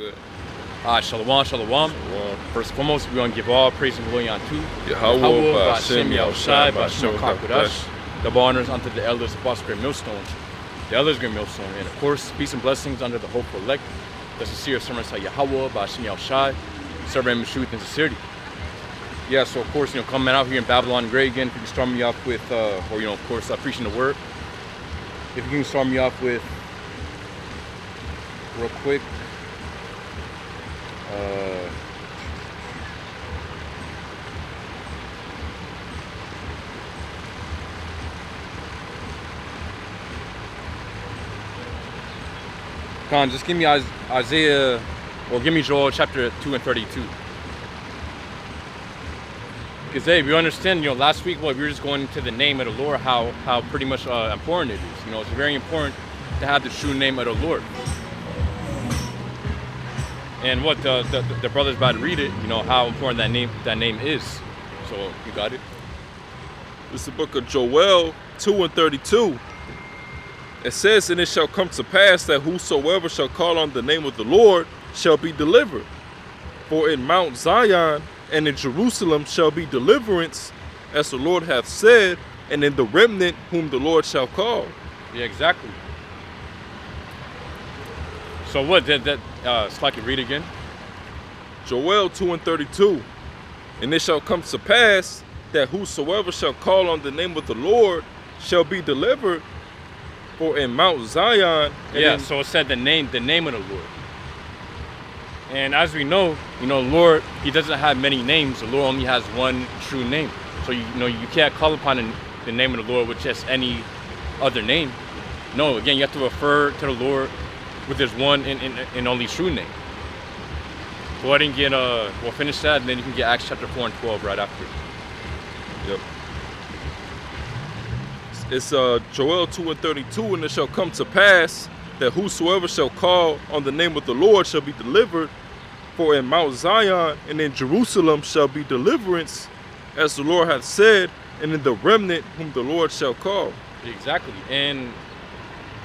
good. Shalom, shalom. First and foremost, we want to give all praise and glory unto Yahweh, Ba'ashem, Yahushai, Ba'ashem, HaKadosh. Double honors unto the elders of Boss Great Millstone, the elders Great Millstone, and of course, peace and blessings under the hopeful elect, the sincere servants of Yahweh, Ba'ashem, Yahushai, serving him in truth and sincerity. Yeah, so of course, coming out here in Babylon Great again, if you can start me off with, of course, preaching the word. If you can start me off with, real quick, just give me Isaiah, or give me Joel chapter 2 and 32. Because hey, we understand, last week, we were just going into the name of the Lord, how pretty much important it is. It's very important to have the true name of the Lord. And what the brother's about to read it, how important that name is. So you got it. This is the book of Joel 2 and 32. It says, "And it shall come to pass that whosoever shall call on the name of the Lord shall be delivered. For in Mount Zion and in Jerusalem shall be deliverance, as the Lord hath said, and in the remnant whom the Lord shall call." Yeah, exactly. So what did that? So I can read again. Joel 2 and 32. "And it shall come to pass that whosoever shall call on the name of the Lord shall be delivered. For in Mount Zion." So it said the name of the Lord. And as we know, Lord, He doesn't have many names. The Lord only has one true name. So you can't call upon the name of the Lord with just any other name. No, again, you have to refer to the Lord with His one and only true name. Go ahead and get we'll finish that, and then you can get Acts chapter 4 and 12 right after. Yep. It's Joel 2 and 32, "And it shall come to pass that whosoever shall call on the name of the Lord shall be delivered. For in Mount Zion and in Jerusalem shall be deliverance, as the Lord hath said, and in the remnant whom the Lord shall call." Exactly. And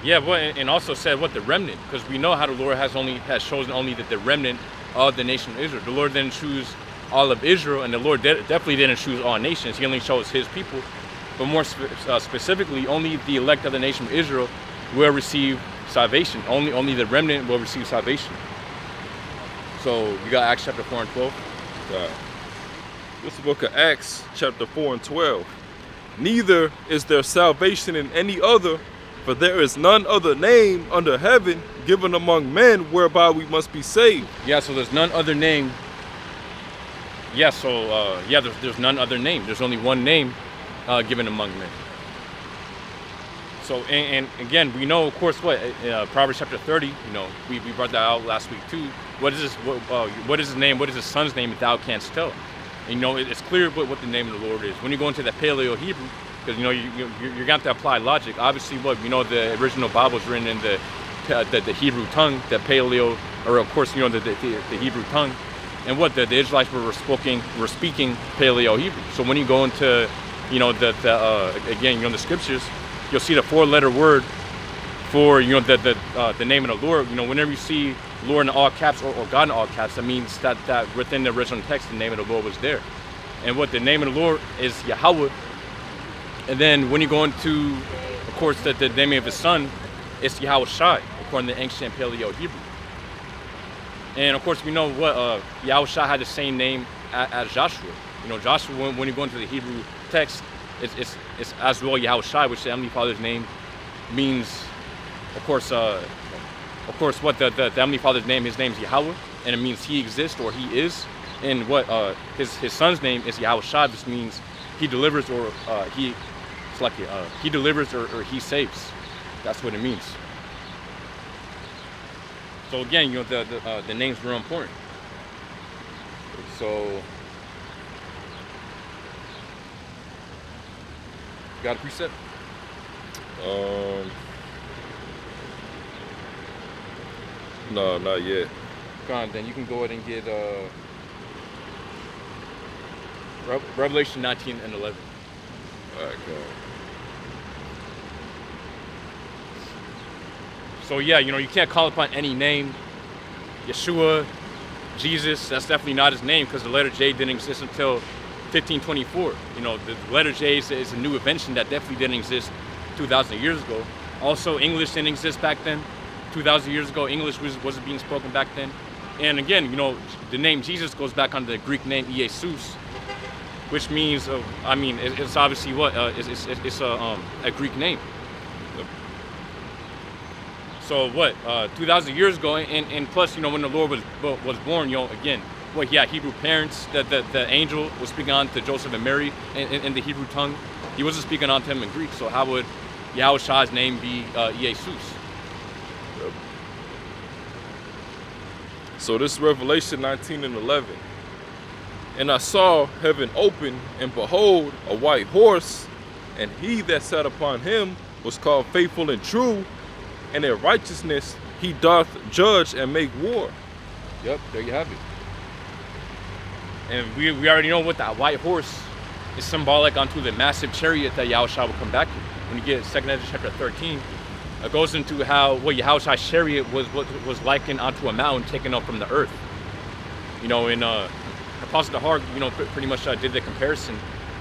yeah, and also said what the remnant, because we know how the Lord has chosen only the remnant of the nation of Israel. The Lord didn't choose all of Israel, and the Lord definitely didn't choose all nations. He only chose His people. But more specifically, only the elect of the nation of Israel will receive salvation. Only the remnant will receive salvation. So you got Acts chapter 4 and 12. This is the book of Acts chapter 4 and 12. "Neither is there salvation in any other, for there is none other name under heaven given among men whereby we must be saved." Yeah, so there's none other name. Yeah, so there's none other name. There's only one name given among men. So, and again, we know, of course, Proverbs chapter 30, we brought that out last week too. What is this? What is his name? What is his son's name if thou canst tell? And, it's clear what the name of the Lord is. When you go into the Paleo Hebrew, because, you're going to have to apply logic. Obviously, the original Bible is written in the Hebrew tongue, the Paleo, or of course, the Hebrew tongue. And the Israelites were speaking Paleo Hebrew. So when you go into the scriptures, you'll see the 4-letter word for the name of the Lord. Whenever you see Lord in all caps or God in all caps, that means that within the original text the name of the Lord was there. And the name of the Lord is Yahweh. And then when you go into, of course, the name of His Son, it's Yahushai, according to ancient Paleo Hebrew. And of course we know Yahushai had the same name as Joshua. Joshua, when you go into the Hebrew text, it's as well Yahushai, which the Heavenly Father's name means, of course, what the Heavenly Father's name, His name is Yahweh, and it means He exists or He is. And His Son's name is Yahushai, which means He delivers or He delivers or He saves. That's what it means. So again, the names were important. So, got a precept? No, not yet. Come on, then you can go ahead and get Revelation 19 and 11. All right, go on. So yeah, you can't call upon any name Yeshua, Jesus, that's definitely not his name, because the letter J didn't exist until 1524. You know, the letter J is a new invention that definitely didn't exist 2,000 years ago. Also, English didn't exist back then. 2,000 years ago, English wasn't being spoken back then. And again, you know, the name Jesus goes back on the Greek name Jesus, which means, it's obviously what? It's a Greek name. So what? 2,000 years ago, and plus, you know, when the Lord was born, you know, again, well, he had Hebrew parents. The angel was speaking on to Joseph and Mary in the Hebrew tongue. He wasn't speaking on to him in Greek. So how would Yahushua's name be Jesus? Yep. So this is Revelation 19 and 11. And I saw heaven open, and behold, a white horse, and he that sat upon him was called Faithful and True, and in righteousness he doth judge and make war. Yep, there you have it. And we already know what that white horse is symbolic onto the massive chariot that Yahushua will come back in. When you get 2nd Ezra chapter 13, it goes into how Yahushua's chariot was likened onto a mountain taken up from the earth. You know, in Apostle Dahar, you know, pretty much did the comparison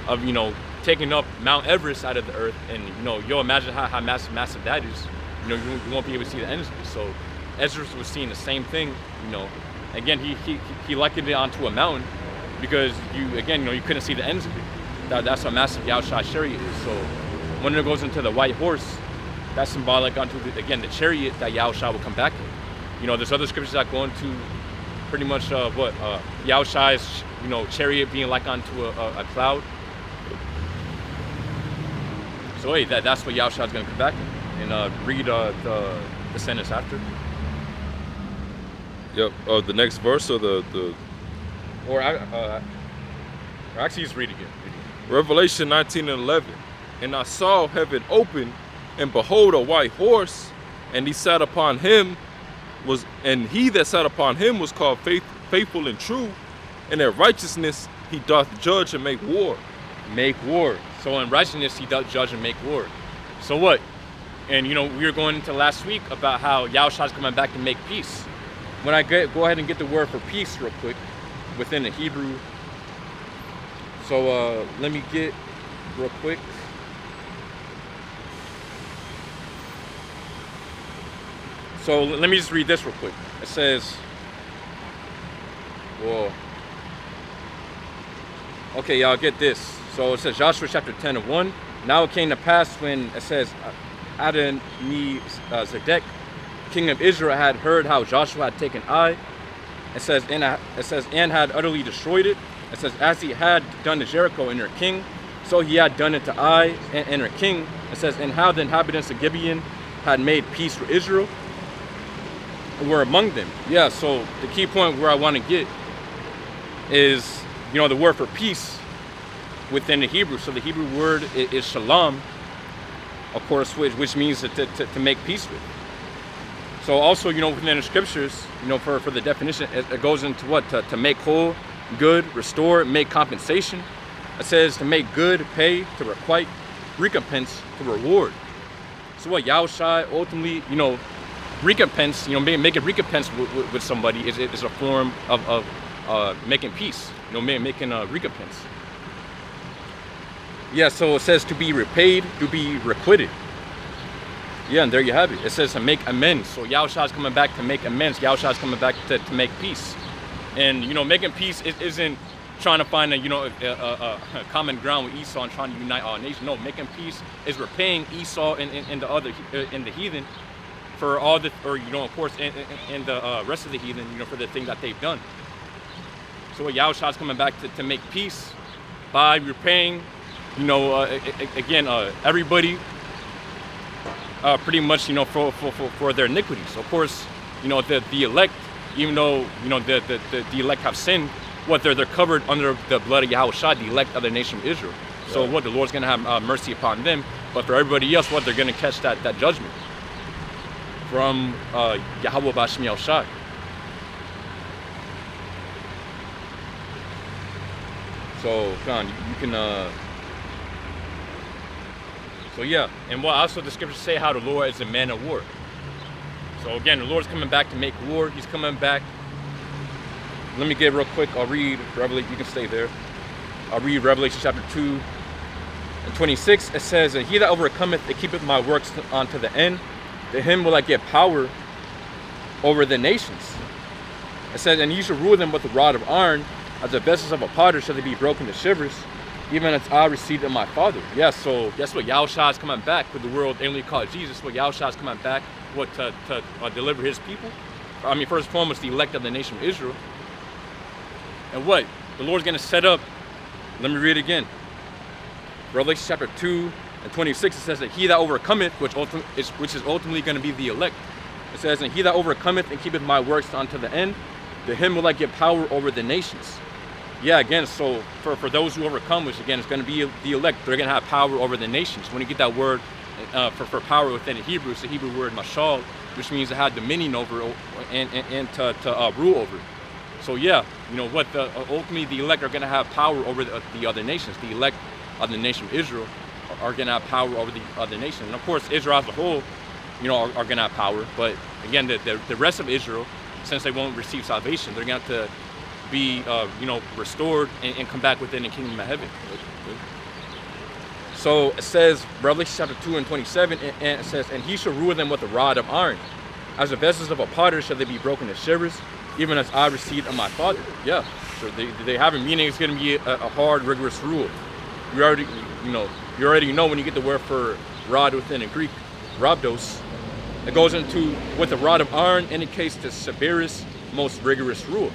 of, you know, taking up Mount Everest out of the earth, and you know, you'll imagine how massive that is. You know, you won't be able to see the ends of it. So Ezra was seeing the same thing. You know, again, he likened it onto a mountain because you couldn't see the ends of it. That's how massive Yahushua's chariot is. So when it goes into the white horse, that's symbolic onto the chariot that Yahushua will come back in. You know, there's other scriptures that go into pretty much Yahushua's, you know, chariot being like onto a cloud. So hey, that's what Yahushua's going to come back in. And read the sentence after. Yep. The next verse or the or actually just read again. Revelation 19 and 11. And I saw heaven open, and behold, a white horse, and he that sat upon him was called Faithful and True, and in righteousness he doth judge and make war. Make war. So in righteousness he doth judge and make war. So what? And you know, we were going into last week about how Yahushua's coming back to make peace. When I go ahead and get the word for peace real quick within the Hebrew. So let me get real quick. So let me just read this real quick. It says, whoa. Okay, y'all get this. So it says Joshua chapter 10 and 1. Now it came to pass when it says Adoni-Zedek, king of Israel, had heard how Joshua had taken Ai. It says and had utterly destroyed it. It says as he had done to Jericho and her king, so he had done it to Ai and her king. It says and how the inhabitants of Gibeon had made peace for Israel were among them. Yeah, so the key point where I want to get is, you know, the word for peace within the Hebrew. So the Hebrew word is shalom, of course, which means to make peace with. So also, you know, within the scriptures, you know, for the definition, it goes into what? To make whole, good, restore, make compensation. It says to make good, pay, to requite, recompense, to reward. So what Yahushua ultimately, you know, recompense, you know, make a recompense with somebody is a form of making peace, you know, making a recompense. Yeah, so it says to be repaid, to be requited. Yeah, and there you have it. It says to make amends. So Yahushua is coming back to make amends. Yahushua is coming back to make peace. And, you know, making peace isn't trying to find a common ground with Esau and trying to unite all nations. No, making peace is repaying Esau and the heathen for all the, or, you know, of course, and the rest of the heathen, you know, for the thing that they've done. So what Yahushua is coming back to make peace by repaying, you know, again, everybody pretty much, you know, for their iniquities. Of course, you know, the elect, even though, you know, the elect have sinned, what they're covered under the blood of Yahushua, the elect of the nation of Israel. So what, the Lord's going to have mercy upon them, but for everybody else, what, they're going to catch that judgment from Yahweh B'Shem Yahushua. So, John, you can, so yeah, and what also the scriptures say how the Lord is a man of war. So again, the Lord's coming back to make war. He's coming back let me get real quick. I'll read Revelation. You can stay there. I'll read Revelation chapter 2 and 26. It says, "And he that overcometh and keepeth my works unto the end, to him will I give power over the nations." It says, "And ye shall rule them with a rod of iron, as the vessels of a potter shall they be broken to shivers, even as I received of my Father." Yeah, so that's what Yahushua is coming back with the world inwardly called Jesus. What Yahushua is coming back, what to deliver his people. I mean, first and foremost, the elect of the nation of Israel. And what? The Lord's going to set up, let me read it again. Revelation chapter 2 and 26, it says that he that overcometh, which is ultimately going to be the elect. It says, "And he that overcometh and keepeth my works unto the end, to him will I give power over the nations." Yeah, again, so for those who overcome, which again is going to be the elect, they're going to have power over the nations. When you get that word for power within the Hebrew, it's the Hebrew word mashal, which means to have dominion over and to rule over. So yeah, you know what? Ultimately, the elect are going to have power over the other nations. The elect of the nation of Israel are going to have power over the other nations. And of course, Israel as a whole, you know, are going to have power. But again, the rest of Israel, since they won't receive salvation, they're going to have to be, you know, restored and come back within the kingdom of heaven. So it says, Revelation chapter 2 and 27, and it says, "And he shall rule them with a rod of iron. As the vessels of a potter shall they be broken to shivers, even as I received of my Father." Yeah, so they have a meaning. It's going to be a hard, rigorous rule. You already know when you get the word for rod within the Greek, rhabdos, it goes into, with a rod of iron, indicates the severest, most rigorous rule.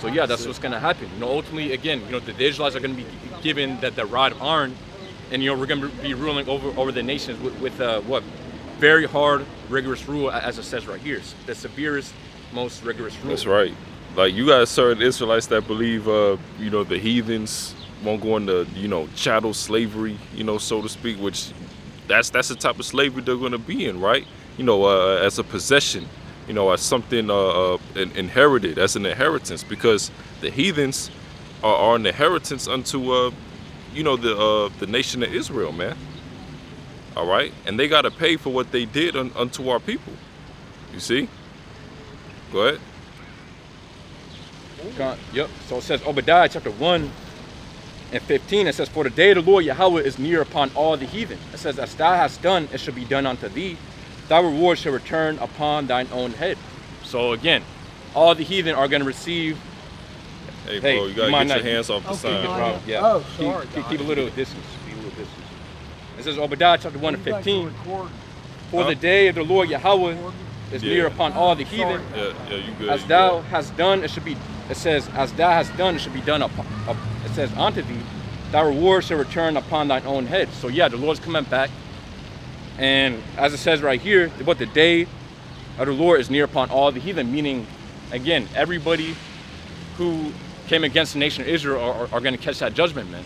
So yeah, that's what's going to happen. You know, ultimately, again, you know, the Israelites are going to be given the rod of iron, and you know, we're going to be ruling over the nations with what very hard, rigorous rule, as it says right here, the severest, most rigorous rule. That's right. Like, you got certain Israelites that believe, you know, the heathens won't go into, you know, chattel slavery, you know, so to speak, which that's the type of slavery they're going to be in, right? You know, as a possession, you know, as something inherited, as an inheritance, because the heathens are an inheritance unto, you know, the nation of Israel, man. All right, and they got to pay for what they did unto our people. You see? Go ahead. Yep. So it says Obadiah chapter 1 and 15. It says, "For the day of the Lord Yahweh is near upon all the heathen." It says, "As thou hast done, it shall be done unto thee. Thy reward shall return upon thine own head." So again, all the heathen are going to receive. Hey, bro, you gotta get your hands off the sign. Yeah. Oh, sorry. Keep a little distance. Keep a little distance. It says Obadiah chapter 1 and 15. "For the day of the Lord Yahweh is near upon all the heathen. Yeah, you good. As thou hast done, it should be. It says, as thou hast done, it should be done upon. It says, unto thee, thy reward shall return upon thine own head." So yeah, the Lord's coming back, and as it says right here, what the day of the Lord is near upon all the heathen, meaning, again, everybody who came against the nation of Israel are going to catch that judgment, man.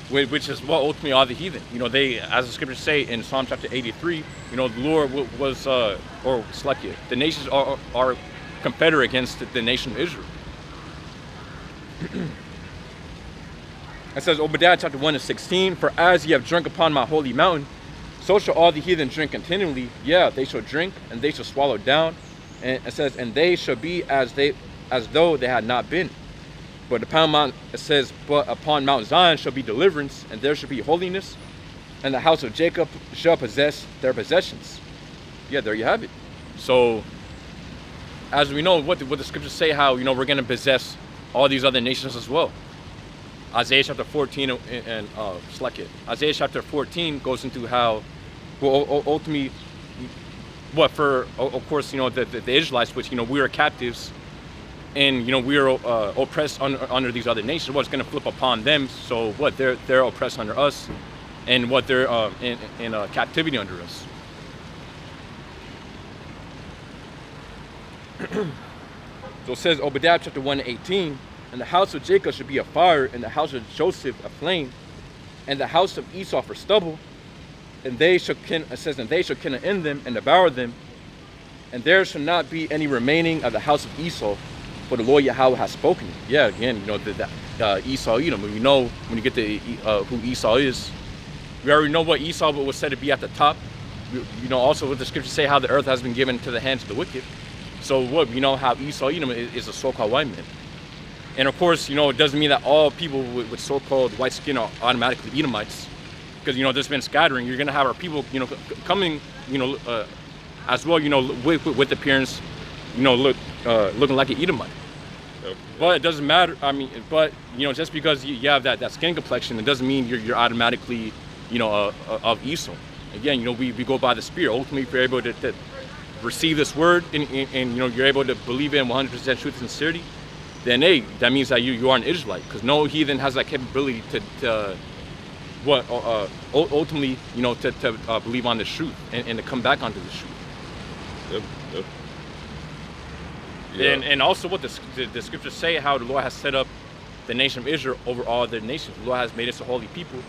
Which is what ultimately are the heathen. You know, they, as the scriptures say in Psalm chapter 83, you know, the Lord was, or Slakia, the nations are confederate against the nation of Israel. It says Obadiah chapter 1 and 16, "For as ye have drunk upon my holy mountain, so shall all the heathen drink continually. Yeah, they shall drink, and they shall swallow down. And it says, and they shall be as though they had not been. But upon Mount," it says, "but upon Mount Zion shall be deliverance, and there shall be holiness, and the house of Jacob shall possess their possessions." Yeah, there you have it. So, as we know, what the scriptures say, how, you know, we're going to possess all these other nations as well. Isaiah chapter 14 and Isaiah chapter 14 goes into how, well, ultimately, what for, of course, you know, the Israelites, which, you know, we are captives, and, you know, we are oppressed under these other nations. What's going to flip upon them? So what, they're oppressed under us, and what they're in captivity under us. So it says Obadiah chapter 1 and 18, "And the house of Jacob should be a fire, and the house of Joseph a flame, and the house of Esau for stubble, and they shall kindle in them and devour them, and there shall not be any remaining of the house of Esau, for the Lord Yahweh has spoken." Yeah, again, you know, the Esau, you know, we know when you get to who Esau is, we already know what Esau was said to be at the top. You know, also what the scriptures say, how the earth has been given to the hands of the wicked. So what, you know how Esau Edom is a so-called white man. And of course, you know, it doesn't mean that all people with so-called white skin are automatically Edomites. Because, you know, there's been scattering. You're going to have our people, you know, coming, you know, as well, you know, with appearance, you know, looking like an Edomite. Yep. But it doesn't matter. I mean, but, you know, just because you have that skin complexion, it doesn't mean you're automatically, you know, of Esau. Again, you know, we go by the Spirit. Ultimately, if you're able to receive this word and, you know, you're able to believe it in 100% truth and sincerity, then hey, that means that you are an Israelite. Because no heathen has that capability to ultimately, you know, to believe on the truth and to come back onto the truth. Yep. Yep. Yeah. And also what the scriptures say, how the Lord has set up the nation of Israel over all other nations. The Lord has made us a holy people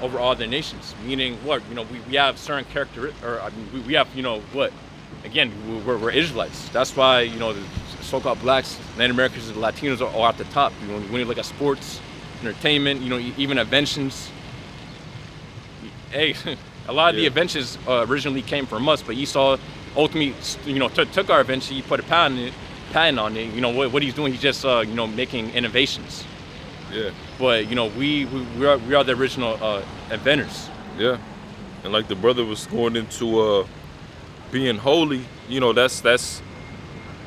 over all other nations. Meaning what? You know, we have certain character, or I mean, we have, you know, what? Again, we're Israelites. That's why, you know, the so-called blacks, Latin Americans, and Latinos are at the top. You know, when you look at sports, entertainment, you know, even inventions. Hey, a lot of the inventions originally came from us, but Esau ultimately, you know, took our invention. He put a patent on it. You know what he's doing? He's just you know, making innovations. Yeah. But you know, we are the original inventors. Yeah. And like the brother was going into being holy, you know, that's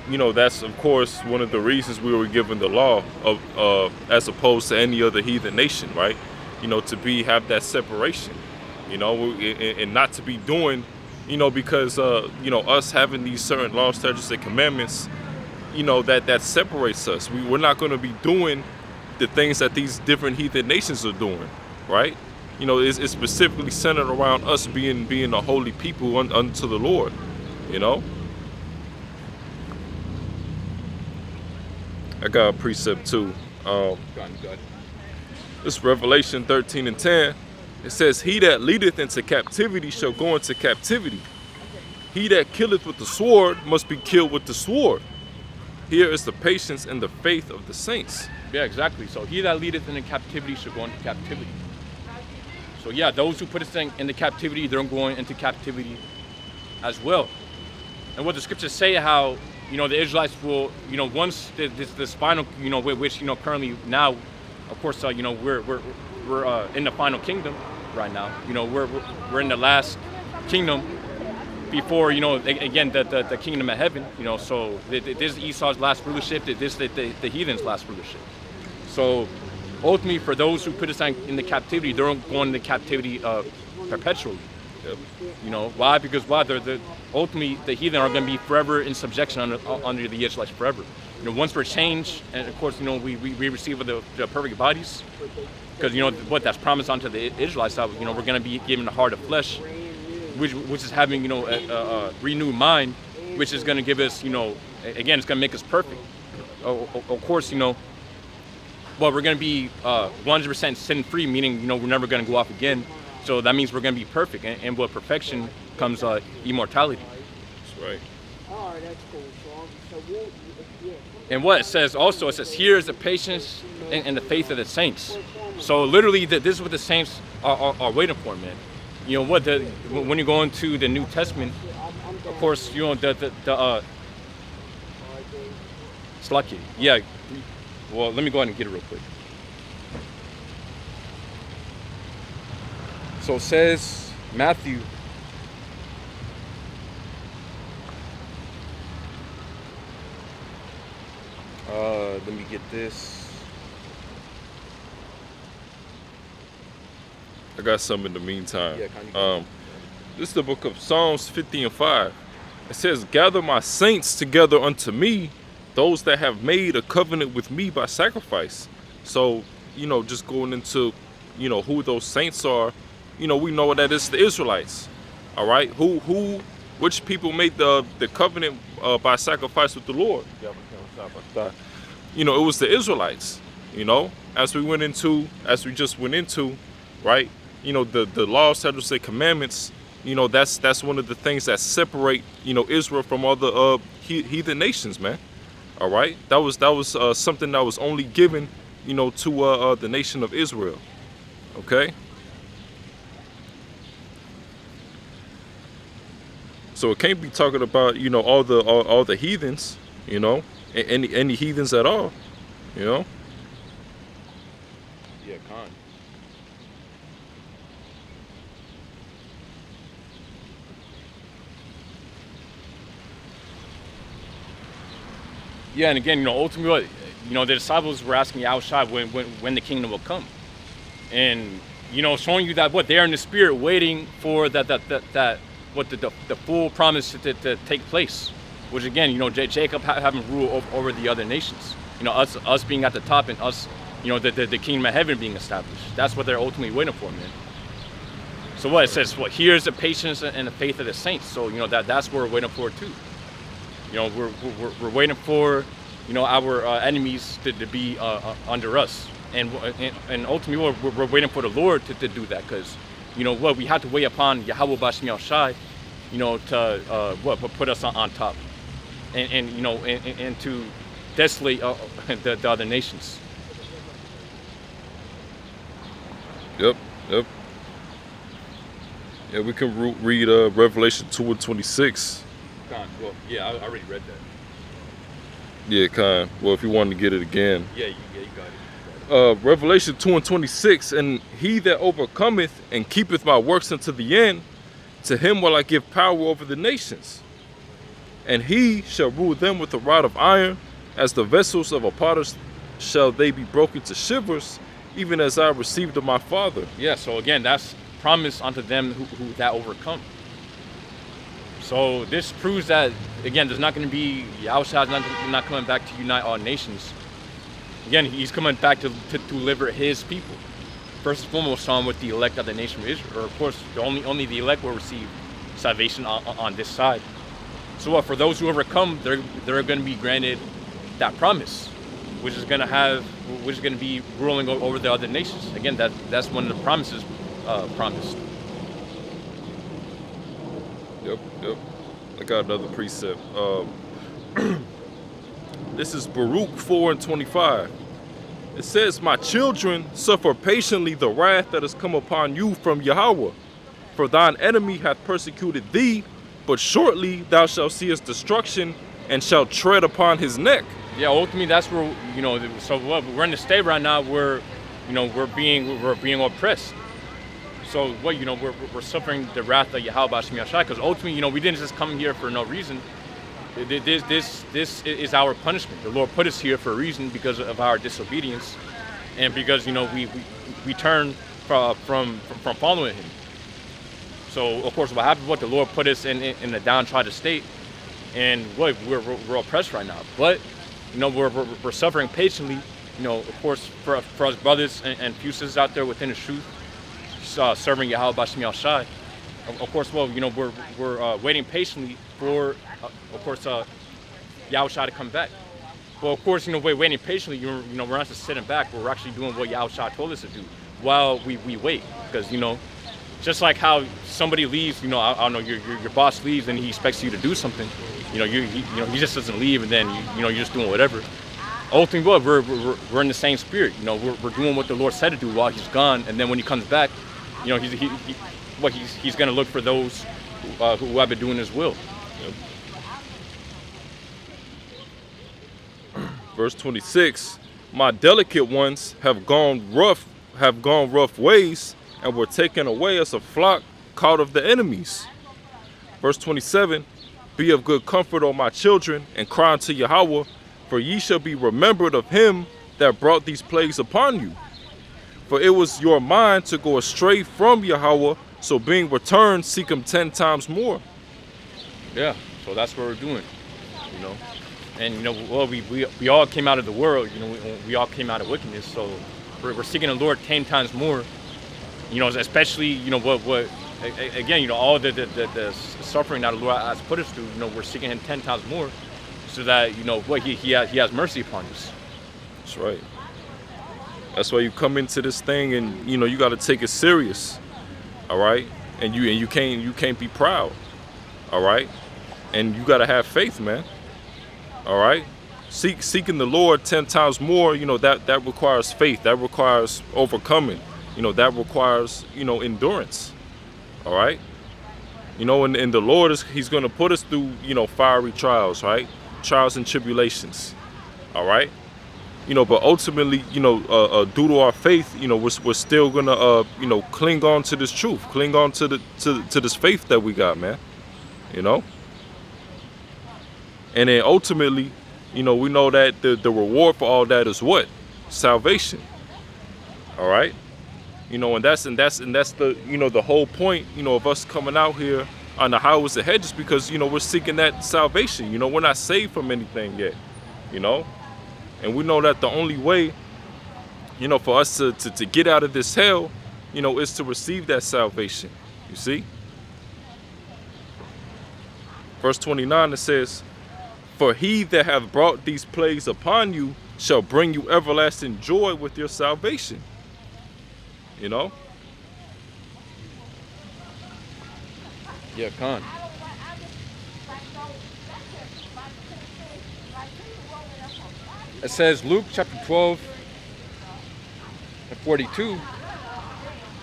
you know, that's of course one of the reasons we were given the law of as opposed to any other heathen nation, right? You know, to have that separation, you know, and not to be doing, you know, because you know, us having these certain laws, statutes, and commandments, you know, that separates us. We're not going to be doing the things that these different heathen nations are doing, right? You know, it's specifically centered around us being a holy people unto the Lord, you know. I got a precept too. Go ahead. This Revelation 13:10. It says, "He that leadeth into captivity shall go into captivity. He that killeth with the sword must be killed with the sword. Here is the patience and the faith of the saints." Yeah, exactly. So he that leadeth into captivity shall go into captivity. So yeah, those who put us into captivity, they're going into captivity as well. And what the scriptures say, how, you know, the Israelites will, you know, once this final, you know, which, you know, currently now, of course, you know, we're in the final kingdom right now. You know, we're in the last kingdom before, you know, again, the kingdom of heaven. You know, so this is Esau's last rulership. This is the heathen's last rulership. So ultimately, for those who put us in the captivity, they're going into captivity perpetually. Yep. You know why? Because they're ultimately the heathen are going to be forever in subjection under the Israelites forever. You know, once we're changed, and of course, you know, we receive the perfect bodies, because you know what that's promised unto the Israelites. You know, we're going to be given a heart of flesh, which is having, you know, a renewed mind, which is going to give us, you know, again, it's going to make us perfect. Of course, you know. Well, we're going to be 100% sin-free, meaning, you know, we're never going to go off again. So that means we're going to be perfect. And with perfection comes immortality. That's right. All right, that's cool. So and what it says also, it says, here is the patience and the faith of the saints. So literally, this is what the saints are waiting for, man. You know, when you go into the New Testament, of course, you know, Slaki. Yeah. Well, let me go ahead and get it real quick. So it says, Matthew, let me get this. I got some in the meantime. Yeah, kind This is the book of Psalms 50:5. It says, "Gather my saints together unto me, those that have made a covenant with me by sacrifice." So, you know, just going into, you know, who those saints are, you know, we know that it's the Israelites. All right, which people made the covenant by sacrifice with the Lord? You know, it was the Israelites. You know, as we just went into, right? You know, the law, statutes, and commandments. You know, that's one of the things that separate, you know, Israel from other heathen nations, man. All right, that was something that was only given, you know, to the nation of Israel. Okay. So it can't be talking about, you know, all the heathens, you know, any heathens at all, you know. Yeah, Khan. Yeah, and again, you know, ultimately, you know, the disciples were asking Yahushua when the kingdom will come, and you know, showing you that what they're in the spirit, waiting for that the full promise to take place, which again, you know, Jacob having rule over the other nations, you know, us being at the top and us, you know, the kingdom of heaven being established. That's what they're ultimately waiting for, man. So what it says, what here's the patience and the faith of the saints. So you know that's what we're waiting for too. You know, we're waiting for, you know, our enemies to be under us, and ultimately we're waiting for the Lord to do that, because, you know what, we have to wait upon Yahweh Bashmi Al-Shai, you know, to put us on top, and you know, and to desolate the other nations. Yep. Yeah, we can read Revelation 2:26. Well, yeah, I already read that. Yeah, kind. Well, if you wanted to get it again. Yeah, you got it. Revelation 2:26, and he that overcometh and keepeth my works unto the end, to him will I give power over the nations. And he shall rule them with a rod of iron, as the vessels of a potter shall they be broken to shivers, even as I received of my Father. Yeah, so again, that's promise unto them who that overcome. So this proves that, again, there's not going to be, Yahushua is not coming back to unite all nations. Again, he's coming back to deliver his people. First and foremost, on with the elect of the nation of Israel. Or of course, only the elect will receive salvation on this side. So what, for those who overcome, they're going to be granted that promise, which is going to be ruling over the other nations. Again, that's one of the promises promised. Yep. I got another precept. This is Baruch 4:25. It says, my children, suffer patiently the wrath that has come upon you from Yahweh. For thine enemy hath persecuted thee, but shortly thou shalt see his destruction and shalt tread upon his neck. Yeah, ultimately that's where, you know, so what we're in the state right now where, you know, we're being oppressed. So what, you know, we're suffering the wrath of Yahweh Bashmi Ashai, because ultimately, you know, we didn't just come here for no reason. This is our punishment. The Lord put us here for a reason, because of our disobedience, and because, you know, we turn from following Him. So of course, what happened? What the Lord put us in a downtrodden state, and what we're oppressed right now. But you know, we're suffering patiently. You know, of course, for us brothers and sisters out there within the truth, serving Yahweh Bashmi Al-Shai. Of course, well, you know, we're waiting patiently for, of course, Yahushua to come back. Well, of course, you know, we're waiting patiently. You know, we're not just sitting back. We're actually doing what Yahushua told us to do while we wait. Because, you know, just like how somebody leaves, you know, I don't know, your boss leaves and he expects you to do something. You know, he just doesn't leave, and then you know, you're just doing whatever. Ultimately, what we're in the same spirit. You know, we're doing what the Lord said to do while He's gone, and then when He comes back, you know, he's going to look for those who have been doing His will. Verse 26, my delicate ones have gone rough ways, and were taken away as a flock caught of the enemies. Verse 27, be of good comfort, O my children, and cry unto Yahweh, for ye shall be remembered of Him that brought these plagues upon you. For it was your mind to go astray from Yahweh, so being returned, seek Him 10 times more. Yeah, so that's what we're doing, you know. And, you know, well, we all came out of the world, you know, we all came out of wickedness, so we're seeking the Lord 10 times more, you know, especially, you know, what again, you know, all the suffering that the Lord has put us through, you know, we're seeking Him 10 times more, so that, you know, what He has mercy upon us. That's right. That's why you come into this thing, and you know, you got to take it serious, all right? And you can't be proud, all right? And you got to have faith, man, all right? Seeking the Lord 10 times more, you know, that requires faith. That requires overcoming. You know, that requires, you know, endurance, all right? You know, and the Lord He's going to put us through, you know, fiery trials, right? Trials and tribulations. All right. You know, but ultimately, you know, due to our faith, you know, we're still gonna, you know, cling on to this truth, cling on to this faith that we got, man. You know, and then ultimately, you know, we know that the reward for all that is what? Salvation. All right. You know, and that's the, you know, the whole point, you know, of us coming out here on the highways and hedges, because, you know, we're seeking that salvation. You know, we're not saved from anything yet. You know. And we know that the only way, you know, for us to get out of this hell, you know, is to receive that salvation. You see? Verse 29, it says, "For he that hath brought these plagues upon you shall bring you everlasting joy with your salvation." You know? Yeah, Khan. It says Luke chapter 12 and 42.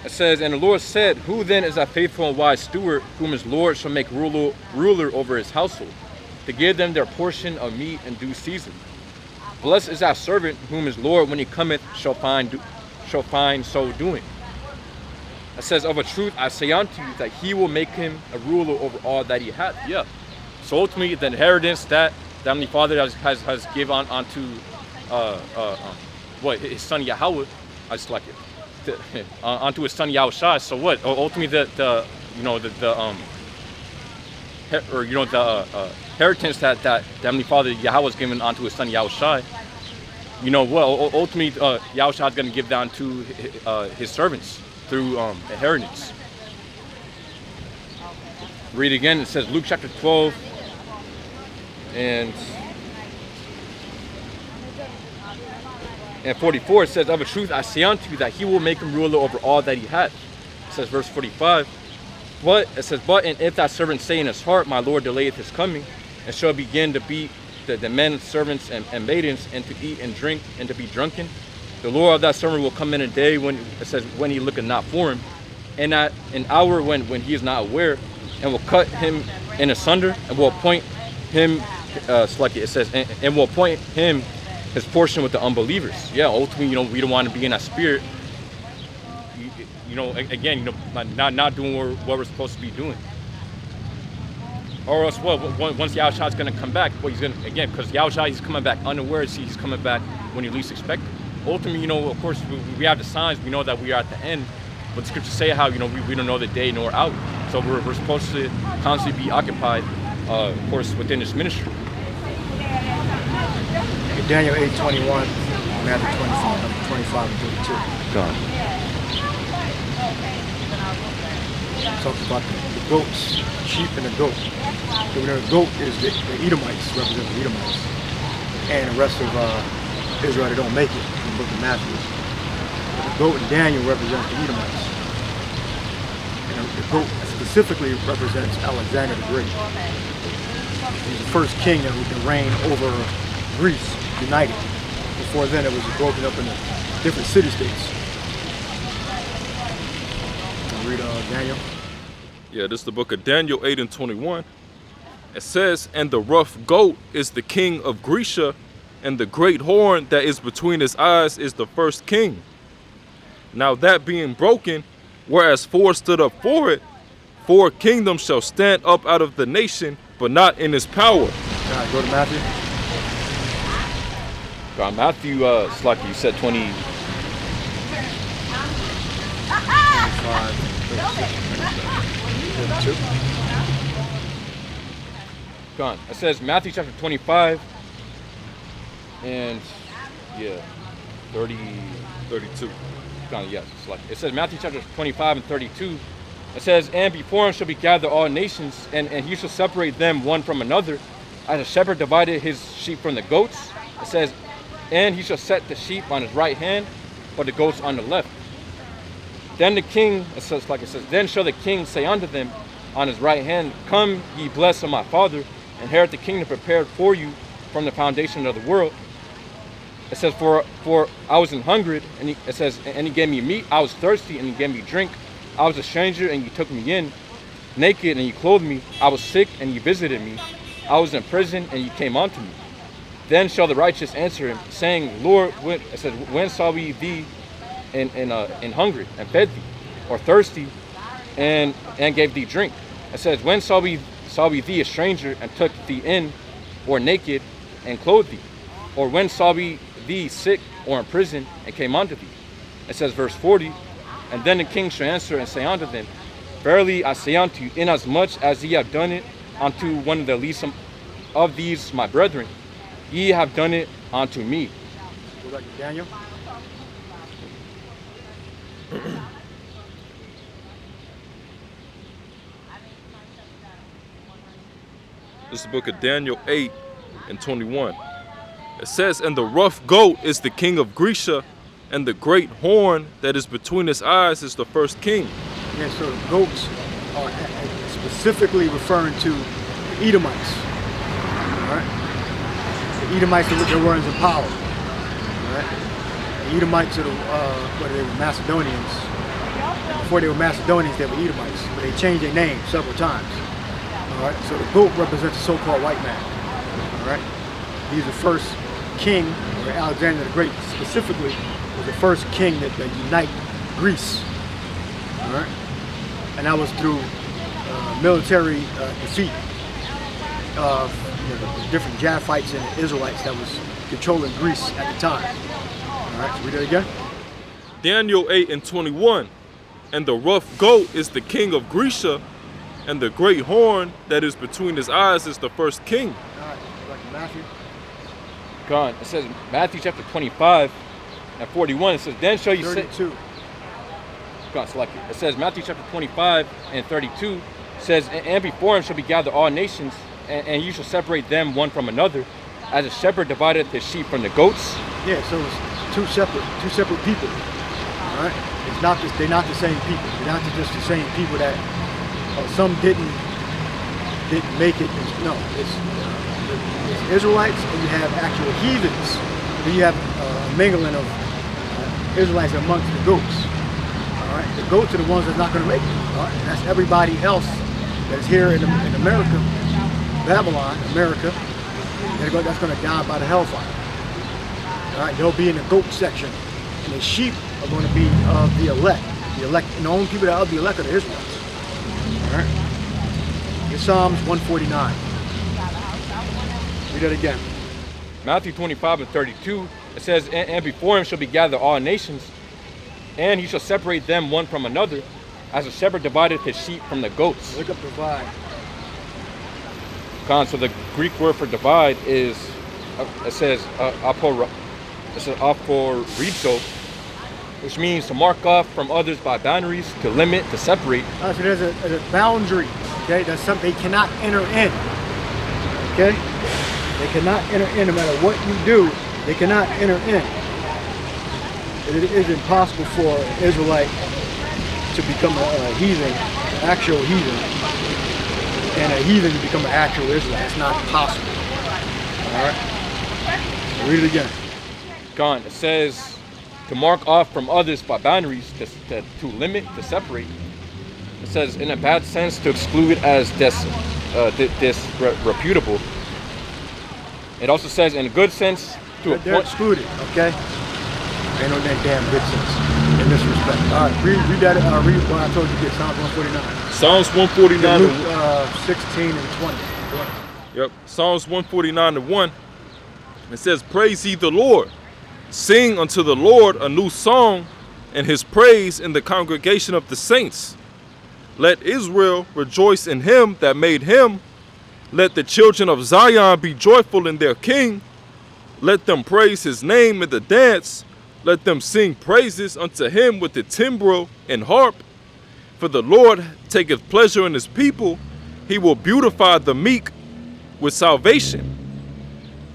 It says, "And the Lord said, Who then is that faithful and wise steward, whom his Lord shall make ruler over his household, to give them their portion of meat in due season? Blessed is that servant, whom his Lord, when he cometh, shall find so doing. It says, Of a truth I say unto you, that he will make him a ruler over all that he hath." Yeah. So ultimately, the inheritance that the Heavenly Father has given onto his son Yahweh, I just like it, onto his son Yahushua. So what? Ultimately, the inheritance that the Heavenly Father Yahweh has given onto his son Yahushua. You know what? Ultimately, Yahushua is going to give down to his servants through inheritance. Read again. It says Luke chapter 12 and 44. It says, "Of a truth I say unto you, that he will make him ruler over all that he hath." It says verse 45. But and if that servant say in his heart, My Lord delayeth his coming, and shall begin to beat the men, servants, and maidens, and to eat and drink, and to be drunken, the Lord of that servant will come in a day when he looketh not for him, and at an hour when he is not aware, and will cut him in asunder, and will appoint him, it says, and will appoint him his portion with the unbelievers. Yeah, ultimately, you know, we don't want to be in that spirit. You know, again, you know, not doing what we're supposed to be doing. Or else, what? Once Yahushua is going to come back, he's going to, again, because Yahushua, he's coming back unaware. He's coming back when you least expect it. Ultimately, you know, of course, we have the signs. We know that we are at the end. But the scriptures say how, you know, we don't know the day nor hour. So we're supposed to constantly be occupied, of course, within this ministry. Daniel 8:21, Matthew 25 and 32. God. Talks about the goats, sheep and the goat. So the goat is the Edomites, represent the Edomites. And the rest of Israel that don't make it in the book of Matthew. The goat in Daniel represents the Edomites. And the goat specifically represents Alexander the Great. He's the first king that would reign over Greece, united. Before then it was broken up into different city-states. Read Daniel. Yeah, this is the book of Daniel 8 and 21. It says, "And the rough goat is the king of Grecia, and the great horn that is between his eyes is the first king. Now that being broken, whereas 4 stood up for it, 4 kingdoms shall stand up out of the nation, but not in his power." Go to Matthew. God, Matthew, Slucky, you said 20. 25, 32. God, it says Matthew chapter 25 and 32. God, yes, it's like it says Matthew chapter 25 and 32. It says, "And before him shall be gathered all nations, and he shall separate them one from another, as a shepherd divided his sheep from the goats." It says, "And he shall set the sheep on his right hand, but the goats on the left. Then the king," it says, "Then shall the king say unto them on his right hand, Come, ye blessed of my Father, inherit the kingdom prepared for you from the foundation of the world. It says, for I was an hungered, and he gave me meat. I was thirsty, and he gave me drink. I was a stranger, and you took me in. naked and ye clothed me. I was sick and ye visited me. I was in prison and ye came unto me. Then shall the righteous answer him, saying, Lord, when saw we thee in hungry and fed thee, or thirsty and gave thee drink? It says, when saw we thee a stranger and took thee in, or naked and clothed thee? Or when saw we thee sick or in prison and came unto thee? It says, verse 40, and then the king shall answer and say unto them, verily I say unto you, inasmuch as ye have done it unto one of the least of these my brethren, ye have done it unto me. Go back to Daniel. This is the book of Daniel 8 and 21. It says, and the rough goat is the king of Grecia, and the great horn that is between his eyes is the first king. Yeah, so the goats are specifically referring to the Edomites. All right? The Edomites are with their words of power. All right? The Edomites are whether they were Macedonians. And before they were Macedonians, they were Edomites. But they changed their name several times. All right? So the goat represents the so-called white man. All right? He's the first king, or Alexander the Great specifically, was the first king that united Greece. All right? And that was through military defeat of the different Japhites and Israelites that was controlling Greece at the time. All right, so read it again. Daniel 8 and 21. And the rough goat is the king of Grecia, and the great horn that is between his eyes is the first king. All right, back to Matthew. God, it says Matthew chapter 25 and 41. It says, then shall you say. 32. God, select it. It says Matthew chapter 25 and 32 says, and before him shall be gathered all nations, and you shall separate them one from another, as a shepherd divideth his sheep from the goats. Yeah, so it's two separate people. All right, they're not the same people. They're not just the same people that some didn't make it. No, it's Israelites, and you have actual heathens. Then you have a mingling of Israelites amongst the goats. All right, the goats are the ones that's not going to make it. All right, and that's everybody else that's here in America, Babylon, America. That's going to die by the hellfire. All right, they'll be in the goat section, and the sheep are going to be of the elect. The elect, and the only people that are of the elect are the Israelites. All right. In Psalms 149. Read that again. Matthew 25 and 32. It says, and before him shall be gathered all nations, and he shall separate them one from another, as a shepherd divideth his sheep from the goats. Look up divide. So the Greek word for divide is, it says aporizo, which means to mark off from others by boundaries, to limit, to separate. So there's a boundary. Okay, that's something they cannot enter in. Okay, they cannot enter in no matter what you do. They cannot enter in. It is impossible for an Israelite to become a heathen, an actual heathen, and a heathen to become an actual Israelite. It's not possible. All right. Read it again. Gone. It says to mark off from others by boundaries, to limit, to separate. It says in a bad sense to exclude as disreputable. It also says in a good sense to They're excluded. Okay. Ain't no damn good sense in this respect. All right, read that. Read what I told you to get. Psalms 149. Psalms 149. Luke 16 and 20. Yep. Psalms 149 and 1. It says, praise ye the Lord. Sing unto the Lord a new song, and his praise in the congregation of the saints. Let Israel rejoice in him that made him. Let the children of Zion be joyful in their king. Let them praise his name in the dance. Let them sing praises unto him with the timbrel and harp. For the Lord taketh pleasure in his people. He will beautify the meek with salvation.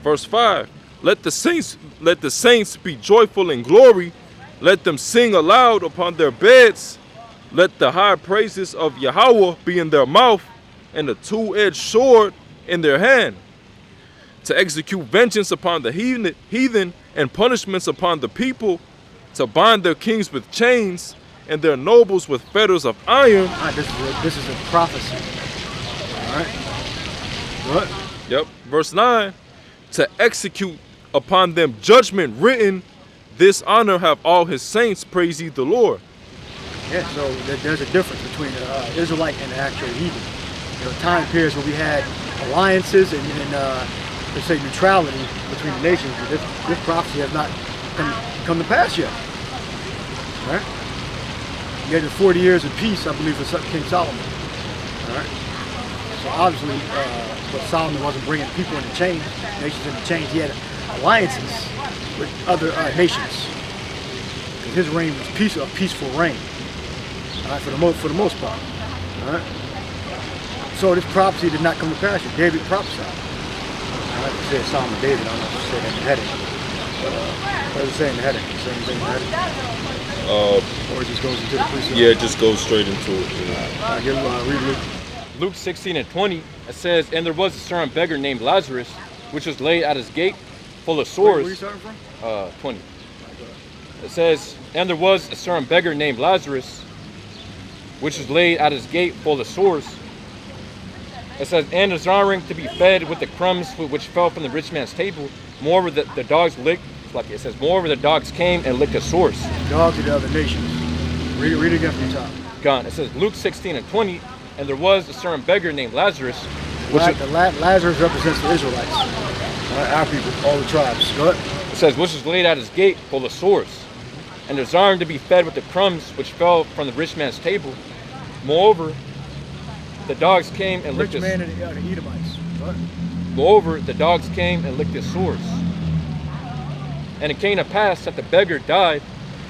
Verse 5. Let the saints be joyful in glory. Let them sing aloud upon their beds. Let the high praises of Yahweh be in their mouth, and a two-edged sword in their hand, to execute vengeance upon the heathen and punishments upon the people, to bind their kings with chains and their nobles with fetters of iron. This is a prophecy. All right. What? Yep. Verse 9. To execute upon them judgment written, this honor have all his saints, praise ye the Lord. Yeah, so there's a difference between the Israelite and the actual heathen. There were time periods where we had alliances and let's say neutrality between the nations, but this prophecy has not come to pass yet. All right? You had the 40 years of peace, I believe, for King Solomon. All right? So obviously, but Solomon wasn't bringing people into change, nations into change. He had alliances with other nations. Because his reign was a peaceful reign. All right, for the most part. All right. So this prophecy did not come to pass. David prophesied. I like to say Solomon David. I don't know if you say that in the heading. But what does it say in the heading? Same thing in the heading. Or it just goes into the precept. Yeah, it just goes straight into it. Read Luke. Luke 16:20, it says, and there was a certain beggar named Lazarus, which was laid at his gate, full of sores. Where are you starting from? 20. It says, and there was a certain beggar named Lazarus, which was laid at his gate, full of sores. It says, and desiring to be fed with the crumbs which fell from the rich man's table. Moreover, the dogs licked. Like it says, moreover, the dogs came and licked his sores. Dogs of the other nations. Read it again from the top. Gone. It says Luke 16:20, and there was a certain beggar named Lazarus. Lazarus represents the Israelites. Our people, all the tribes. Go ahead. It says, which was laid at his gate, full of sores, and desiring to be fed with the crumbs which fell from the rich man's table. Moreover, the dogs came and licked his. Rich man and the Edomites. What? Moreover, the dogs came and licked his sores. And it came to pass that the beggar died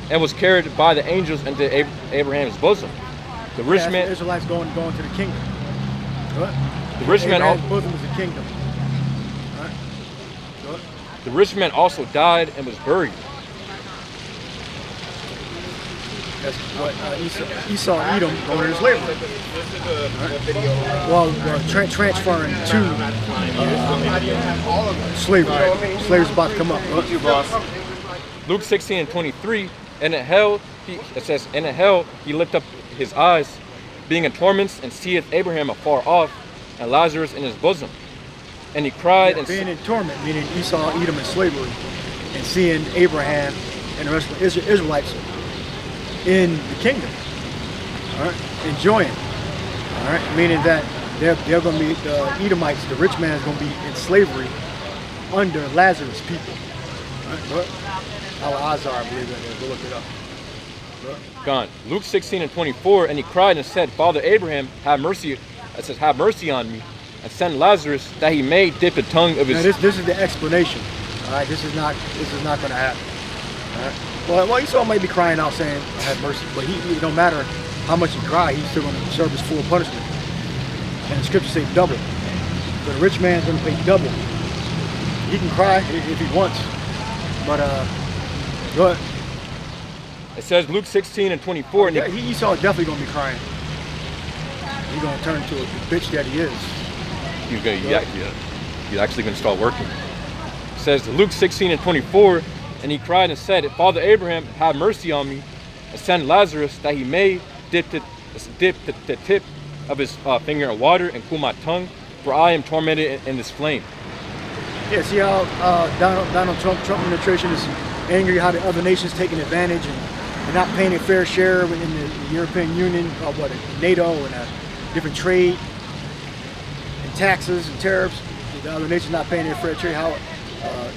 and was carried by the angels into Abraham's bosom. The rich man. The Israelites going to the kingdom. What? The rich man. Abraham's bosom is the kingdom. All right. What? The rich man also died and was buried. That's what Esau and Edom going into slavery. Right. Well, transferring to slavery. Slavery's about to come up. Luke 16:23, and in hell, it says, and in hell he lifted up his eyes, being in torments, and seeth Abraham afar off, and Lazarus in his bosom. And he cried and being in torment, meaning Esau, Edom in slavery, and seeing Abraham and the rest of the Israelites in the kingdom, all right, enjoying, all right, meaning that they're going to be the Edomites, the rich man is going to be in slavery under Lazarus' people. All right, Al-Azhar, I believe that is. Go look it up. Gone. Luke 16:24, and he cried and said, Father Abraham, have mercy. It says, have mercy on me, and send Lazarus that he may dip the tongue of his. Now this is the explanation. All right, this is not going to happen. All right. Well, Esau might be crying out saying, have mercy, but it don't matter how much he cry, he's still going to serve his full punishment. And the scriptures say double. So the rich man's going to pay double. He can cry if he wants, but go ahead. It says Luke 16:24. Yeah, Esau is definitely going to be crying. He's going to turn into a bitch that he is. He's actually going to start working. It says Luke 16:24. And he cried and said, Father Abraham, have mercy on me, and send Lazarus that he may dip the tip of his finger in water and cool my tongue, for I am tormented in this flame. Yeah, see how Donald Trump administration is angry how the other nations taking advantage and not paying a fair share in the European Union, NATO and different trade and taxes and tariffs. The other nations not paying their fair trade. How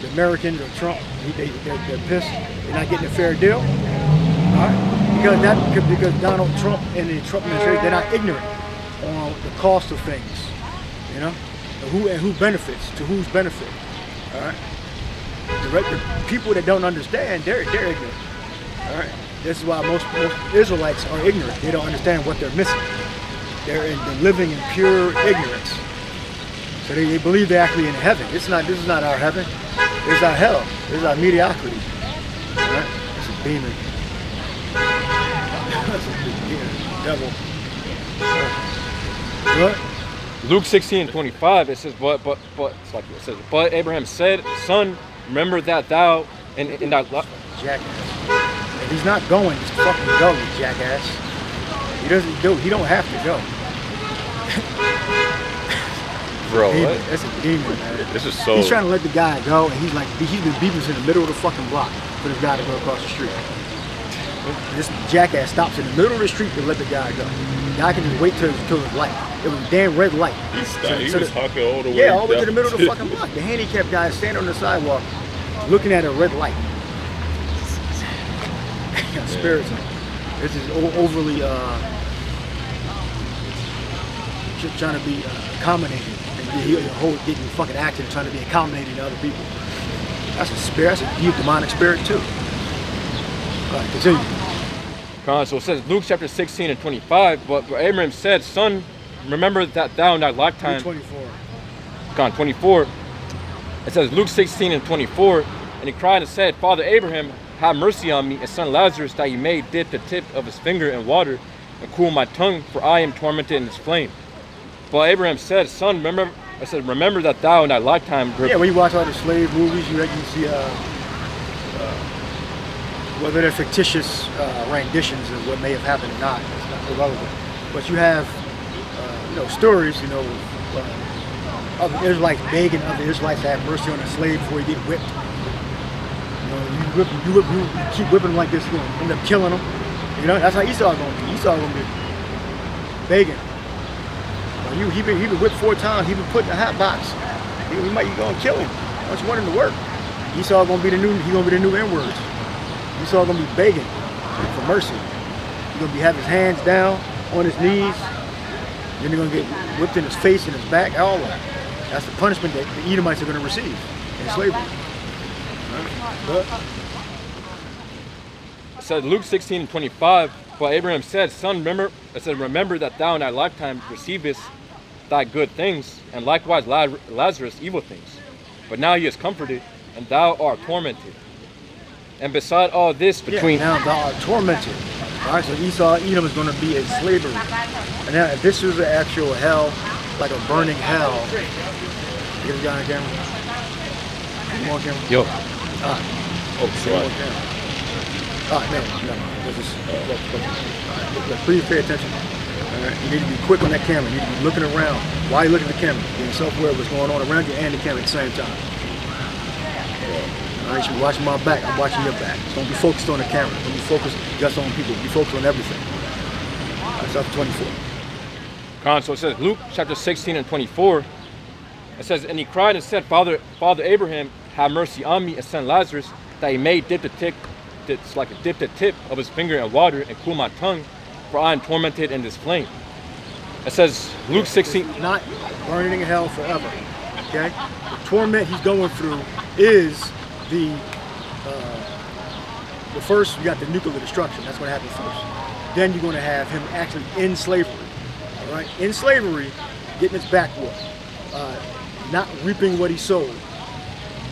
the Americans or Trump, they're pissed. They're not getting a fair deal. All right? Because Donald Trump and the Trump administration, they're not ignorant on the cost of things. You know, and who benefits, to whose benefit. All right. The people that don't understand, they're ignorant. All right. This is why most Israelites are ignorant. They don't understand what they're missing. They're living in pure ignorance. So they believe they're actually in heaven. This is not our heaven. This is our hell. This is our mediocrity. All right? It's a demon. That's a big demon. Devil. What? Luke 16:25. It says, but it's like it says, but Abraham said, Son, remember that thou and that Jackass. He's not going. Just fucking go, you jackass. He don't have to go. Bro, Demon. what? That's a demon, man. This is so. He's trying to let the guy go, and he's been beeping in the middle of the fucking block for this guy to go across the street. This jackass stops in the middle of the street to let the guy go. The guy can just wait till his light. It was a damn red light. He was honking all the way. Yeah, all the way to the down. middle of the fucking block. The handicapped guy is standing on the sidewalk, looking at a red light. Spirits. This is overly trying to be accommodating and getting fucking acting, trying to be accommodating to other people. That's a spirit. That's a deep demonic spirit too. All right, continue. So it says Luke chapter 16 and 25. But Abraham said, "Son, remember that thou in thy lifetime." 24. 24. It says Luke 16 and 24. And he cried and said, "Father Abraham, have mercy on me, and son Lazarus, that he may dip the tip of his finger in water and cool my tongue, for I am tormented in this flame." But Abraham said, "Son, remember that thou in thy lifetime." Yeah, when you watch all the slave movies, you see whether they're fictitious renditions of what may have happened or not. It's not irrelevant. But you have stories, of Israelites begging other Israelites to have mercy on a slave before he get whipped. You keep whipping him like this, end up killing him. That's how Esau's gonna be. Esau's gonna be begging. He been whipped 4 times. He been put in a hot box. You gonna kill him. Why don't you want him to work? Esau gonna be the new N-words. Esau gonna be begging for mercy. He's gonna have his hands down on his knees. Then they're gonna get whipped in his face and his back. All of that. That's the punishment that the Edomites are gonna receive in slavery. But It says Luke 16 and 25. But Abraham said, "Son, remember that thou in thy lifetime receivest thy good things, and likewise Lazarus evil things. But now he is comforted, and thou art tormented. And beside all this, between now thou art tormented." All right, so Edom is going to be in slavery. And now, if this was an actual hell, like a burning hell, get the guy on camera. Come on, camera. Yo. Oh, sorry. No. Look, please pay attention. All right, you need to be quick on that camera. You need to be looking around. While you look at the camera, being self-aware of what's going on around you and the camera at the same time. All right, you should be watching my back. I'm watching your back. Don't be focused on the camera. Don't be focused just on people. Be focused on everything. That's up to 24. So it says Luke chapter 16 and 24. It says, "And he cried and said, Father Abraham, have mercy on me, and son Lazarus, that he may dip the tip of his finger in water and cool my tongue, for I am tormented in this flame." It says Luke 16. It's not burning in hell forever. Okay? The torment he's going through is the first. You got the nuclear destruction. That's going to happen first. Then you're going to have him actually in slavery. All right? In slavery, getting his back whooped, not reaping what he sowed.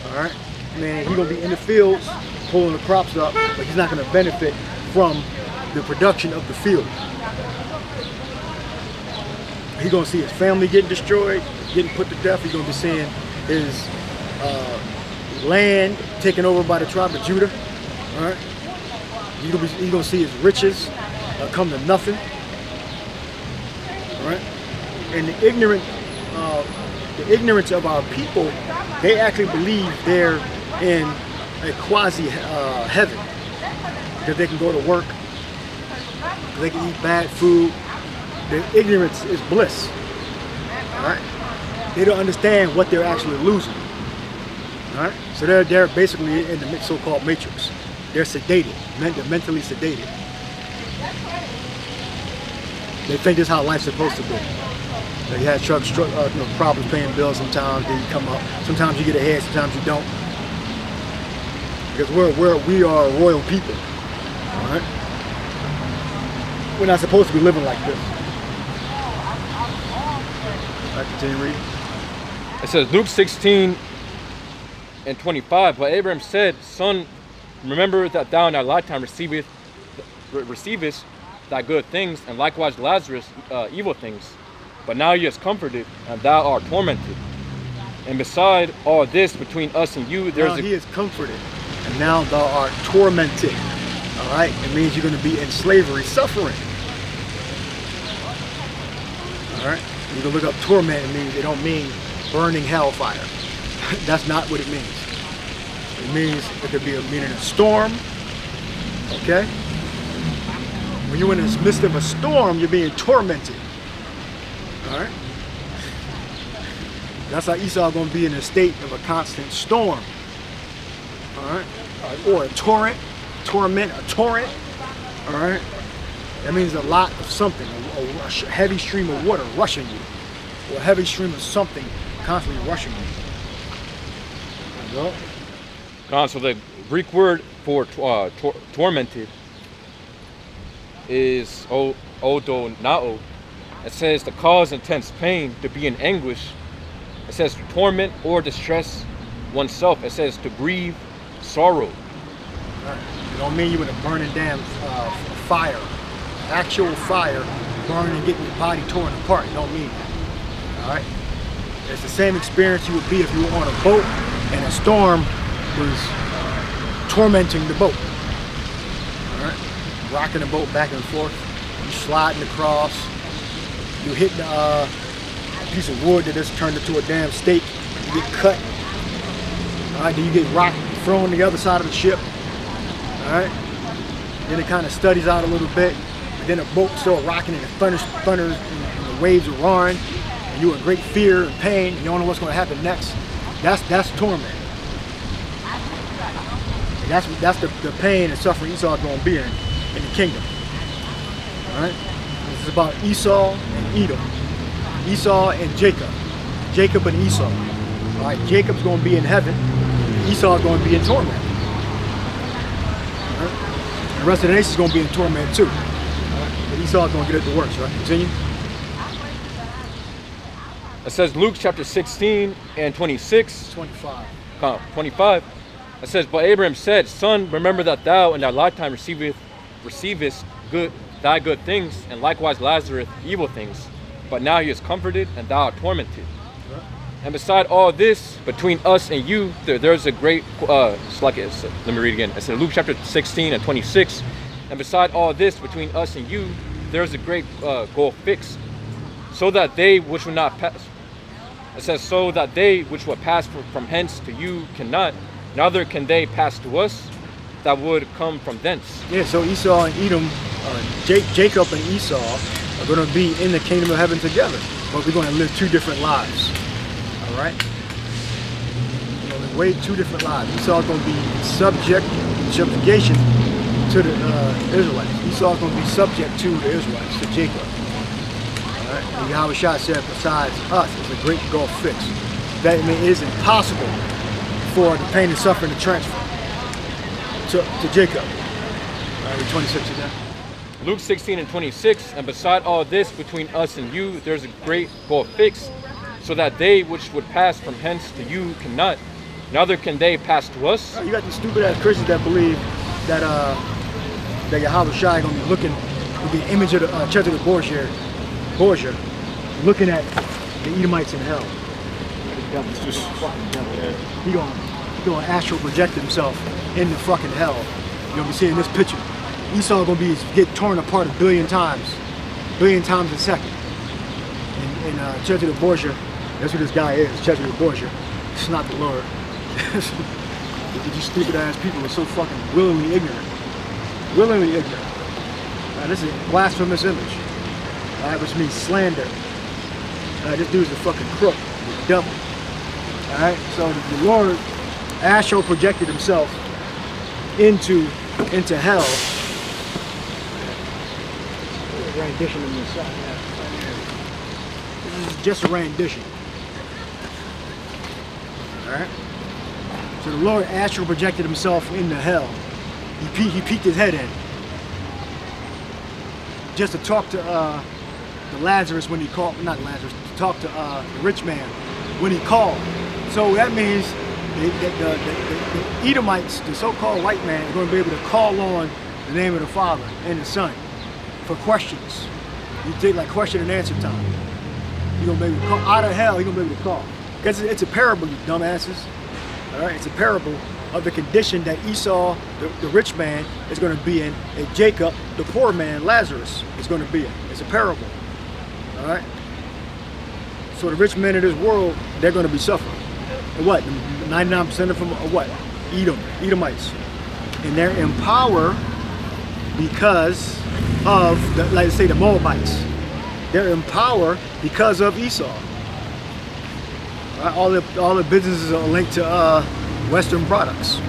All right? Man, he's going to be in the fields pulling the crops up, but he's not going to benefit from the production of the field. He's going to see his family getting destroyed, getting put to death. He's going to be seeing his land taken over by the tribe of Judah. All right? He's going to see his riches come to nothing. All right? And the ignorance of our people, they actually believe they're in a quasi heaven, because they can go to work, they can eat bad food. Their ignorance is bliss. All right? They don't understand what they're actually losing. All right? So they're basically in the so-called matrix. They're sedated, they're mentally sedated. They think this is how life's supposed to be. You had problems paying bills sometimes, then you come up. Sometimes you get ahead, sometimes you don't. Because we are a royal people. All right? We're not supposed to be living like this. I continue reading. It says Luke 16 and 25. But Abraham said, "Son, remember that thou in thy lifetime receivest thy good things, and likewise Lazarus evil things. But now he is comforted, and thou art tormented. And beside all this, between us and you, Now he is comforted, and now thou art tormented. All All right, it means you're going to be in slavery, suffering. All right, you can look up torment. It don't mean burning hellfire. That's not what it means. It means it could be meaning a storm. Okay, when you're in the midst of a storm, you're being tormented. All right, that's how Esau going to be in a state of a constant storm. All right, or a torrent. Torment, a torrent, all right? That means a lot of something, a heavy stream of water rushing you, or a heavy stream of something constantly rushing you. There you go. So the Greek word for tormented is odonao. It says to cause intense pain, to be in anguish. It says to torment or distress oneself. It says to grieve, sorrow. Right. It don't mean you in a burning damn fire, actual fire, burning and getting your body torn apart. It don't mean that. All right. It's the same experience you would be if you were on a boat and a storm was tormenting the boat. All right. Rocking the boat back and forth. You sliding across. You hitting a piece of wood that just turned into a damn steak. You get cut. All right. Then you get rocked, thrown on the other side of the ship. All right. Then it kind of studies out a little bit. And then the boat starts rocking and it thunders and the waves are roaring. And you're in great fear and pain. And you don't know what's going to happen next. That's torment. And that's the pain and suffering Esau is going to be in the kingdom. All right. This is about Esau and Edom. Esau and Jacob. Jacob and Esau. All right. Jacob's going to be in heaven. Esau is going to be in torment. The rest of the nation is going to be in torment too. But Esau is going to get it the worst, right? Continue. It says Luke chapter 16 and 26. 25. 25. It says, but Abraham said, Son, remember that thou in thy lifetime receivest thy good things, and likewise Lazarus evil things. But now he is comforted, and thou art tormented. Right. And beside all this, between us and you, there's a great, let me read again. It's in Luke chapter 16 and 26. And beside all this, between us and you, there's a great goal fixed, so that they which will not pass, it says, so that they which will pass from hence to you cannot, neither can they pass to us that would come from thence. Yeah, so Esau and Edom, Jacob and Esau are going to be in the kingdom of heaven together, but we're going to live two different lives. All right? Way two different lives. Esau is going to be subjugation to the Israelites. Esau is going to be subject to the Israelites, to Jacob. All right? And Yahweh Shah said, besides us, it's a great gulf fix. That means it is impossible for the pain and suffering to transfer to Jacob. All right, 26 again. Luke 16 and 26, and beside all this, between us and you, there's a great gulf fixed, so that they which would pass from hence to you cannot, neither can they pass to us. You got these stupid ass Christians that believe that that Yahweh Shai is going to be looking with the image of the Church of the Borgia, looking at the Edomites in hell. It's just fucking devil. He gonna astral project himself in the fucking hell. You're gonna be seeing this picture. Esau gonna get torn apart a billion times a second. In Church of the Borgia, that's what this guy is. Church of the Borgia. It's not the Lord. These stupid ass people are so fucking willingly ignorant. Willingly ignorant. This is a blasphemous image. Which means slander. This dude's a fucking crook, the devil. Alright, so the Lord astral projected himself into hell. Rendition in this side. This is just a rendition. Alright? So the Lord astral projected himself into hell. He peeked his head in. Just to talk to Lazarus when he called, not Lazarus, to talk to the rich man when he called. So that means the Edomites, the so-called white man, are going to be able to call on the name of the Father and the Son for questions. You take like question and answer time. You're going to be able to call out of hell. You're going to be able to call because it's a parable, you dumbasses. All right, it's a parable of the condition that Esau, the rich man, is going to be in, and Jacob, the poor man, Lazarus, is going to be in. It's a parable. All right? So the rich men of this world, they're going to be suffering. And what? 99% of them are what? Edomites. And they're in power because of, like say, the Moabites. They're in power because of Esau. All the businesses are linked to Western products.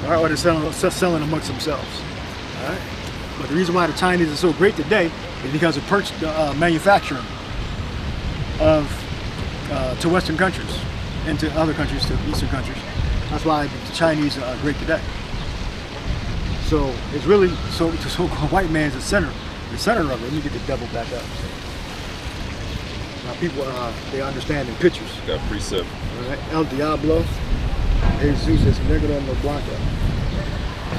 All right, or they're selling amongst themselves. All right, but the reason why the Chinese are so great today is because of manufacturing of to Western countries and to other countries, to Eastern countries. That's why the Chinese are great today. So it's really the so-called white man's the center of it. Let me get the devil back up. Now people, they understand in pictures. Got precept. All right, El Diablo, Jesus es negro no blanco.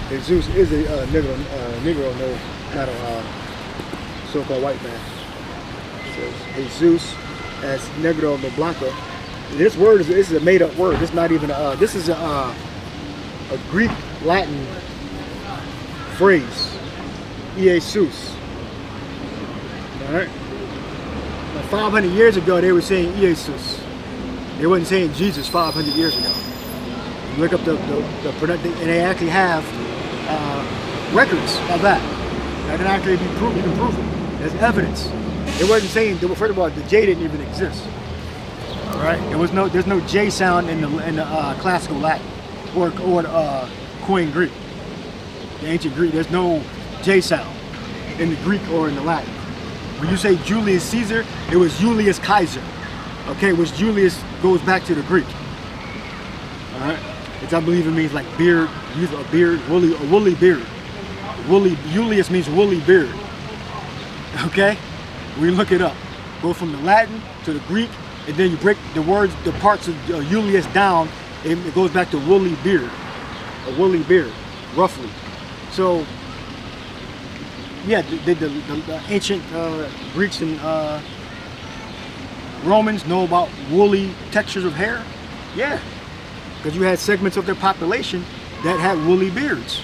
Jesus is a negro no, not a so-called white man. It says Jesus as negro no blanco. This word is a made-up word. It's not even this is a Greek Latin phrase. Jesus. All right. Now, 500 years ago, they were saying Jesus. They wasn't saying Jesus 500 years ago. You look up the and they actually have records of that. That can actually be proven. You can prove it. There's evidence. They wasn't saying. First of all, the J didn't even exist. All right. There's no J sound in the classical Latin or Koine Greek. The ancient Greek. There's no J sound in the Greek or in the Latin. When you say Julius Caesar, it was Julius Kaiser. Okay, which Julius goes back to the Greek. All right, which I believe it means like beard, use a beard, a woolly beard. Julius means woolly beard. Okay, we look it up. Go from the Latin to the Greek, and then you break the words, the parts of Julius down, and it goes back to woolly beard, a woolly beard, roughly. So. Yeah, the ancient Greeks and Romans know about woolly textures of hair. Yeah, because you had segments of their population that had woolly beards.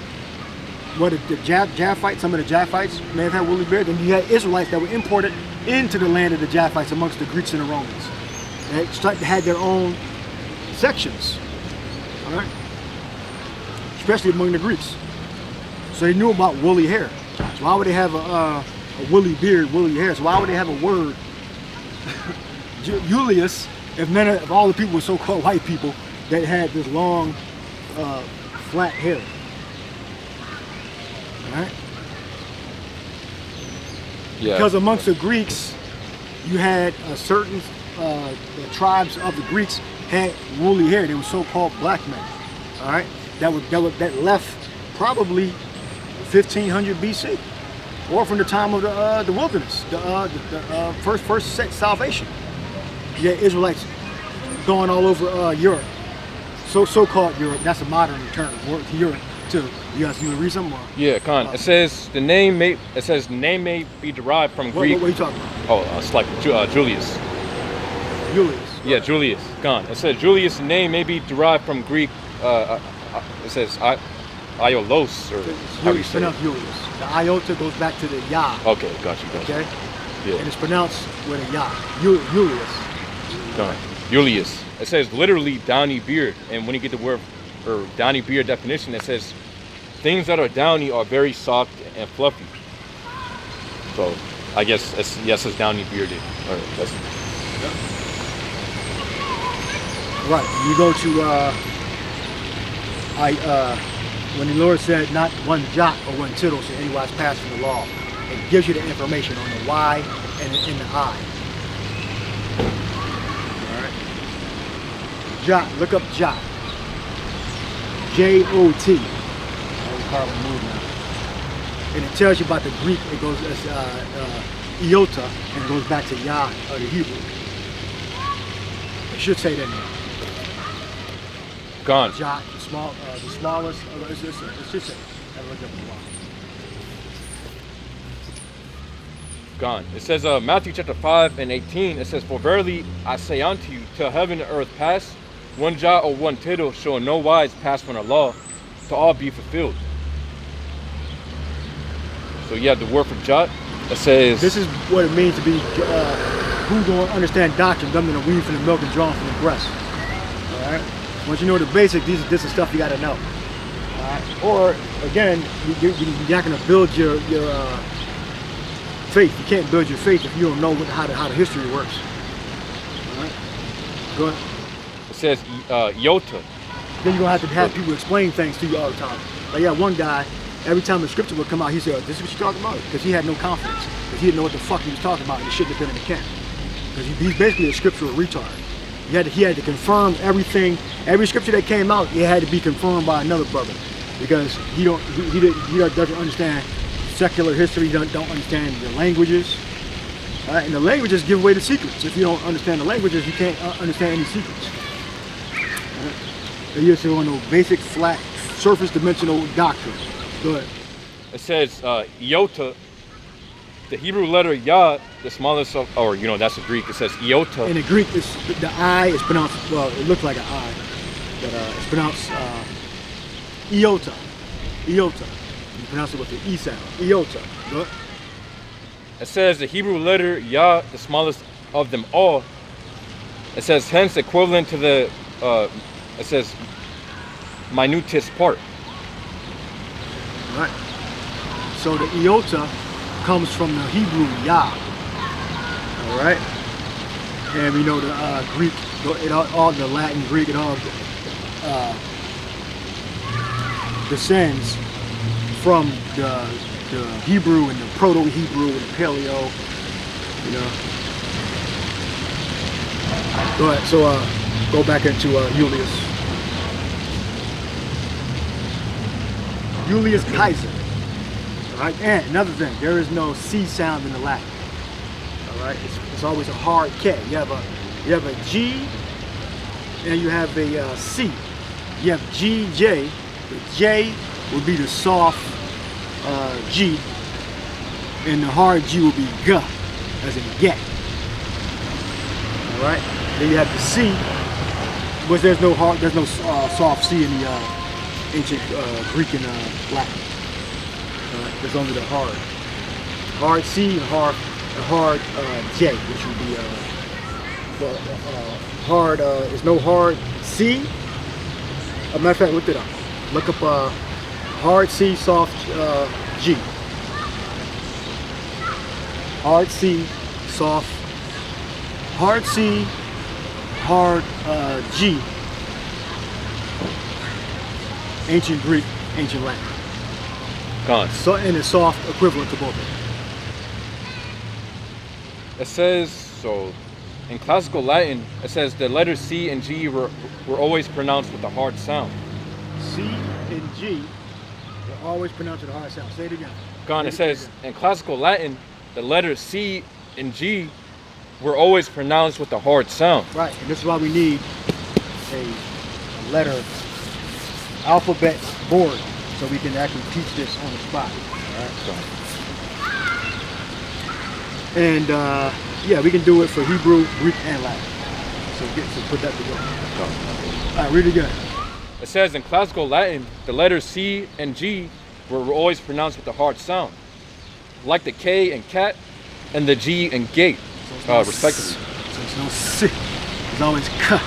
What the Japhites, some of the Japhites may have had woolly beards, and you had Israelites that were imported into the land of the Japhites amongst the Greeks and the Romans. They had their own sections, all right, especially among the Greeks. So they knew about woolly hair. So why would they have a woolly beard, woolly hair? So why would they have a word, Julius, if all the people were so-called white people that had this long, flat hair? All right? Yeah. Because amongst the Greeks, you had certain the tribes of the Greeks had woolly hair. They were so-called black men. All right, that left probably 1500 BC, or from the time of the wilderness, the first salvation. You had Israelites going all over Europe, so-called Europe. That's a modern term. Europe too. You guys, you read something? Yeah, Khan. It says the name may be derived from Greek. What are you talking about? Oh, it's like Julius. Julius. Yeah, Julius. Khan. It says Julius' name may be derived from Greek. It says Iolos, or how do you say it? Julius. The iota goes back to the Yah. Okay, gotcha. Okay? Yeah. And it's pronounced with a Yah. Julius. Done. Julius. It says literally downy beard. And when you get the word or downy beard definition, it says things that are downy are very soft and fluffy. So I guess it's downy bearded. All right, that's right. You go to when the Lord said not one jot or one tittle should anywise pass from the law, it gives you the information on the Y and the I. All right. Jot. Look up jot. J-O-T. And it tells you about the Greek. It goes as iota, and it goes back to Yah or the Hebrew. It should say that now. gone. Jot, the smallest. It should say. Have a look up the law. Gone. It says Matthew chapter 5 and 18. It says, "For verily I say unto you, till heaven and earth pass, one jot or one tittle shall in no wise pass from the law, to all be fulfilled. So you have the word for jot. It says This is what it means to be who don't understand doctrine, them that are weaned from the milk and drawn from the breast. All right. Once you know the basics, this is stuff you got to know. All right. Or again, you're not going to build your faith. You can't build your faith if you don't know how the history works. All right. Go ahead. it says iota. Then you're gonna have to have people explain things to you all the time. Like yeah, one guy, every time the scripture would come out, he said, "This is what you're talking about," because he had no confidence, because he didn't know what the fuck he was talking about, and he shouldn't have been in the camp. Because he's basically a scriptural retard. He had to confirm everything. Every scripture that came out, it had to be confirmed by another brother, because he doesn't understand secular history. He don't understand the languages. And the languages give away the secrets. If you don't understand the languages, you can't understand any secrets. You're just on no basic, flat, surface dimensional doctrine. Go ahead. It says iota. The Hebrew letter yod, the smallest of, or that's the Greek. It says iota. In the Greek, the I is pronounced, well, it looks like an I, but it's pronounced iota. Iota. You pronounce it with the E sound. Iota. Go ahead. It says the Hebrew letter yod, the smallest of them all. It says hence equivalent to the. It says minutest part. Right. So the iota comes from the Hebrew yah. All right. And we know the Greek, all the Latin, Greek, it all descends from the Hebrew and the Proto-Hebrew and the Paleo. Go ahead. So go back into Julius Caesar. All right. And another thing, there is no C sound in the Latin. All right. It's always a hard K. You have a G and you have a C. You have G, J. The J would be the soft G, and the hard G will be G, as in get. All right. Then you have the C, but there's no soft C in the ancient Greek and Latin. There's only the hard C and hard J, which would be hard. There's no hard C. As a matter of fact, look it up. Look up hard C, soft G. Hard C, soft. Hard C, hard G. Ancient Greek, ancient Latin. Gone. So, and it's soft equivalent to both of them. It says, so in classical Latin, it says the letters C and G were always pronounced with a hard sound. C and G are always pronounced with a hard sound. Say it again. Gone. It says in classical Latin, the letters C and G were always pronounced with a hard sound. Right, and this is why we need a letter alphabet board, so we can actually teach this on the spot. All right. So, and yeah, we can do it for Hebrew, Greek, and Latin. So put that together. All right, read it again. It says in classical Latin, the letters C and G were always pronounced with a hard sound, like the K in cat and the G in gate, respectively. So it's no C. It's always K.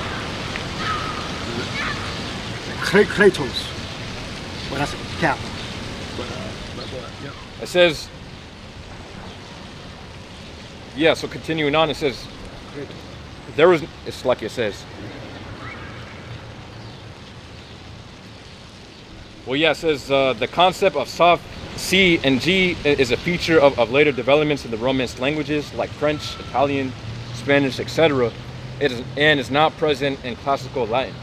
Kratos. Well, that's a capital. But yeah. It says, yeah, so continuing on, it says, it's like it says. Well, yeah, it says the concept of soft C and G is a feature of later developments in the Romance languages like French, Italian, Spanish, etc. And is not present in classical Latin.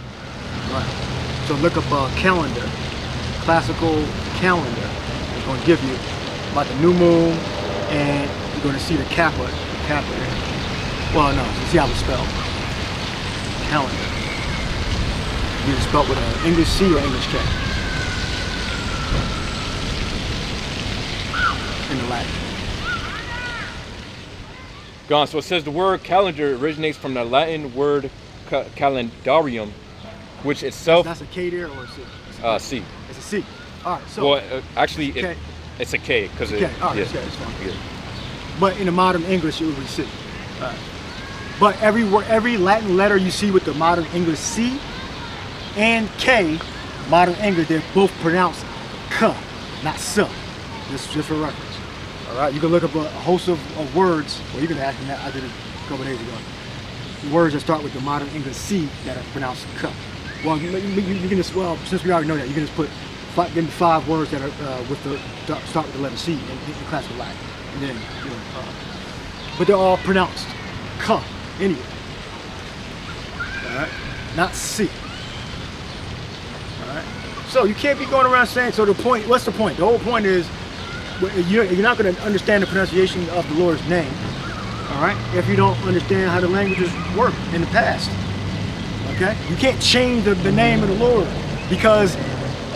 Right. So look up calendar, classical calendar. It's going to give you about the new moon, and you're going to see the kappa there. Well, no, you see how it's spelled. Calendar. Either spelled with an English C or English K. In the Latin. Gone. So it says the word calendar originates from the Latin word calendarium, which itself That's a K there or a C? C. It's a C. All right. So Well, actually, K. it's a K because Okay. All right. yeah. It's fine. Yeah. But in the modern English, it would be C. All right. But every Latin letter you see with the modern English C and K, modern English, they're both pronounced K, not S. Just for reference. All right. You can look up a host of words. Well, you can ask me that. I did it a couple days ago. Words that start with the modern English C that are pronounced K. Well, you can just, well, since we already know that, you can just put give me 5 words that are start with the letter C in classical Latin, and then but they're all pronounced K anyway. All right, not C. All right, so you can't be going around saying. So the point, what's the point? The whole point is you're not going to understand the pronunciation of the Lord's name. All right, if you don't understand how the languages work in the past. Okay, you can't change the name of the Lord because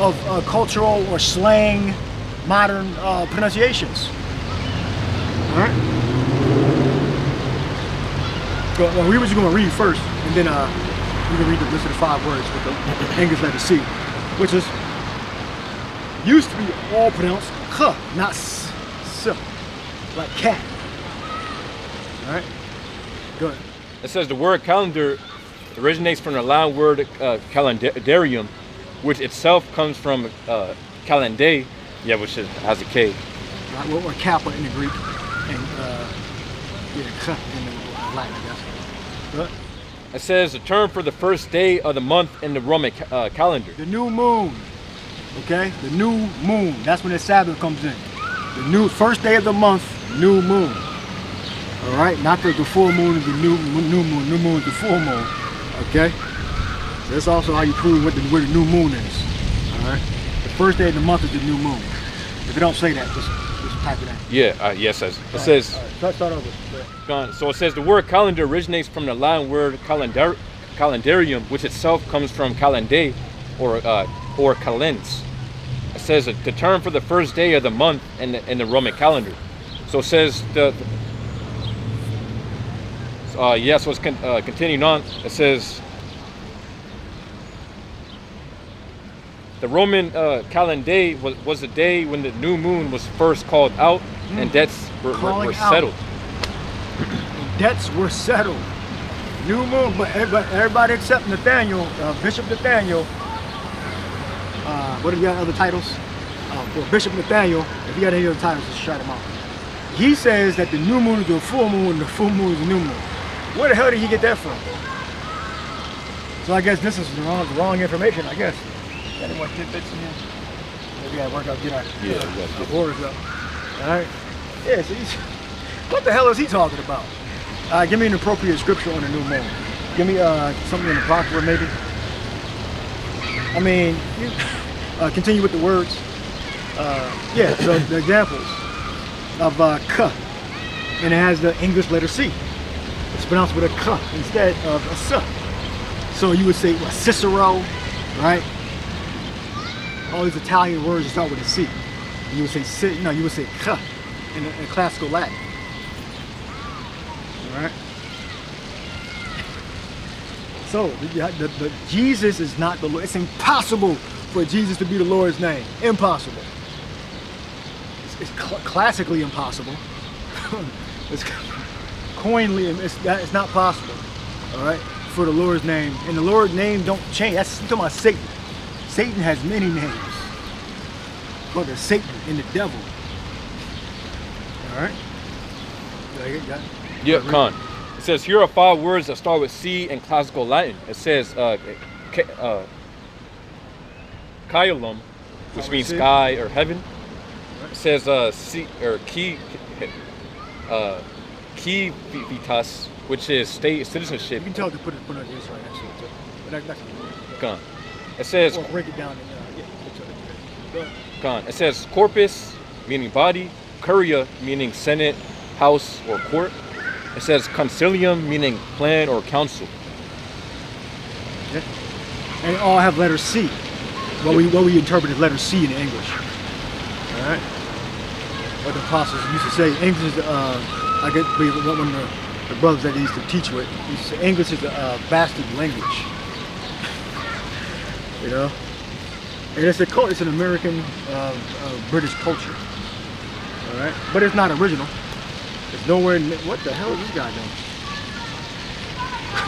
of cultural or slang modern pronunciations. All right. Well, we were just going to read first, and then we can read the list of the 5 words with the English letter C, which is used to be all pronounced K, not S, like cat. All right. Good. It says the word calendar originates from the Latin word calendarium, which itself comes from calende, which has a K. Right, or kappa in the Greek, and K in the Latin, I guess. But It says the term for the first day of the month in the Roman calendar. the new moon, okay? The new moon, that's when the Sabbath comes in. The new first day of the month, new moon. All right, not the full moon is the new moon. New moon is the full moon. Okay, so that's also how you prove where the new moon is. All right, the first day of the month is the new moon. If you don't say that, just type it in. Yes, it says. All right, start over. So it says the word calendar originates from the Latin word calendarium, which itself comes from calende, or calends. It says the term for the first day of the month in the Roman calendar. So it says so it's continuing on. It says the Roman calendar was the day when the new moon was first called out and debts were settled. Debts were settled. New moon, but everybody except Nathaniel, Bishop Nathaniel. What are the other titles? Well, Bishop Nathaniel. If you got any other titles, just shout them out. He says that the new moon is the full moon, and the full moon is the new moon. Where the hell did he get that from? So I guess this is the wrong information, I guess. Got any more tidbits in here? Maybe we gotta work out, get our words up. Alright? Yeah, so what the hell is he talking about? Give me an appropriate scripture on the new moon. Give me something in the Apocrypha, maybe. I mean, continue with the words. So the examples of K, and it has the English letter C. It's pronounced with a K instead of a S. So you would say Cicero, right? All these Italian words start with a C. You would say you would say K in classical Latin. All right. So the Jesus is not the Lord. It's impossible for Jesus to be the Lord's name. Impossible. It's classically impossible. It's coinly, it's not possible. All right, for the Lord's name, and the Lord's name don't change. That's talking about Satan. Satan has many names. Well, there's Satan and the devil. All right. Yeah, Khan. It says here are 5 words that start with C in classical Latin. It says caelum, which means sky or heaven. It says C or civitas, which is state citizenship. You can tell to put it right next to it too. But that's Khan. It says break it down. Khan. It says corpus, meaning body. Curia, meaning senate, house, or court. It says concilium, meaning plan or council. Yeah. And all have letter C. What we interpret as letter C in English. All right. What the apostles used to say, English is I get one of the brothers that he used to teach with. He used to say English is a bastard language. You know, and it's it's an American British culture. All right, but it's not original. It's nowhere. What the hell is this guy doing?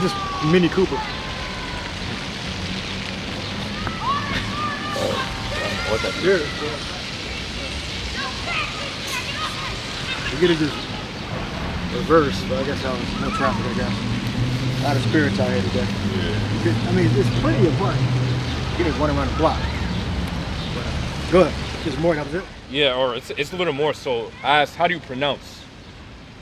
This Mini Cooper. What that? Here. We get it just reverse, but I guess I was no traffic. I guess. A lot of spirits out here today. Yeah. I mean, there's plenty of fun. You just run around the block. But, good. Just more. That was it. Yeah, or it's a little more. So I asked, how do you pronounce?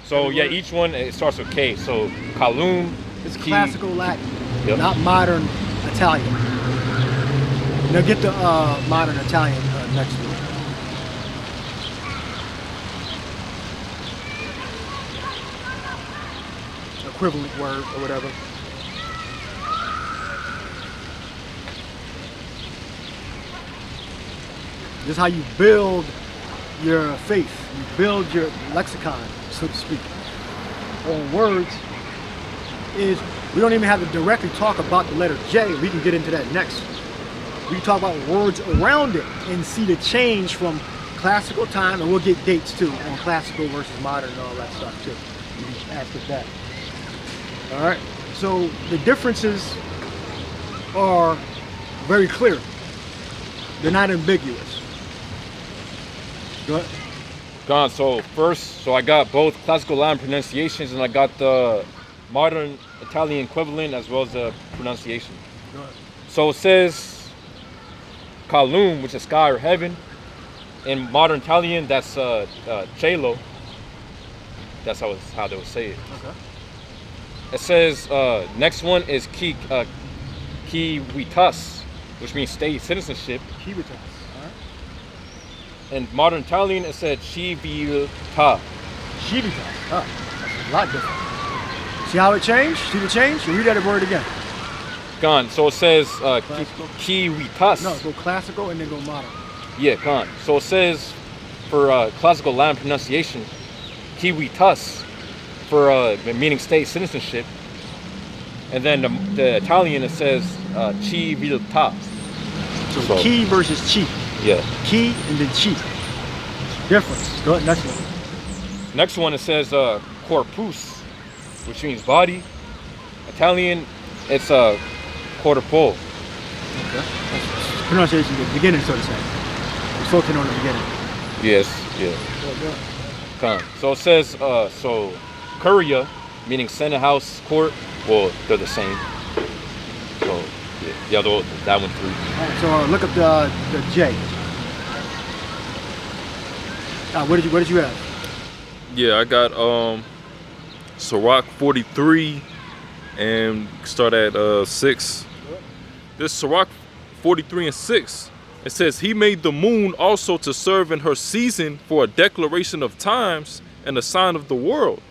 So yeah, each one it starts with K. So Kalum. It's classical Latin, Yep. not modern Italian. Now get the modern Italian next to it. Equivalent word or whatever. This is how you build your faith. You build your lexicon, so to speak, on words. Is we don't even have to directly talk about the letter J. We can get into that next. We can talk about words around it and see the change from classical time, and we'll get dates too on classical versus modern and all that stuff too. You can ask us that. All right. So the differences are very clear. They're not ambiguous. Go ahead. Gone. So first, I got both classical Latin pronunciations, and I got the modern Italian equivalent as well as the pronunciation. Go ahead. So it says Kalum, which is sky or heaven. In modern Italian, that's cielo. That's how they would say it. Okay. It says next one is civitas, which means state citizenship. Civitas. All right. In modern Italian, it said civiltà. Civitas. Oh, that's a lot different. See how it changed? See the change? You read that word again. Gone. So it says Classical. civitas. No, go classical and then go modern. Yeah, gone. So it says for classical Latin pronunciation, civitas, for meaning state citizenship, and then the Italian it says civiltà. So chi versus chi. Yeah. Chi and then chi. Difference. Go ahead, next one. Next one it says corpus, which means body. Italian, it's corpo. Okay. That's pronunciation, the beginning, so to say. We're focusing on the beginning. Yes, yeah. Come. So it says so curia, meaning Senate House Court. Well, they're the same. So yeah, that one through. All right, so look up the J. What did you have? Yeah, I got Sirach 43 and start at 6. This Sirach 43 and 6. It says, he made the moon also to serve in her season for a declaration of times and a sign of the world.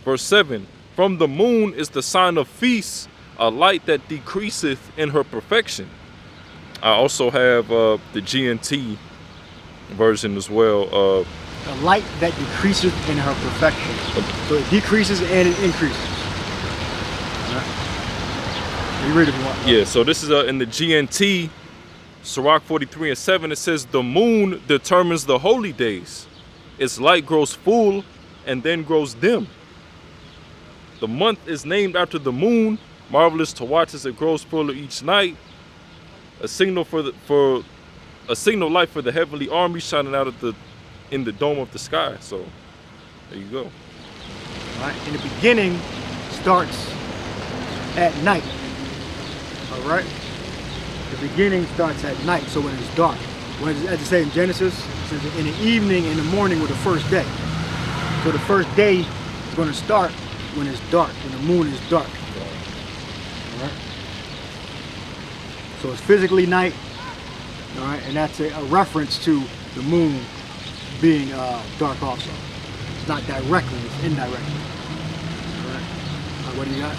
Verse 7. From the moon is the sign of feasts, a light that decreaseth in her perfection. I also have the GNT version as well. The light that decreases in her perfection. So it decreases and it increases. All right. You read it if you want. Yeah, so this is in the GNT, Sirach 43 and 7. It says, the moon determines the holy days. Its light grows full and then grows dim. The month is named after the moon, marvelous to watch as it grows fuller each night. A signal a signal light for the heavenly army shining out in the dome of the sky. So there you go. All right. And the beginning starts at night. All right. The beginning starts at night, so when it's dark. As it says in Genesis, it says in the evening and the morning were the first day. So the first day is going to start when it's dark, when the moon is dark. All right. So it's physically night. All right, and that's a reference to the moon being dark also. It's not directly, it's indirectly. All right. What do you got?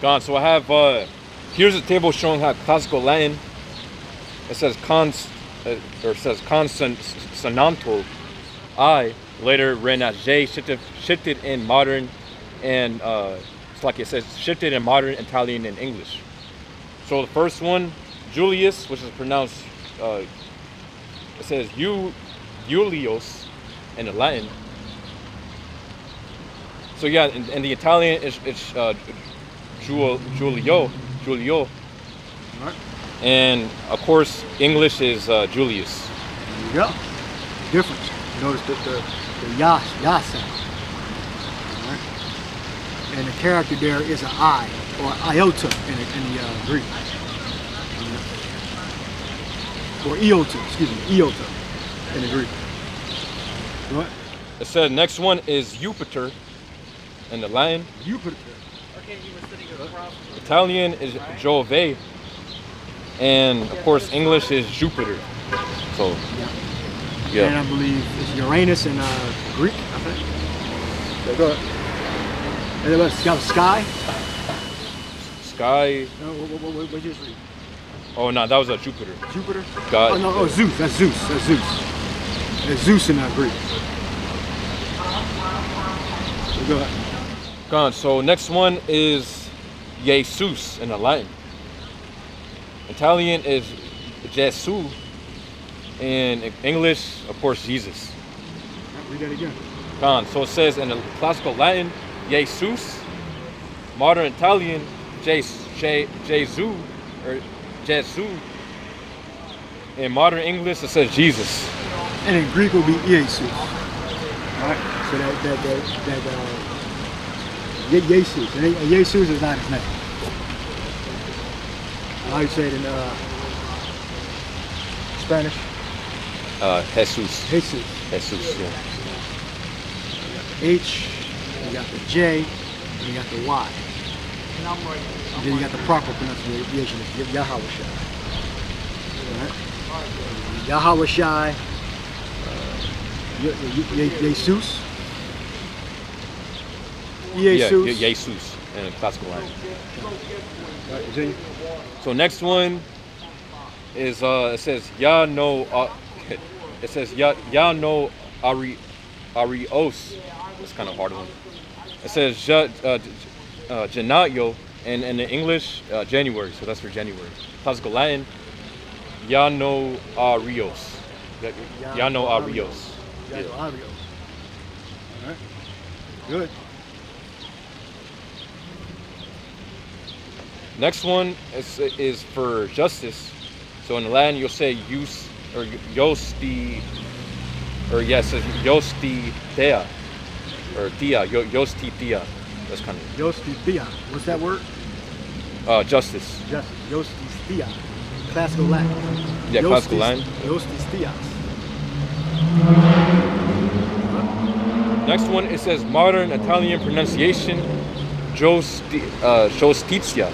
Gone. So I have here's a table showing how classical Latin. It says consonantal I, later written as J, shifted in modern, and it's like it says shifted in modern Italian and English. So the first one Julius, which is pronounced, it says Julius in the Latin. So yeah, in the Italian, it's Giulio. All right. And of course, English is Julius. There you go. Difference. Notice the ya sound. All right. And the character there is an I or iota in the Greek. Or iota, excuse me, iota in the Greek. What? It said next one is Jupiter in the Latin. Jupiter. Italian is Giove. And of course, English is Jupiter. So, And yeah. I believe it's Uranus in Greek, I think. Yeah, go ahead. And then what's got sky? Sky. No, what you just read? Oh, no, that was a Jupiter. Jupiter? God. Oh, no, oh, Zeus. That's Zeus. That's Zeus. There's Zeus in Greek. So go ahead. God. So next one is Jesus in the Latin. Italian is Gesù. And in English, of course, Jesus. Read that again. God. So it says in the classical Latin, Jesus. Modern Italian, Gesù or Gesù. In modern English, it says Jesus. And in Greek it would be Jesus. Alright? So Jesus. And Jesus is not his name. How you say it in Spanish? Jesus. Jesus. Jesus, yeah. H, you got the J, and you got the Y. And then you got the proper pronunciation of Yahweh Shai. Right? Yahweh Shai, Jesus. Yeah, Jesus. Jesus in the classical Latin. Right, continue. So next one is it says Ya no it says Ya no Arios. It's kind of hard one. It says Genayo, and in the English January, so that's for January. Classical Latin Ya no Arios. Ya no Arios. Ya no Arios. All right. Good. Next one is for justice. So in the Latin, you'll say jus or justi, or yes, justi dea, or dia, justi dia. That's kind of Justitia. What's that word? justice. Justice. Justitia. Classical Latin. Yeah, classical Latin. Justitia. Next one, it says modern Italian pronunciation, giustizia,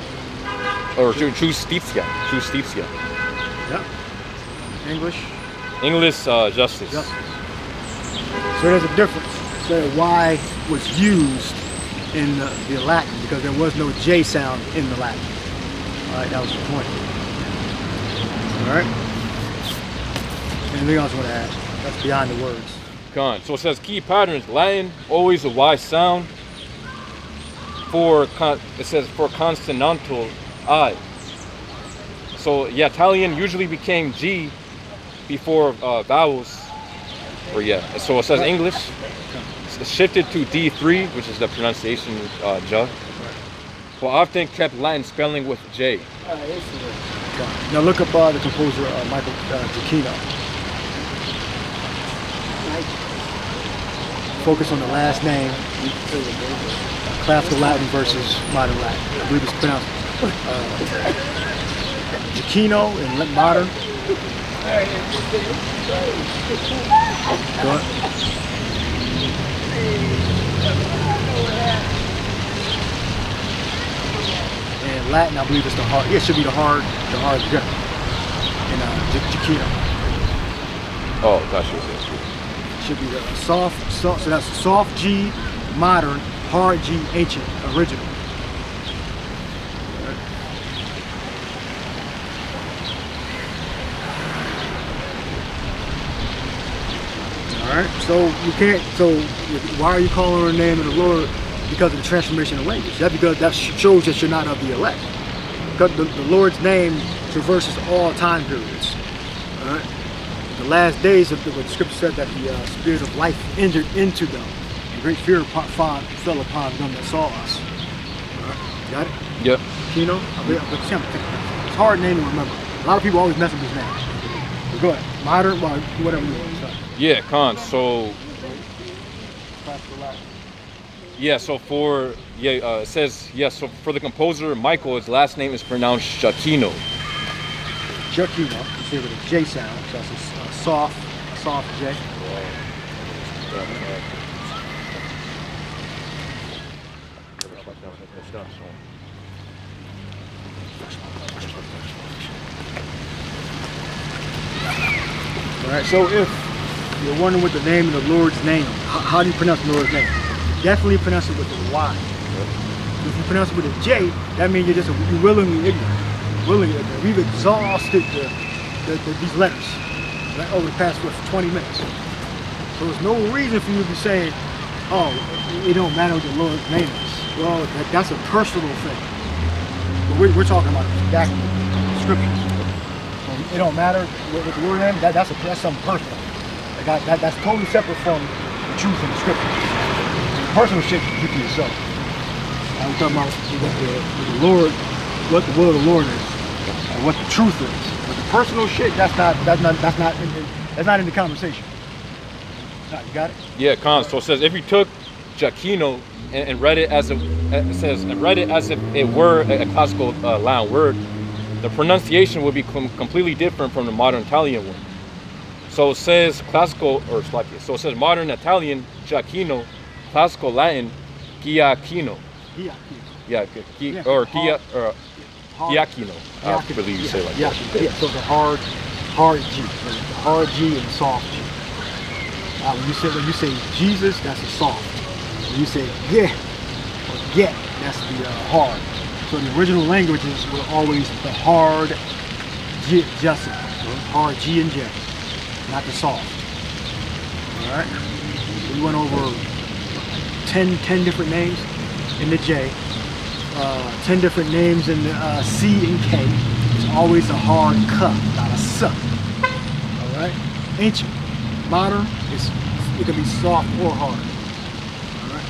or justizia. Yep. English. English, justice. Justice. So there's a difference. So Y was used in the Latin because there was no J sound in the Latin. All right, that was the point. All right. Anything else you want to add? That's beyond the words. Gone. So it says key patterns. Latin, always a Y sound. It says for consonantal I. So yeah, Italian usually became G before vowels. Or yeah. So it says English. It's shifted to D3, which is the pronunciation J. But often kept Latin spelling with J. Now look up the composer Michael Giacchino. Focus on the last name. Classical Latin versus modern Latin. I believe it's pronounced Giacchino and modern. Go ahead. And Latin, I believe it's the hard. It should be the hard J. And Giacchino. Oh, gotcha. Should be the soft. So that's soft G, modern, hard G, ancient, original. All right. So you can't. So why are you calling on the name of the Lord? Because of the transformation of language. That's because that shows that you're not of the elect. Because the Lord's name traverses all time periods. All right? The last days of the scripture said that the spirit of life entered into them. And great fear fell upon them that saw us. All right? Got it? Yep. Kino? It's a hard name to remember. A lot of people always mess up his name. But go ahead. Modern, well, whatever you want. Sorry. Yeah, Khan. So yeah, so for it says so for the composer Michael, his last name is pronounced Giacchino. Giacchino, you see with a J sound, so that's a soft J. Alright, so if you're wondering what the name of the Lord's name, how do you pronounce the Lord's name? Definitely pronounce it with a Y. If you pronounce it with a J, that means you're willingly ignorant. Willingly ignorant. We've exhausted these letters right, over the past 20 minutes. So there's no reason for you to be saying, oh, it don't matter what the Lord's name is. Well, that's a personal thing. But we're talking about exactly scriptures. So it don't matter what the Lord's name is, that's something personal. That's totally separate from the truth in the scriptures. Personal shit you keep to yourself. I'm talking about what the Lord, what the will of the Lord is, and what the truth is. But the personal shit, that's not in the conversation. No, you got it? Yeah, Khan. So it says if you took Giacchino and read it as if it were a classical Latin word, the pronunciation would be completely different from the modern Italian one. So it says classical, or so it says modern Italian Giacchino, classical Latin Giacchino. Yeah, Giacchino. I believe you say it like that. Yeah, so the hard G, the hard G and soft G. When you say Jesus, that's a soft. When you say yeah or get, that's the hard. So the original languages were always the hard G, just hard G and J, not the soft. All right. So we went over 10 different names in the J, 10 different names in the C and K. It's always a hard K, not a S. All right. Ancient, modern, it can be soft or hard. All right.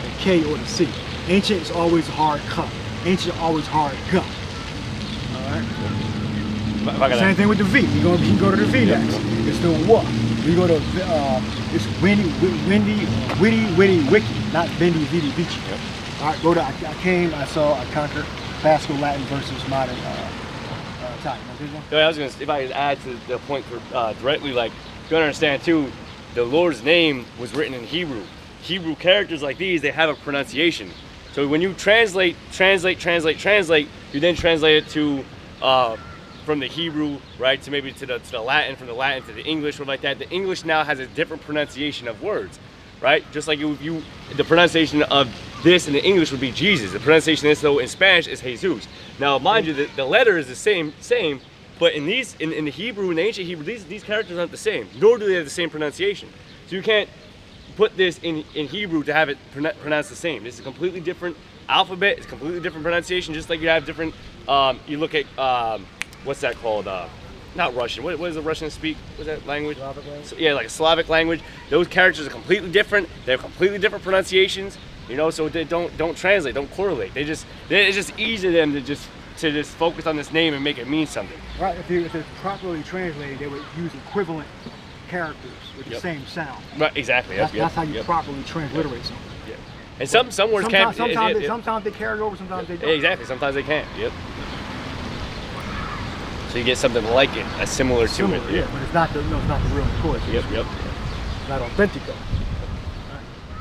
The K or the C. Ancient is always a hard K. Ancient always hard G. All right. Same thing with the V. You can go to the V next. It's the W. We go to it's windy, wiki, not bendy, vidi, vici. Yep. All right, go to I saw, I conquered classical Latin versus modern Italian. I was gonna, if I could add to the point directly, like you gotta understand too, the Lord's name was written in Hebrew. Hebrew characters like these, they have a pronunciation. So when you translate, you then translate it to from the Hebrew, right, to maybe to the Latin, from the Latin to the English, or like that. The English now has a different pronunciation of words, right? Just like the pronunciation of this in the English would be Jesus. The pronunciation of this though in Spanish is Jesus. Now, mind you, the letter is the same, but in the Hebrew, in the ancient Hebrew, these characters aren't the same, nor do they have the same pronunciation. So you can't put this in Hebrew to have it pronounced the same. This is a completely different alphabet. It's a completely different pronunciation. Just like you have different. You look at what's that called? Not Russian. What does the Russians speak? What's that language? Slavic language? So, yeah, like a Slavic language. Those characters are completely different. They have completely different pronunciations. You know, so they don't translate, don't correlate. It's just easy to them to just focus on this name and make it mean something. Right. If it's properly translated, they would use equivalent characters with the same sound. Right. Exactly. That's how you properly transliterate something. Yeah. And some words can't. Sometimes they carry over. Sometimes they don't. Exactly. Sometimes they can't. Yep. So you get something like it, similar to it. Yeah, but it's not the real McCoy. Yep. It's not authentico.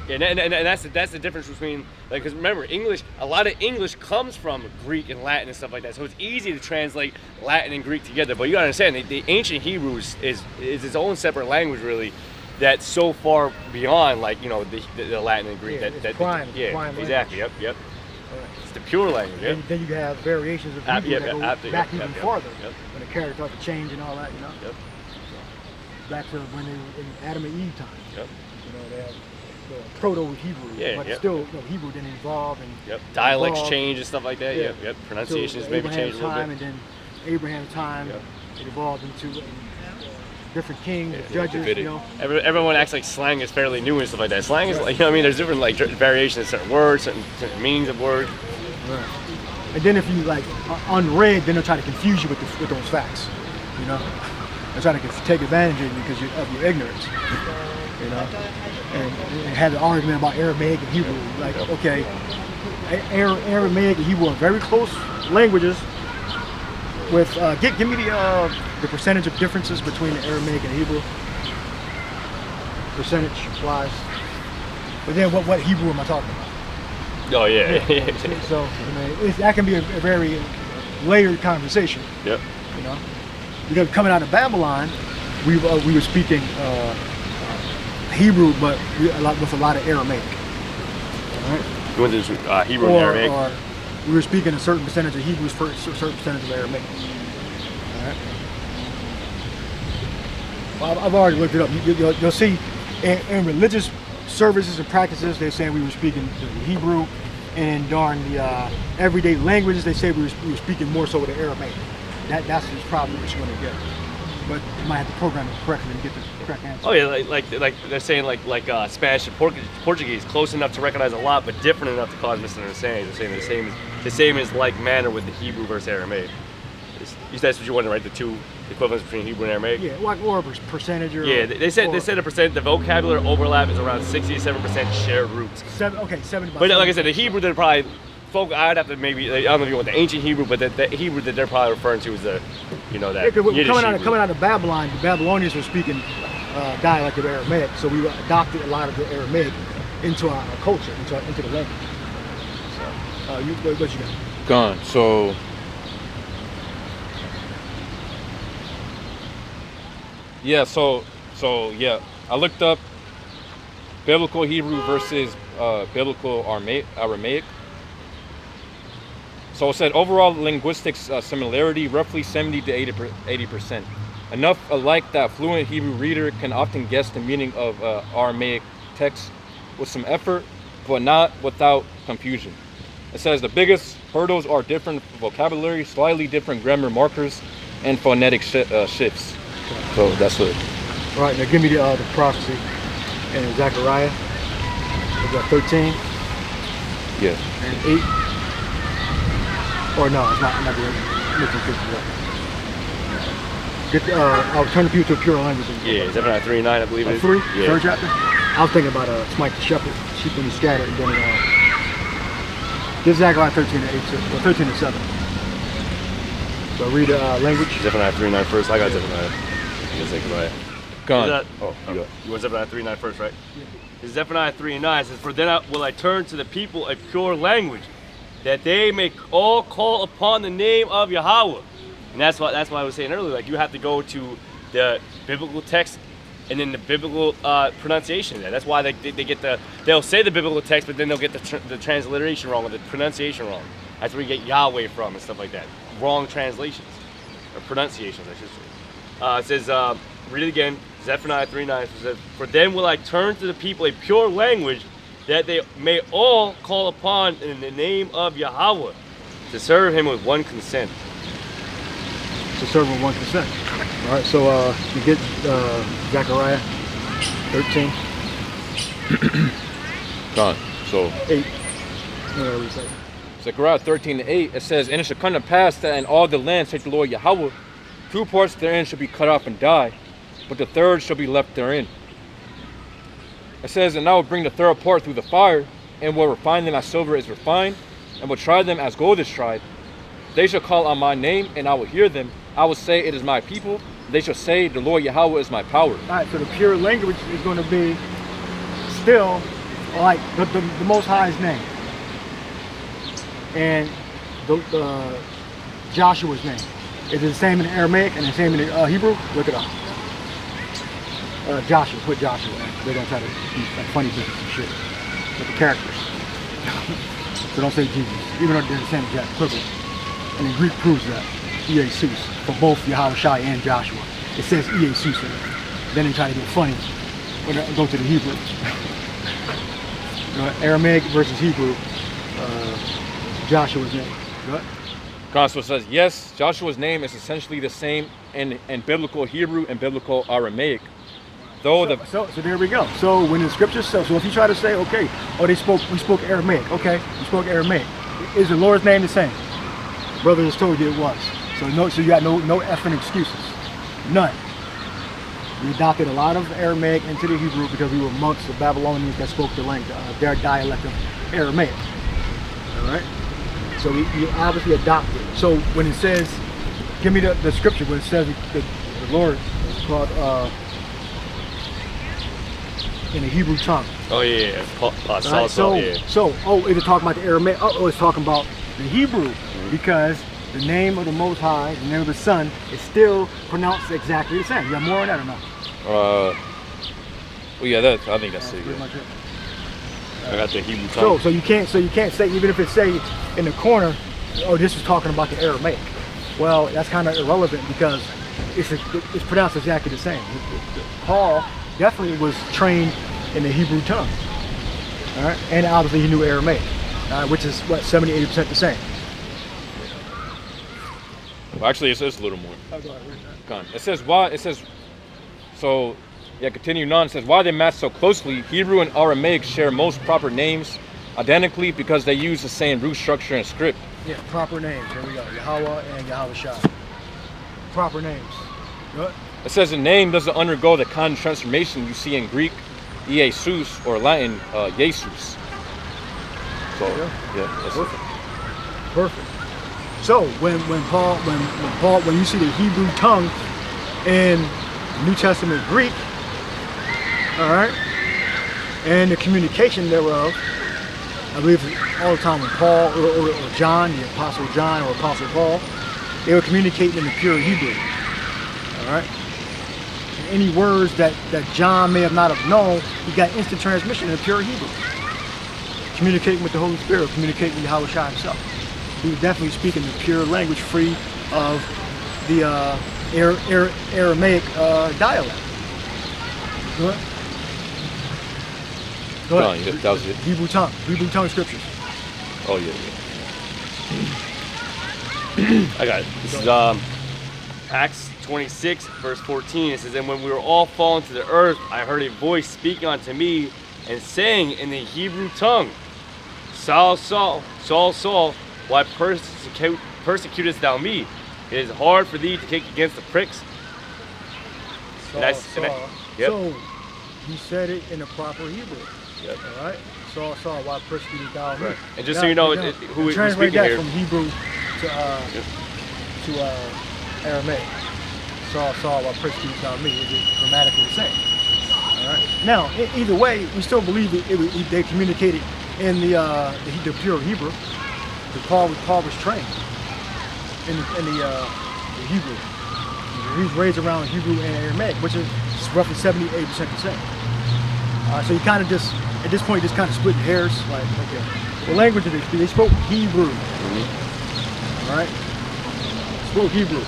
Yeah, and that's the difference between, like, because remember, a lot of English comes from Greek and Latin and stuff like that, so it's easy to translate Latin and Greek together. But you gotta understand, the ancient Hebrew is its own separate language, really, that's so far beyond, like, you know, the Latin and Greek. Prime exactly. Language. Yep. It's the pure language. Yep. Then you have variations of Hebrew that go back even farther when the characters start to change and all that, you know. Yep. So, back to when they in Adam and Eve time. Yep. You know, they have Proto-Hebrew, Yeah, but yep, still, yep. you know, Hebrew didn't evolve and Yep. Dialects evolved. change and stuff like that. Yeah. Yep. Pronunciations maybe Abraham's change a little time, bit. and then Abraham's time, Yep. it evolved into different kings, Yeah, judges, Davidic. you know. Everyone acts like slang is fairly new and stuff like that. Slang is like, you know what I mean? There's different like variations of certain words, certain meanings of words. Right. And then if you like unread, then they'll try to confuse you with those facts, you know. They'll try to take advantage of you because of your ignorance, you know. And had an argument about Aramaic and Hebrew. Like, okay, Aramaic and Hebrew are very close languages. With give me the percentage of differences between the Aramaic and Hebrew. Percentage wise. But then what Hebrew am I talking about? Oh yeah. So I mean, that can be a very layered conversation. Yep. You know, because coming out of Babylon, we were speaking Hebrew, but with a lot of Aramaic. All right. You went to Hebrew and Aramaic. Or we were speaking a certain percentage of Hebrew for a certain percentage of Aramaic. All right. Well, I've already looked it up. You'll see in religious services and practices, they're saying we were speaking Hebrew, and during the everyday languages, they say we were speaking more so with the Aramaic. That's just probably what you're going to get. But you might have to program it correctly to get the correct answer. Oh yeah, like they're saying like Spanish and Portuguese, close enough to recognize a lot, but different enough to cause misunderstandings. They're saying the same as like manner with the Hebrew versus Aramaic. That's what you want to write, the two equivalents between Hebrew and Aramaic. Yeah, like or a percentage or. Yeah, they said a percent. The vocabulary overlap is around 67% shared roots. 70. But like I said, the Hebrew they're probably I'd have to maybe, I don't know if you want the ancient Hebrew, but the Hebrew that they're probably referring to is the, you know, that Yiddish coming out of Babylon, the Babylonians were speaking dialect of Aramaic, so we adopted a lot of the Aramaic into our culture, into the language. So, what you got? Gone. So, yeah. So yeah. I looked up biblical Hebrew versus biblical Aramaic. So it said overall linguistics similarity roughly 70 to 80%. Enough alike that a fluent Hebrew reader can often guess the meaning of Aramaic text with some effort, but not without confusion. It says the biggest hurdles are different vocabulary, slightly different grammar markers, and phonetic shifts. So that's what. All right, now give me the prophecy in Zechariah. Is that 13? Yeah. And 8. Or no, it's not. I'm not looking good. I'll turn the people to a pure language. Yeah, Zephaniah 3:9, I believe it is. 3? Yeah. Third chapter? I was thinking about smite the shepherd, sheep when he scattered, and then give Zechariah 13 to 8, or 13 to 7. So read language. Zephaniah 3:9 first. I got Zephaniah. You got Zechariah. Gone. You want Zephaniah 3:9 first, right? Yeah. Zephaniah 3:9 says, "For then will I turn to the people a pure language, that they may all call upon the name of Yahweh." And that's why I was saying earlier, like you have to go to the biblical text and then the biblical pronunciation there. That's why they get they'll say the biblical text, but then they'll get the transliteration wrong or the pronunciation wrong. That's where you get Yahweh from and stuff like that. Wrong translations or pronunciations, I should say. It says, read it again. Zephaniah 3:9 says, "For then will I turn to the people a pure language, that they may all call upon in the name of Yahweh, to serve him with one consent." To serve with 1%. All right, so you get Zechariah 13. Gone. So 8. Whatever we say. Zechariah 13 to 8, it says, "And it shall come to pass that in all the land, saith the Lord Yahweh, 2 parts therein shall be cut off and die, but the third shall be left therein." It says, "And I will bring the third part through the fire, and will refine them as silver is refined, and will try them as gold is tried. They shall call on my name, and I will hear them. I will say, it is my people. They shall say, the Lord Yahweh is my power." All right, so the pure language is going to be still like the Most High's name. And the Joshua's name. Is it the same in Aramaic and the same in Hebrew? Look it up. Joshua, put Joshua. They're going to try to do like funny business and shit with the characters. So don't say Jesus, even though they're the same exact equivalent. And the Greek proves that. Jesus, for both Yahweh Shai and Joshua. It says Jesus in it. Then they try to get funny when they go to the Hebrew. Aramaic versus Hebrew. Joshua's name. Go ahead. Gospel says, yes, Joshua's name is essentially the same in biblical Hebrew and biblical Aramaic. Though So there we go. So when the scriptures so if you try to say, okay, oh we spoke Aramaic, okay, we spoke Aramaic. Is the Lord's name the same? Brother just told you it was. So you got no effing excuses. None. We adopted a lot of Aramaic into the Hebrew because we were amongst the Babylonians that spoke the language, their dialect of Aramaic. All right. So we obviously adopted. So when it says, give me the scripture when it says the Lord is called in the Hebrew tongue. Oh yeah. Right? So is it talking about the Aramaic? Oh, it's talking about the Hebrew because the name of the Most High, the name of the Son, is still pronounced exactly the same. You got more on that or not? well, yeah, I think that's it. Pretty much it. I got the Hebrew tongue. So you can't say, even if it say in the corner, oh, this is talking about the Aramaic. Well, that's kind of irrelevant because it's pronounced exactly the same. Paul definitely was trained in the Hebrew tongue, all right, and obviously he knew Aramaic, which is what 70-80% the same. Well, actually, it says a little more. Oh, go ahead. It says why. It says so. Yeah, continuing on. It says why they match so closely. Hebrew and Aramaic share most proper names identically because they use the same root structure and script. Yeah, proper names. There we go. Yahweh and Yahweh Shai. Proper names. Good. It says the name doesn't undergo the kind of transformation you see in Greek, Jesus, or Latin, Jesus. So yeah, that's Perfect. Perfect. So when you see the Hebrew tongue in New Testament Greek, all right, and the communication thereof, I believe all the time when Paul or John, the Apostle John or Apostle Paul, they were communicating in the pure Hebrew. All right. And any words that John may have not have known, he got instant transmission in the pure Hebrew. Communicating with the Holy Spirit, communicating with Yahweh Shai himself. He was definitely speaking the pure language, free of the Aramaic dialect. Go ahead. Go ahead. yeah, that was it. Hebrew tongue scriptures. Oh yeah. I got it. This is Acts 26, verse 14. It says, and when we were all fallen to the earth, I heard a voice speaking unto me and saying in the Hebrew tongue, Saul, Saul, Saul, Saul, why persecutest thou me? It is hard for thee to kick against the pricks. Yep. Yep. So he said it in the proper Hebrew. Yep. All right. Saul, why persecutest thou me? Right. And just so you know, who's translate speaking that here. from Hebrew to Aramaic. Saul, why persecutest thou me? Is it grammatically the same? All right. Now, either way, we still believe they communicated in the pure Hebrew. Paul was trained in the Hebrew. He was raised around Hebrew and Aramaic, which is roughly 70-80% the same. So you kind of just, at this point, just kind of split hairs. Like, okay, what language did they speak? They spoke Hebrew. Mm-hmm. All right, spoke Hebrew.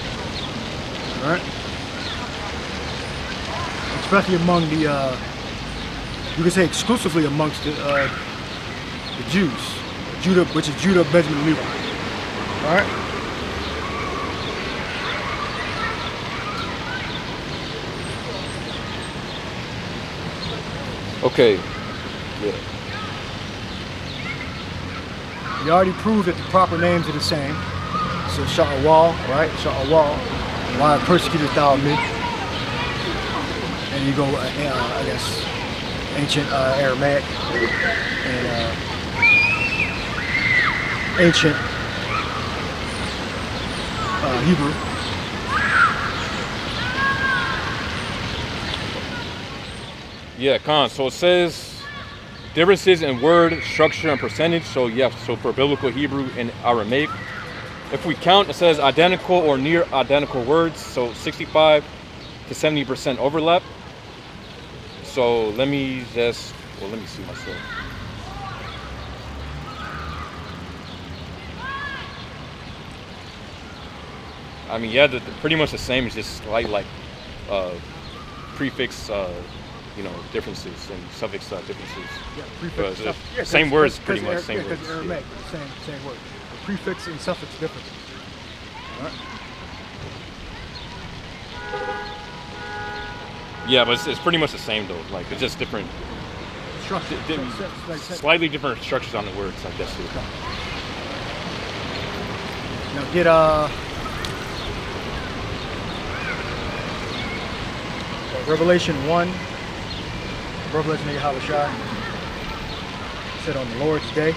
All right, especially among the, you could say exclusively amongst the Jews, which is Judah, Benjamin, and Levi. All right. Okay. Yeah. We already proved that the proper names are the same. So Sha'awal, right? Sha'awal. Why persecutest thou me? And you go, I guess, ancient Aramaic and ancient Hebrew. Yeah, Khan. So it says differences in word, structure, and percentage. So yeah, so for biblical Hebrew and Aramaic, if we count, it says identical or near identical words. So 65 to 70% overlap. So let me see myself. I mean, yeah, pretty much the same. It's just slight like prefix differences and suffix differences. Yeah, prefix But and suffix. Yeah, same 'cause- words, 'cause pretty much, Ar- same yeah, 'cause words. Aramaic, same word. The prefix and suffix differences. All right. Yeah, but it's pretty much the same though. Like it's just different, Structure. slightly different structures on the words, I guess. Now get Revelation 1. Revelation of Yahushua. Said on the Lord's day.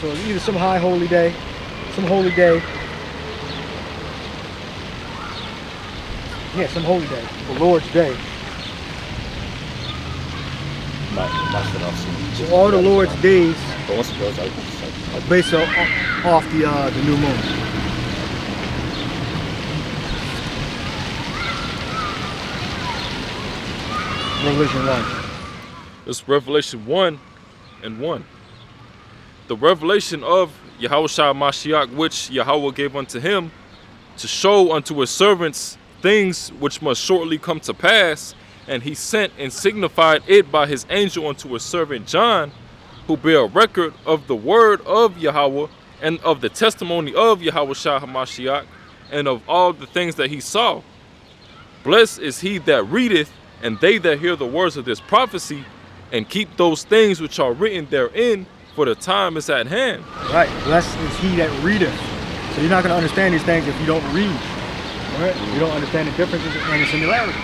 So it's either some high holy day, some holy day. Yeah, some holy day. The Lord's day. So all the Lord's days But once it goes, are based off the new moon. Revelation 1. It's Revelation 1 and 1. The revelation of Yahushua Mashiach, which Yahweh gave unto him, to show unto his servants things which must shortly come to pass, and he sent and signified it by his angel unto his servant John, who bear record of the word of Yahweh, and of the testimony of Yahushua Hamashiach, and of all the things that he saw. Blessed is he that readeth, and they that hear the words of this prophecy, and keep those things which are written therein, for the time is at hand. Right. Blessed is he that readeth. So you're not going to understand these things if you don't read. All right. You don't understand the differences and the similarities.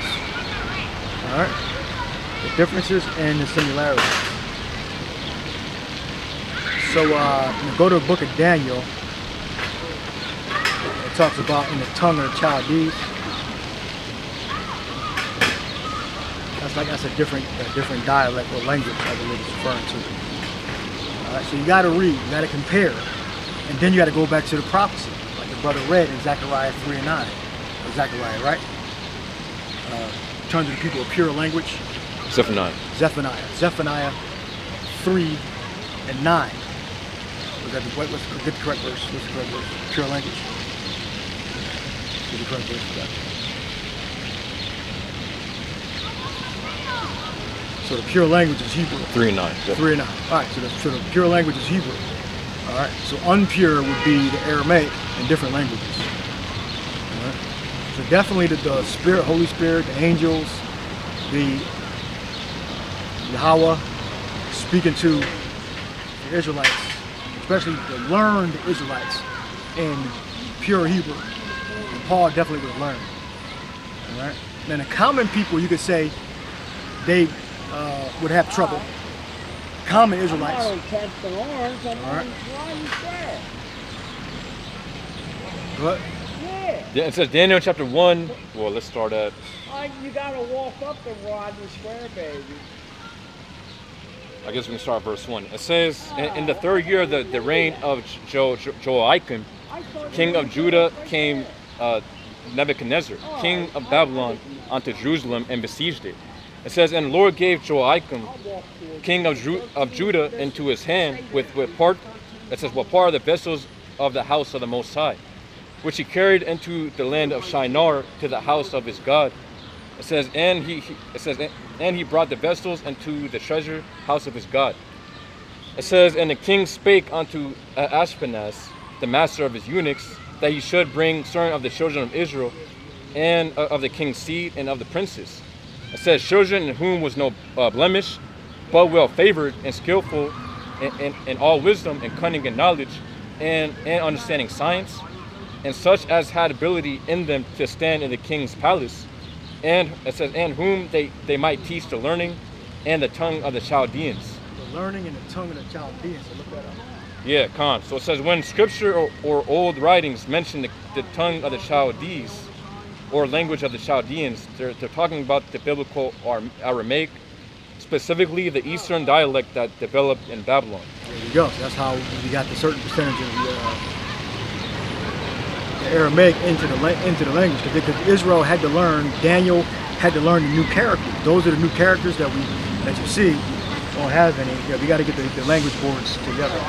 All right. The differences and the similarities. So go to the book of Daniel. It talks about in the tongue of the Chaldees. That's a different dialect or language, I believe it's referring to. All right, so you got to read, you got to compare, and then you got to go back to the prophecy, like the brother read in Zechariah 3 and 9. Or Zechariah, right? Turn to the people of pure language. Zephaniah. Zephaniah 3 and 9. Let's get the correct verse. What's the correct verse? Pure language. Get the correct verse. So the pure language is Hebrew. 3 and 9. 3 and 9. All right. So the pure language is Hebrew. All right. So unpure would be the Aramaic and different languages. All right. So definitely the Spirit, Holy Spirit, the angels, the Yahweh speaking to the Israelites, especially the learned Israelites in pure Hebrew. And Paul definitely would have learned. All right. Now the common people, you could say, they would have trouble. Common Israelites. I'm not testing arms. I'm All right. why you scared? What? Yeah. It says Daniel chapter 1. Well, let's start at. You gotta walk up the Rodney Square, baby. I guess we can start at verse 1. It says, in the third year of the reign of Joachim, king of Judah, came Nebuchadnezzar, king of Babylon, unto Jerusalem and besieged it. It says, and the Lord gave Joachim, king of Judah, into his hand with part. It says, what part of the vessels of the house of the Most High, which he carried into the land of Shinar to the house of his God. It says, and he brought the vessels into the treasure house of his God. It says, and the king spake unto Ashpenaz, the master of his eunuchs, that he should bring certain of the children of Israel, and of the king's seed, and of the princes. It says, children in whom was no blemish, but well favored and skillful in all wisdom and cunning and knowledge, and understanding science, and such as had ability in them to stand in the king's palace. And it says, and whom they might teach the learning and the tongue of the Chaldeans. The learning and the tongue of the Chaldeans. So look that up. Yeah, Khan. So it says, when scripture or old writings mention the tongue of the Chaldees, or language of the Chaldeans, they're talking about the biblical Aramaic, specifically the Eastern dialect that developed in Babylon. There you go. So that's how we got the certain percentage of the Aramaic into the language, because Israel had to learn. Daniel had to learn the new characters. Those are the new characters that you see. Don't have any. Yeah, we got to get the language boards together.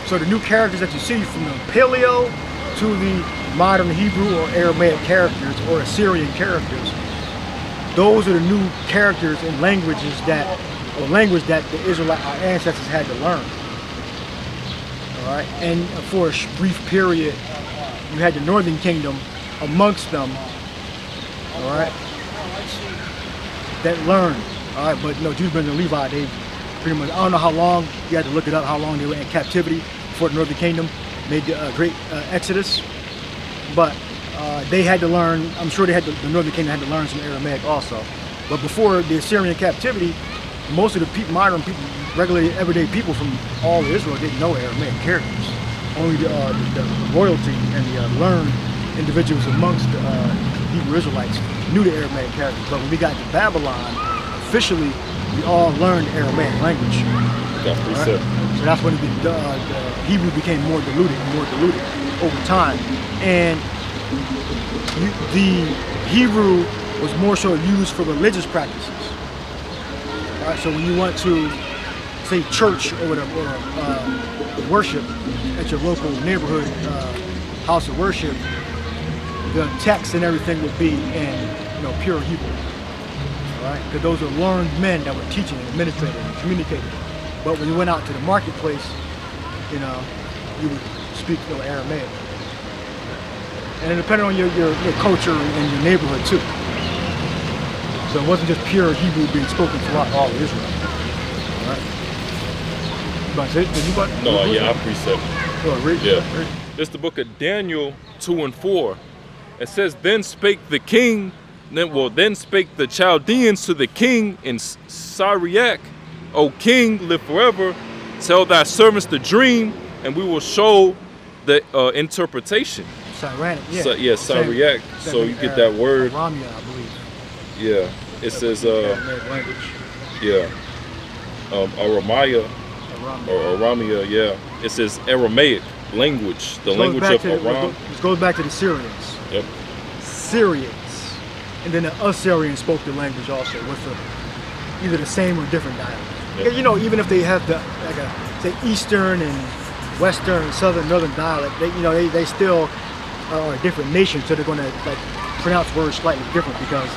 So the new characters that you see, from the Paleo to the modern Hebrew or Aramaic characters or Assyrian characters, those are the new characters and language that the Israelite, our ancestors, had to learn. All right, and for a brief period, you had the Northern Kingdom amongst them. All right, that learned. All right, but no, Judah and Levi, they pretty much, I don't know how long, you had to look it up, how long they were in captivity before the Northern Kingdom made the great exodus. But they had to learn, I'm sure the Northern Kingdom had to learn some Aramaic also. But before the Assyrian captivity, most of the people, modern people, regular everyday people from all of Israel didn't know Aramaic characters. Only the royalty and the learned individuals amongst the Hebrew Israelites knew the Aramaic characters. But when we got to Babylon, officially, we all learned Aramaic language. Right? So that's when the Hebrew became more diluted over time. And the Hebrew was more so used for religious practices. All right, so when you went to, say, church or whatever, or worship at your local neighborhood house of worship, the text and everything would be in pure Hebrew. All right, because those are learned men that were teaching and administrating and communicating. But when you went out to the marketplace, you would speak Aramaic. And it depended on your culture and your neighborhood too. So it wasn't just pure Hebrew being spoken throughout all of Israel. All right. But I precept. Oh, read. Yeah. Read. This is the book of Daniel 2 and 4. It says, Then spake the king, then spake the Chaldeans to the king in Syriac, O king, live forever. Tell thy servants the dream, and we will show the interpretation. Syriac, yeah. Syriac. So you get that word. Aramia, I believe. Yeah. It says, language. yeah. Aramaya, or Aramia, yeah. It says Aramaic language, the language of Aram. This goes back to the Syrians. Yep. Syrians. And then the Assyrians spoke the language also with either the same or different dialect. Yep. Even if they have say Eastern and Western, Southern, Northern dialect, they still are a different nation, so they're going to pronounce words slightly different because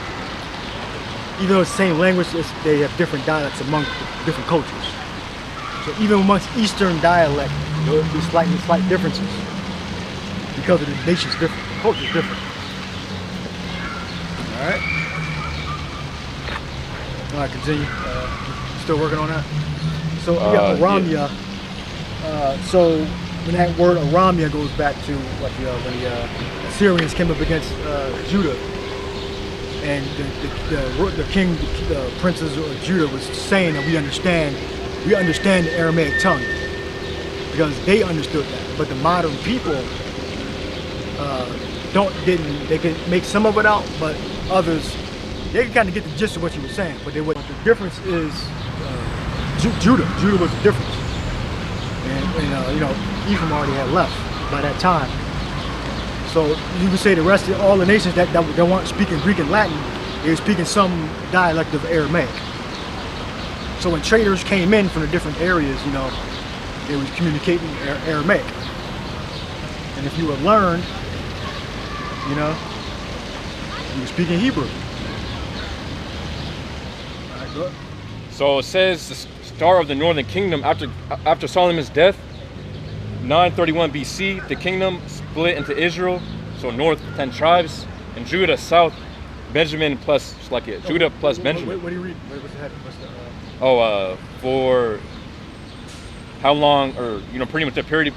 even though it's the same language, they have different dialects among different cultures. So even amongst Eastern dialect, there will be slight differences because of the nation's different, the culture's different. All right. All right, continue. Still working on that. So Aramia. Yeah. So when that word Aramia goes back to when the Assyrians came up against Judah, and the king, the princes of Judah was saying that we understand the Aramaic tongue because they understood that, but the modern people they could make some of it out, but others they could kind of get the gist of what you were saying, but the difference is Judah was the difference, and Ephraim already had left by that time. So you would say the rest of all the nations that weren't speaking Greek and Latin, they were speaking some dialect of Aramaic. So when traders came in from the different areas, they was communicating Aramaic. And if you were learned, you were speaking Hebrew. All right, go. So it says the star of the northern kingdom after Solomon's death, 931 BC, the kingdom split into Israel, so north 10 tribes, and Judah south, Benjamin plus Judah plus Benjamin. What do you read? What's the heading? What's the? For how long, or pretty much the period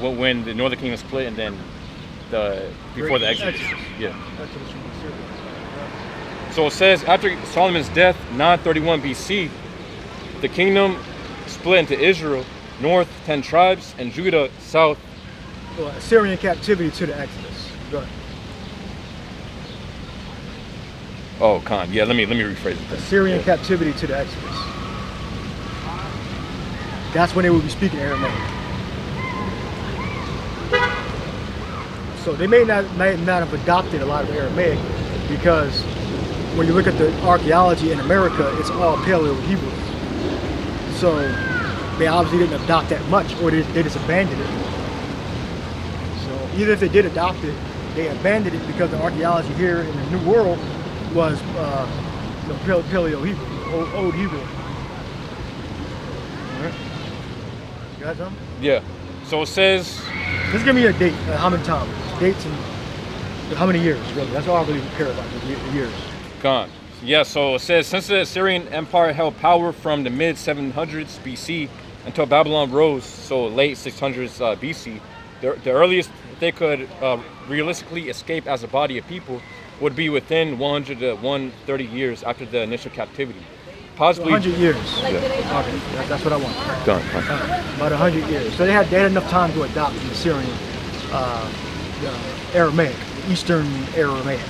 when the northern kingdom split, and then before the Exodus. Yeah. Exodus from Assyria. So it says after Solomon's death, 931 BC, the kingdom split into Israel, north 10 tribes, and Judah south. Well, Assyrian captivity to the Exodus. Go ahead. Oh, Khan. Yeah, let me rephrase it. Assyrian captivity to the Exodus. That's when they would be speaking Aramaic. So they may not have adopted a lot of Aramaic because when you look at the archaeology in America, it's all Paleo Hebrew. So they obviously didn't adopt that much, or they just abandoned it. So either if they did adopt it, they abandoned it because the archaeology here in the New World was Paleo Hebrew, old Hebrew. All right. You got something? Yeah. So it says, Just give me a date, how many times, dates and how many years, really. That's all I really care about, the years. gone. Yeah, so it says, since the Assyrian Empire held power from the mid 700s BC until Babylon rose, so late 600s BC, the earliest they could realistically escape as a body of people would be within 100 to 130 years after the initial captivity. Possibly 100 years. Yeah. Okay, that's what I want. Done. About 100 years. So they had enough time to adopt the Assyrian Aramaic, the Eastern Aramaic.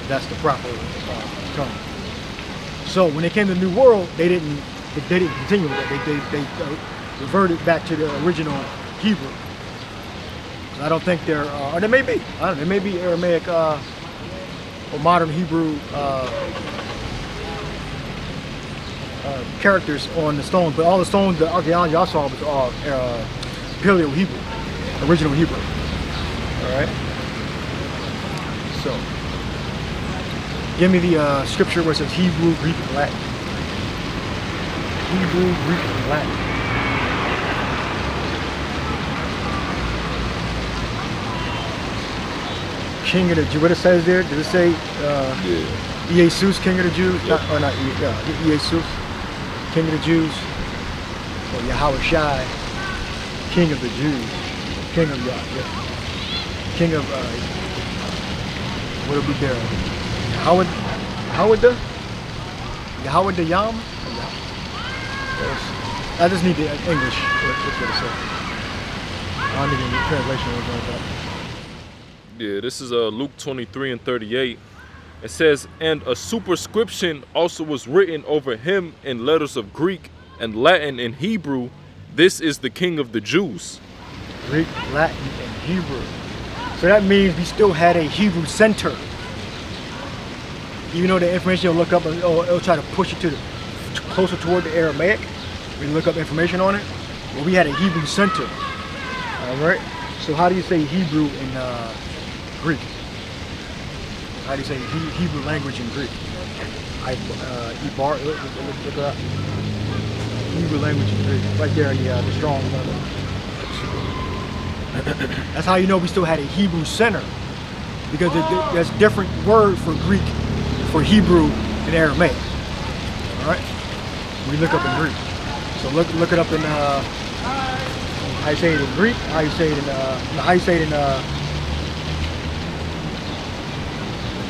That's the proper term. So when they came to the New World, they didn't continue with that. They reverted back to the original Hebrew. I don't think they're, or they may be. I don't know. They may be Aramaic or modern Hebrew characters on the stones, but all the stones, the archaeology I saw was all Paleo Hebrew, original Hebrew. All right. So, give me the scripture where it says Hebrew, Greek, and Latin. Hebrew, Greek, and Latin. King of the Jews. What it says there? Did it say Jesus, King of the Jews? Yep. Not Jesus, King of the Jews. Or Yahweh Shai, King of the Jews. King of King of what'll be there? Yahweh the Yam? I just need the English. That's what it says. I don't need any translation or anything like that. Yeah, this is Luke 23 and 38. It says, and a superscription also was written over him in letters of Greek and Latin and Hebrew. This is the King of the Jews. Greek, Latin, and Hebrew. So that means we still had a Hebrew center. Even though the information you'll look up, it'll try to push it to closer toward the Aramaic. We look up information on it. Well, we had a Hebrew center. All right. So how do you say Hebrew in Greek? How do you say Hebrew language in Greek? Look it up. Hebrew language in Greek. Right there in the strong. That's how you know we still had a Hebrew center, because there's a different word for Greek, for Hebrew and Aramaic. All right. We look up in Greek. So look it up in how you say it in Greek. How you say it in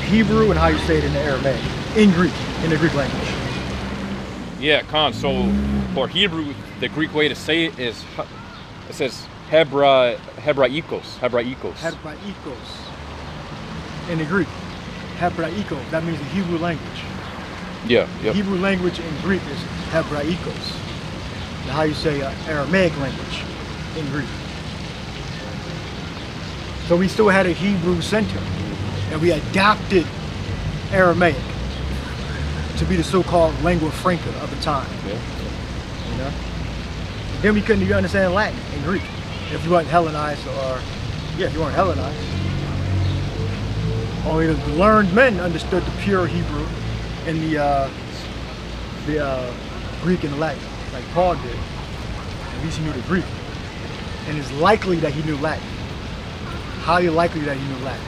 Hebrew, and how you say it in the Aramaic, in Greek, in the Greek language. Yeah, Khan. So for Hebrew, the Greek way to say it is, it says Hebraikos. In the Greek, Hebraikos. That means the Hebrew language. Yeah. The Hebrew language in Greek is Hebraikos. Now how you say Aramaic language in Greek. So we still had a Hebrew center, and we adapted Aramaic to be the so-called lingua franca of the time. Yeah. You know? Then we couldn't even understand Latin and Greek if you weren't Hellenized, or if you weren't Hellenized. Only the learned men understood the pure Hebrew and the Greek and the Latin, like Paul did. At least he knew the Greek. And it's likely that he knew Latin. Highly likely that he knew Latin.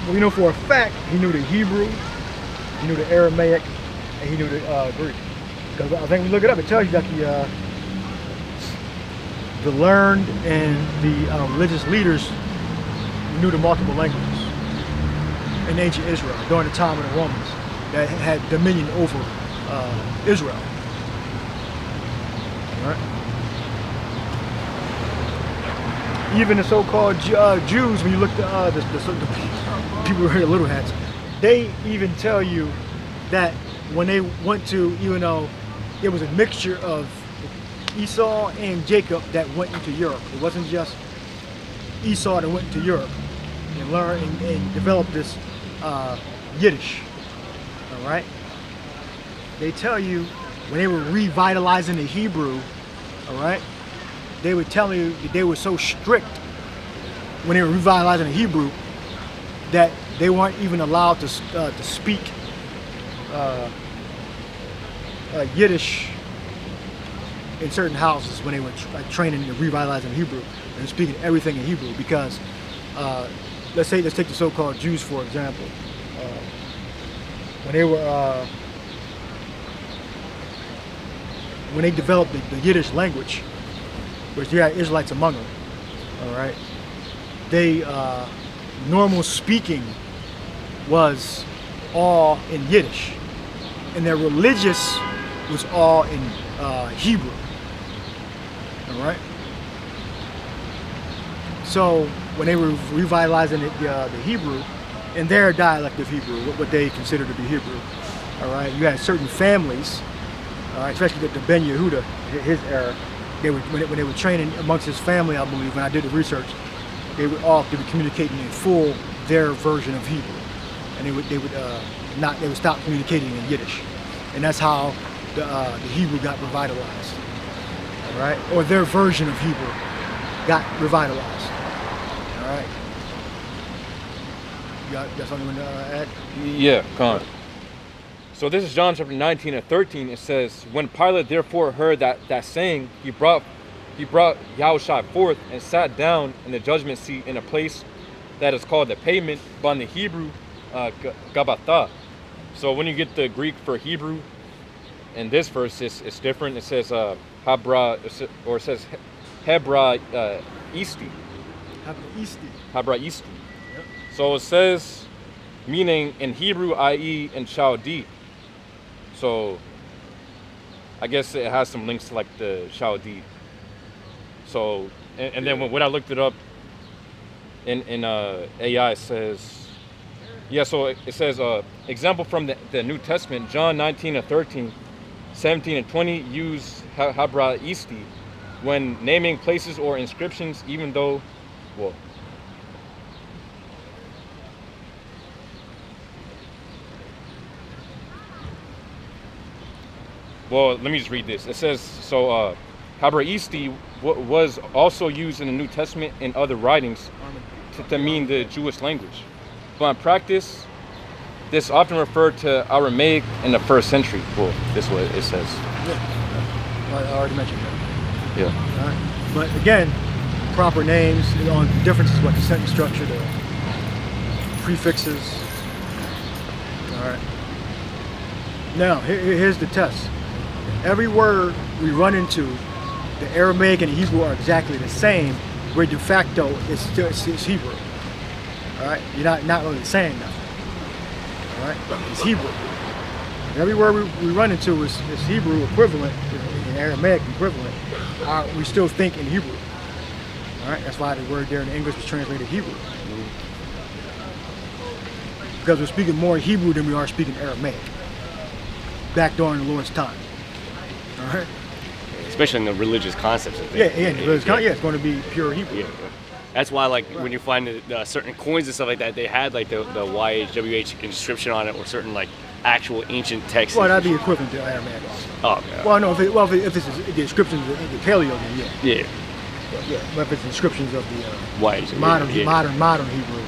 Well, we know for a fact he knew the Hebrew, he knew the Aramaic, and he knew the Greek. Because I think when you look it up, it tells you that the learned and the religious leaders knew the multiple languages in ancient Israel during the time of the Romans that had dominion over Israel. All right. Even the so-called Jews, when you look at the people who wear the little hats, they even tell you that when they went to, even though it was a mixture of Esau and Jacob that went into Europe. It wasn't just Esau that went to Europe and learned and developed this Yiddish. All right. They tell you when they were revitalizing the Hebrew, all right, they would tell you that they were so strict when they were revitalizing the Hebrew, that they weren't even allowed to speak Yiddish in certain houses when they were training and revitalizing Hebrew and speaking everything in Hebrew, because let's take the so-called Jews for example. When they developed the Yiddish language, which you had Israelites among them, all right, they normal speaking was all in Yiddish, and their religious was all in Hebrew. All right. So when they were revitalizing the Hebrew, in their dialect of Hebrew, what they considered to be Hebrew, all right, you had certain families, all right, especially the Ben Yehuda, his era. When they were training amongst his family, I believe, when I did the research, they would communicating in full their version of Hebrew, and they would stop communicating in Yiddish, and that's how the Hebrew got revitalized, all right, or their version of Hebrew got revitalized, all right. You got something to add? Yeah, come on. So this is John chapter 19 and 13. It says, when Pilate therefore heard that saying, he brought Yahushua forth and sat down in the judgment seat in a place that is called the pavement, but in the Hebrew, Gabbatha. So when you get the Greek for Hebrew, in this verse, it's different. It says Habra, or it says Hebra Isti. Habra Isti. Yep. So it says, meaning in Hebrew, i.e. in Chaldee. So I guess it has some links to like the Chaldee. So, and then when I looked it up in AI, it says, yeah, so it says, example from the New Testament, John 19 and 13, 17 and 20 use Habra Isti when naming places or inscriptions, even though, well, let me just read this. It says, so Habra Isti was also used in the New Testament in other writings to mean the Jewish language. But in practice, this often referred to Aramaic in the 1st century. Well, this is what it says. Yeah, I already mentioned that. Yeah. All right. But again, proper names, on differences, what the sentence structure, the prefixes. All right. Now, here's the test. Every word we run into, the Aramaic and the Hebrew are exactly the same, where de facto it's Hebrew. All right, you're not really saying nothing. All right, it's Hebrew. Every word we run into is Hebrew equivalent, in Aramaic equivalent. We still think in Hebrew. All right, that's why the word there in English was translated Hebrew. Because we're speaking more Hebrew than we are speaking Aramaic. Back during the Lord's time. All right. Especially in the religious concepts of things. It's going to be pure Hebrew. Yeah. That's why, like, when you find certain coins and stuff like that, they had like the YHWH inscription on it, or certain like actual ancient texts. Well, that'd be equivalent to Aramaic also. Oh, yeah. Well, no, if it's the inscriptions of the Paleo, then yeah. Yeah. But if it's inscriptions of the YHWH, modern Hebrew,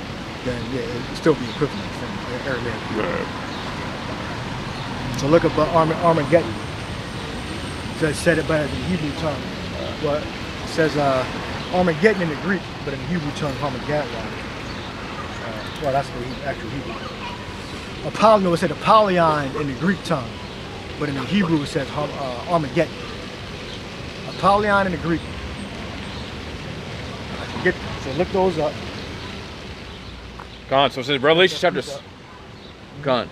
then yeah, it'd still be equivalent from Aramaic. Right. So look up Armageddon. So it said it better than Hebrew tongue. Well, it says Armageddon in the Greek, but in the Hebrew tongue, Armageddon. Well, that's the actual Hebrew. It said Apollyon in the Greek tongue, but in the Hebrew it says Armageddon. Apollyon in the Greek. So look those up. Gone. So it says Revelation chapter. Gone.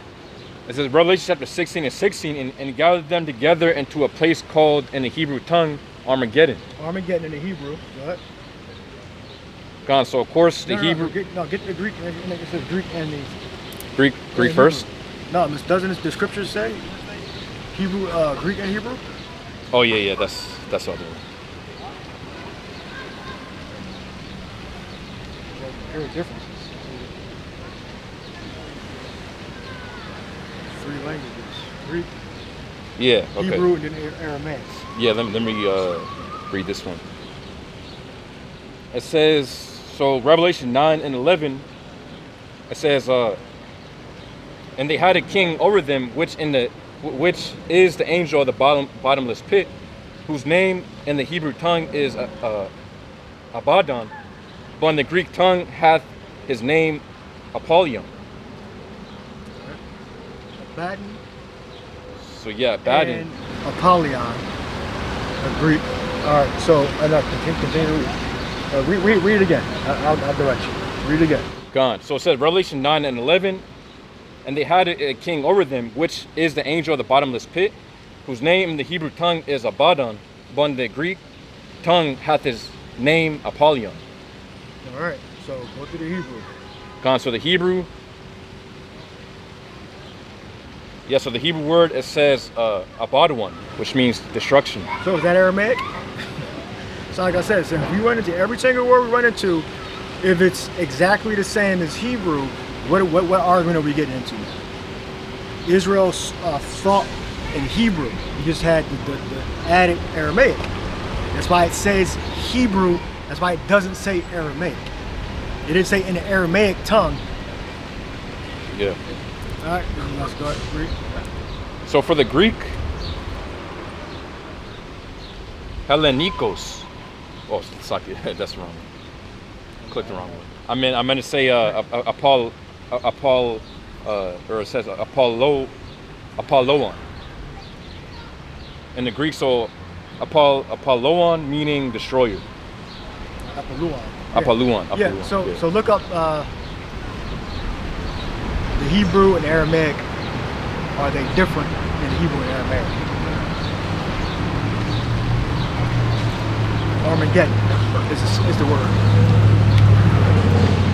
It says Revelation chapter 16 and 16, and gathered them together into a place called in the Hebrew tongue Armageddon. Armageddon in the Hebrew. What? Gone. So of course the Hebrew. Get the Greek. It says Greek and the. Greek first. No, doesn't the scriptures say Hebrew, Greek and Hebrew? Oh yeah. That's all. There are differences. 3 languages: Greek, Yeah. Okay. Hebrew, and then Aramaic. Yeah. Let me read this one. It says, So Revelation 9 and 11, it says, and they had a king over them, which is the angel of the bottomless pit, whose name in the Hebrew tongue is Abaddon, but in the Greek tongue hath his name Apollyon. Abaddon. So yeah, Abaddon. And Apollyon, a Greek. All right, so continue to read. Read it again. I'll direct you. Read it again. Gone. So it says Revelation 9 and 11, and they had a king over them, which is the angel of the bottomless pit, whose name in the Hebrew tongue is Abaddon, but in the Greek tongue hath his name Apollyon. All right, so go to the Hebrew. Gone. So the Hebrew. Yeah, so the Hebrew word, it says Abaddon, which means destruction. So is that Aramaic? So like I said, so if we run into every single word we run into, if it's exactly the same as Hebrew, what argument are we getting into? Israel's thought in Hebrew. You just had the added Aramaic. That's why it says Hebrew. That's why it doesn't say Aramaic. It didn't say in the Aramaic tongue. Yeah. All right, let's go ahead. Read. So for the Greek, Hellenikos. Oh, suck it. That's wrong. Clicked the wrong one. I meant to say or it says Apollon. In the Greek, so Apollon meaning destroyer. Apollyon. Apollyon. Yeah. So look up the Hebrew and Aramaic. Are they different in Hebrew and Aramaic? Armageddon is the word.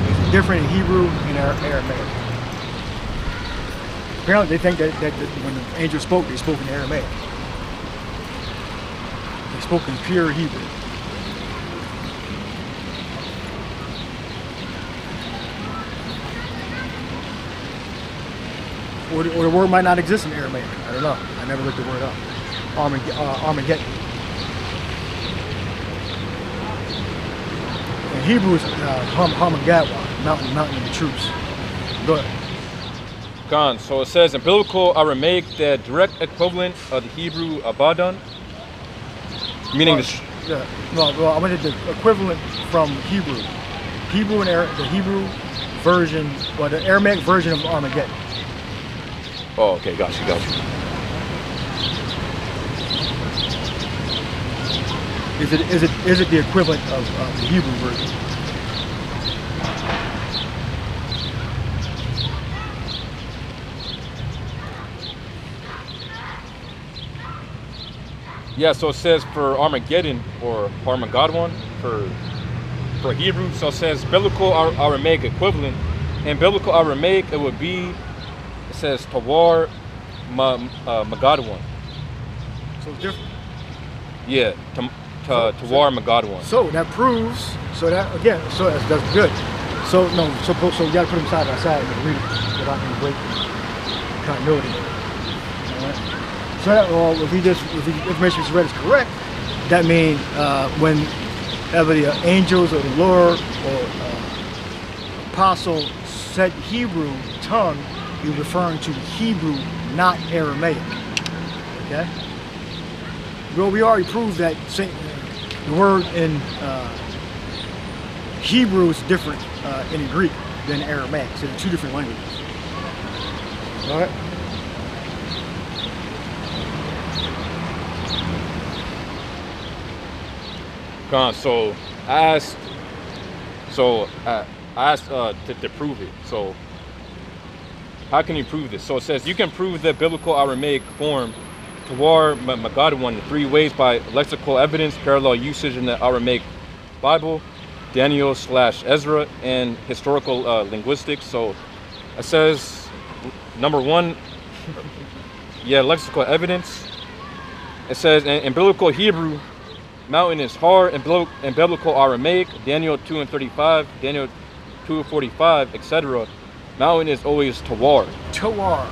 Is it different in Hebrew and Aramaic? Apparently, they think that when the angel spoke, they spoke in Aramaic. They spoke in pure Hebrew. Or the word might not exist in Aramaic. I don't know. I never looked the word up. Armageddon. In Hebrew, it's Harmagadwa, mountain of the troops. Go ahead. Gone. So it says in biblical Aramaic, the direct equivalent of the Hebrew Abaddon, meaning yeah. No, well, I wanted the equivalent from Hebrew. Hebrew and the Hebrew version, well, the Aramaic version of Armageddon. Oh, okay, got you. Is it the equivalent of the Hebrew version? Yeah, so it says for Armageddon or Armageddon for Hebrew, so it says biblical Aramaic equivalent. In biblical Aramaic, it would be, it says Tawar Magadwan. So it's different. Yeah, Tawar Magadwan. So that proves. So that again. So that's good. So no. So you got to put them side by side and read it without any break continuity. All right. So that, if the information is read is correct, that means whenever the angels or the Lord or apostle said Hebrew tongue, you're referring to Hebrew, not Aramaic. Okay? Well, we already proved that the word in Hebrew is different in Greek than Aramaic. So they're two different languages. All right? So I asked to prove it. So how can you prove this? So it says you can prove the biblical Aramaic form Tawar Magadwan in three ways: by lexical evidence, parallel usage in the Aramaic Bible, Daniel/Ezra, and historical linguistics. So it says number one, lexical evidence. It says in biblical Hebrew, mountain is Har. In biblical Aramaic, Daniel 2:35, Daniel 2:45, etc. Mountain is always Tawar. Tawar.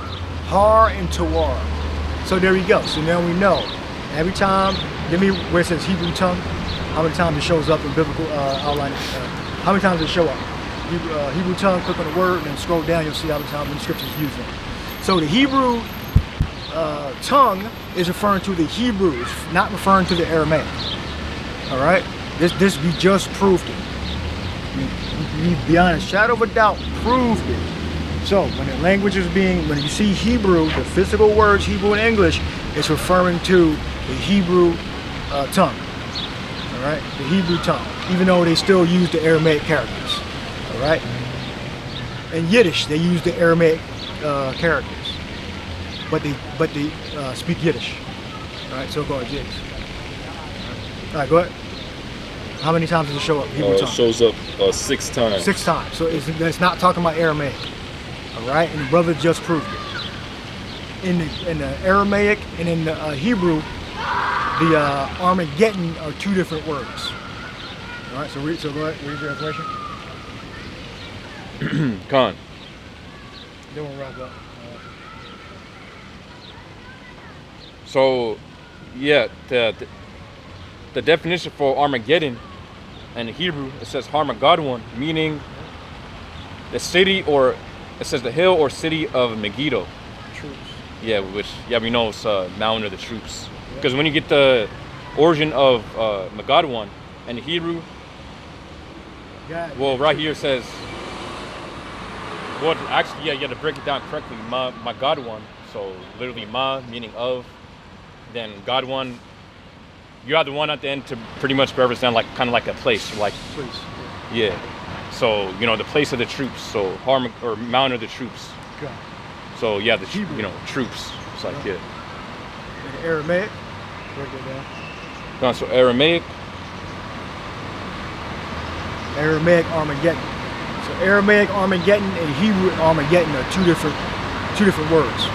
Har and Tawar. So there we go. So now we know. Every time, give me where it says Hebrew tongue, how many times it shows up in biblical outline, How many times does it show up? Hebrew tongue, click on the word, and then scroll down, you'll see how many times the scriptures use it. So the Hebrew tongue is referring to the Hebrews, not referring to the Aramaic. All right? This we just proved it. We beyond a shadow of a doubt proved it. So when the language is when you see Hebrew, the physical words Hebrew and English, it's referring to the Hebrew tongue. All right? The Hebrew tongue, even though they still use the Aramaic characters. All right? In Yiddish, they use the Aramaic characters. But they speak Yiddish. All right, so go ahead, Jigs. All right, go ahead. How many times does it show up? It shows up 6 times. 6 times. So it's not talking about Aramaic. All right, and the brother just proved it. In the Aramaic and in the Hebrew, the Armageddon are 2 different words. All right, so go ahead, read your information. Con. Then we'll wrap up. So, yeah, the definition for Armageddon in Hebrew, it says Harmageddon, meaning the city, or it says the hill or city of Megiddo. Troops. Yeah, we know it's mountain of the troops. Because when you get the origin of Megadon in Hebrew, well, right here it says, well, actually, yeah, you have to break it down correctly. Megadon, so literally ma, meaning of, then God one, you have the one at the end to pretty much represent like kind of like a place, like Place. yeah. So the place of the troops. So harm or mountain of the troops. Okay. So yeah, the troops. It's like yeah. In Aramaic, break it down. So Aramaic Armageddon. So Aramaic Armageddon and Hebrew Armageddon are two different words.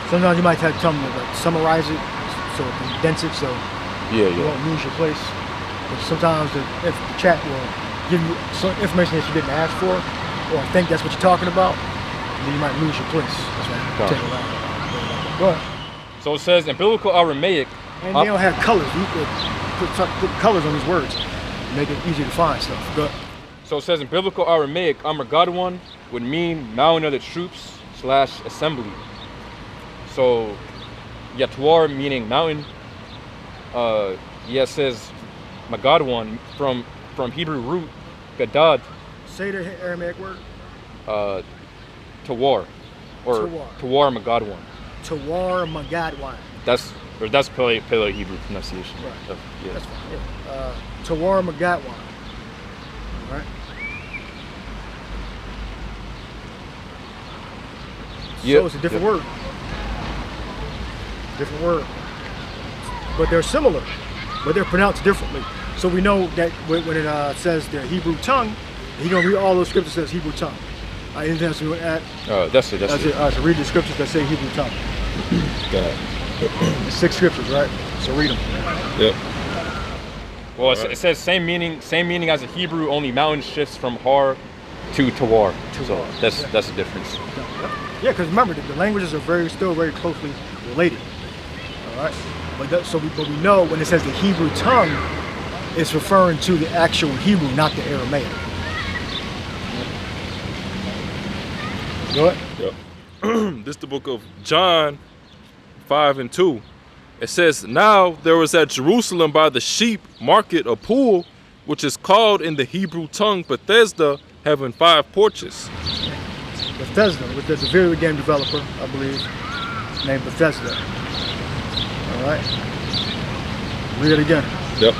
Sometimes you might have to tell them to like summarize it, so condense it, so you won't lose your place. But sometimes if the chat will give you some information that you didn't ask for, or think that's what you're talking about, then you might lose your place. That's why take it out. Go ahead. So it says in biblical Aramaic. And they don't have colors. You could put colors on these words, make it easier to find stuff. Go ahead. So it says in biblical Aramaic, Armageddon would mean mountain of the troops / assembly. So, Yatwar meaning mountain. It says Megadon from Hebrew root Gadad. Say the Aramaic word. Tawar, or Tawar Megadon. Tawar Megadon. That's Paleo Hebrew pronunciation. Right. Yeah. That's fine. Yeah. Tawar Megadon. All right. Yep. So it's a different word. Different word. But they're similar, but they're pronounced differently. So we know that when it says the Hebrew tongue, you're going to read all those scriptures that says Hebrew tongue. Anything else you want to add? That's it. All right, so read the scriptures that say Hebrew tongue. Go ahead. It's 6 scriptures, right? So read them. Yep. Well, it says same meaning as a Hebrew, only mountain shifts from Har to Tawar. So that's the difference. Yeah, because remember, the languages are still very closely related. All right, but we know when it says the Hebrew tongue, it's referring to the actual Hebrew, not the Aramaic. Go ahead. Yep. This is the book of John 5:2. It says, "Now there was at Jerusalem by the sheep market a pool, which is called in the Hebrew tongue Bethesda, having 5 porches." Bethesda, which is a video game developer, I believe, named Bethesda. All right. Read it again. Yep.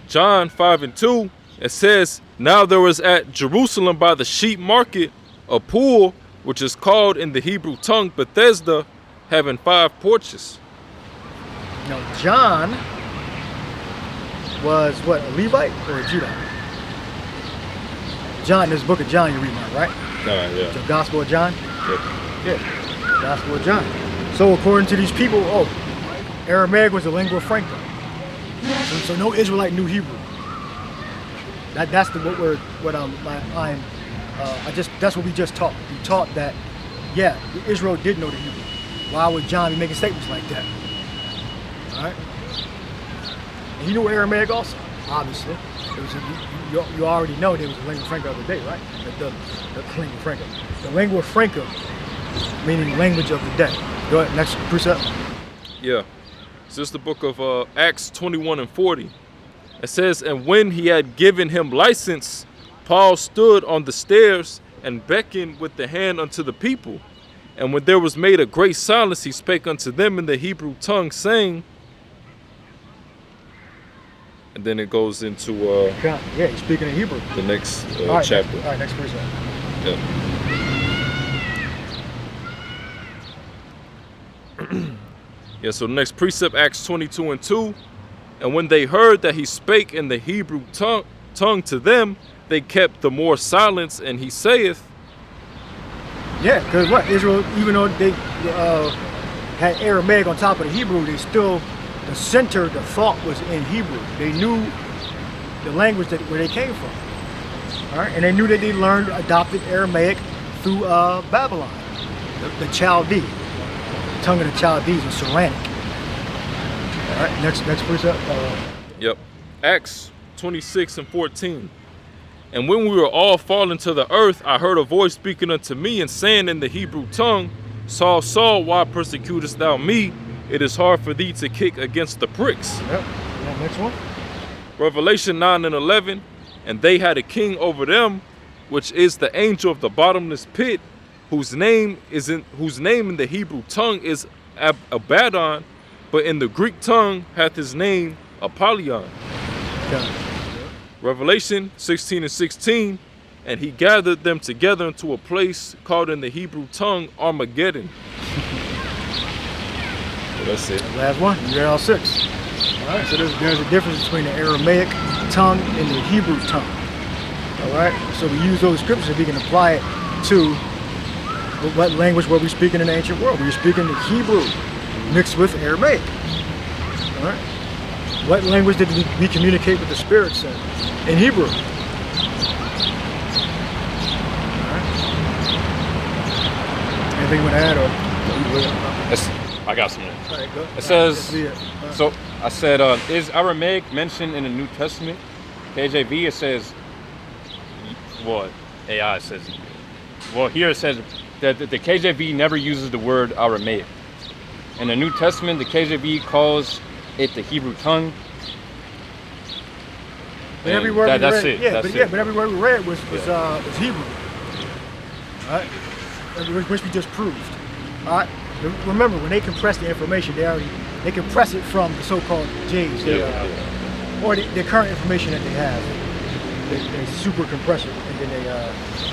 John 5:2. It says, "Now there was at Jerusalem by the sheep market a pool, which is called in the Hebrew tongue Bethesda, having 5 porches." Now, John was what, a Levite or a Judite? John, this book of John you're reading now, right? Yeah. The Gospel of John? Yep. Yeah, Gospel of John. So according to these people, Aramaic was a lingua franca. So no Israelite knew Hebrew. That's what we just taught. We taught that, Israel did know the Hebrew. Why would John be making statements like that? All right. And he knew Aramaic also, obviously. It was you already know there was a lingua franca of the day, right? The lingua franca. The lingua franca, meaning language of the day. Go ahead, next precept. Yeah. So it's the book of Acts 21 and 40. It says, and when he had given him license, Paul stood on the stairs and beckoned with the hand unto the people. And when there was made a great silence, he spake unto them in the Hebrew tongue, saying, and then it goes into Yeah, he's speaking in Hebrew. the next All right, chapter. All right, next precept. Yeah. Yeah, so the next precept, Acts 22 and 2. And when they heard that he spake in the Hebrew tongue to them, they kept the more silence, and he saith, Yeah, because what? Israel, even though they had Aramaic on top of the Hebrew, they still, the center, the thought was in Hebrew. They knew the language where they came from. All right, and they knew that they adopted Aramaic through Babylon, the Chaldee, tongue of the Chaldees, and Saranic. All right, next precept. Yep. Acts 26 and 14. And when we were all fallen to the earth, I heard a voice speaking unto me and saying in the Hebrew tongue, Saul, Saul, why persecutest thou me? It is hard for thee to kick against the pricks. Yep. Yeah, next one. Revelation 9 and 11. And they had a king over them, which is the angel of the bottomless pit, whose name in the Hebrew tongue is Abaddon, but in the Greek tongue hath his name Apollyon. Yeah. Revelation 16 and 16, and he gathered them together into a place called in the Hebrew tongue Armageddon. So that's it. Last one. You read all 6. All right. So there's a difference between the Aramaic tongue and the Hebrew tongue. All right. So we use those scriptures and we can apply it to what language were we speaking in the ancient world? We were speaking the Hebrew mixed with Aramaic. All right. What language did we communicate with the spirits in Hebrew? All right. Anything you want to add, or? I got something. All right, go. It says, All so I said, is Aramaic mentioned in the New Testament? KJV, it says, what? AI says, well, here it says that the KJV never uses the word Aramaic. In the New Testament, the KJV calls it the Hebrew tongue. But every word that's we read, it. but every word we read was Hebrew. All right, which we just proved. All right. Remember, when they compress the information, they compress it from the so-called J's, or the current information that they have. They super compress it and then they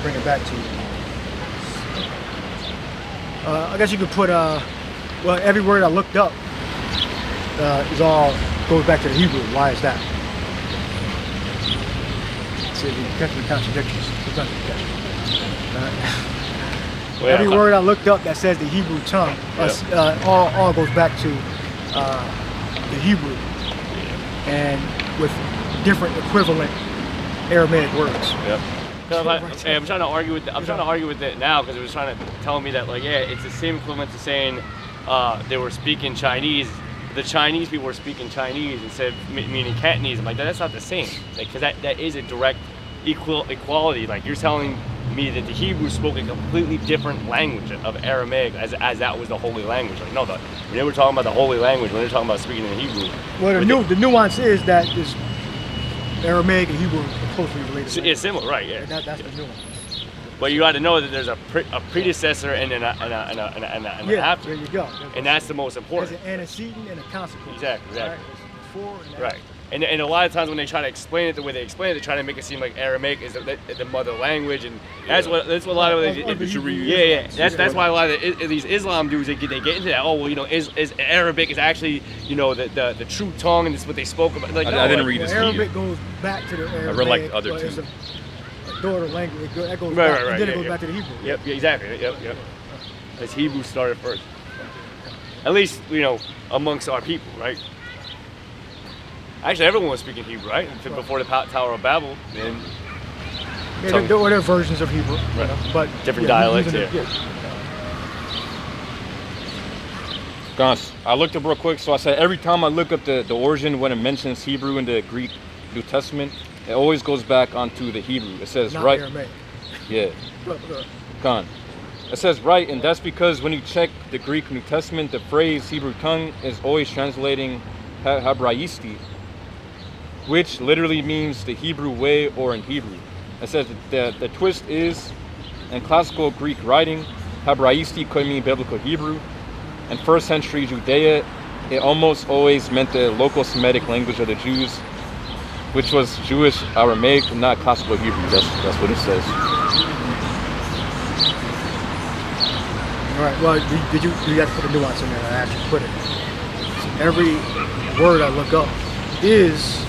bring it back to you. I guess you could put well, every word I looked up goes back to the Hebrew. Why is that? See if you can catch the contradictions. Well, every word I looked up that says the Hebrew tongue, all goes back to the Hebrew, and with different equivalent Aramaic words. Yep. I'm trying to argue with trying to argue with it now because it was trying to tell me that it's the same equivalent to saying they were speaking Chinese. The Chinese people were speaking Chinese instead of meaning Cantonese. I'm like, that's not the same. Because that is a direct equality. Like, you're telling me that the Hebrews spoke a completely different language of Aramaic as that was the holy language. Like, no, when they were talking about the holy language, when they were talking about speaking in Hebrew. Well, the nuance is that this Aramaic and Hebrew are closely related. It's similar, right? Yeah. That's the nuance. But you got to know that there's a predecessor and an after. There you go. And that's the most important. There's an antecedent and a consequence. Exactly. Right? Before and after. Right. And a lot of times when they try to explain it the way they explain it, they try to make it seem like Aramaic is the mother language, and that's what a lot of that's why a lot of these Islam dudes they get into that. Oh, well, is Arabic is actually the true tongue, and it's what they spoke about. Like, I didn't read this. Arabic goes back to the Aramaic. I read like the other two. It's a daughter language. That goes right, back, right, and then it goes back to the Hebrew. Yep, exactly. Yep. As Hebrew started first. At least amongst our people, right? Actually, everyone was speaking Hebrew, right? Before the Tower of Babel. And there were versions of Hebrew, but different dialects. Go Gons, I looked up real quick. So I said every time I look up the origin when it mentions Hebrew in the Greek New Testament, it always goes back onto the Hebrew. It says Not right. Aramaic. Yeah. Con. It says right, and that's because when you check the Greek New Testament, the phrase Hebrew tongue is always translating Hebraisti, which literally means the Hebrew way or in Hebrew. It says that the twist is, in classical Greek writing, Hebraisti could mean biblical Hebrew. In first century Judea, it almost always meant the local Semitic language of the Jews, which was Jewish Aramaic, not classical Hebrew. That's what it says. All right. Well, you got to put a nuance in there. I actually put it. So every word I look up is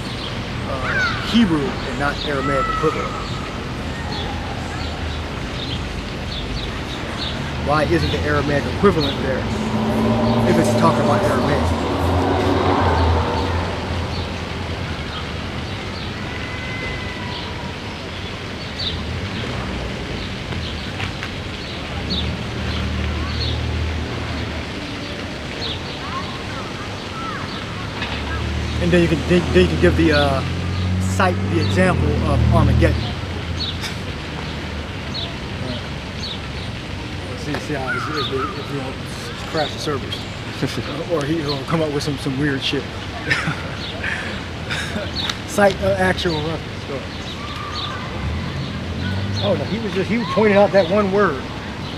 Hebrew and not Aramaic equivalent. Why isn't the Aramaic equivalent there if it's talking about Aramaic? And then you can give the cite the example of Armageddon. See how if you know, crash the servers, or he'll come up with some weird shit. Cite actual reference. Go ahead. Oh no, he was pointing out that one word,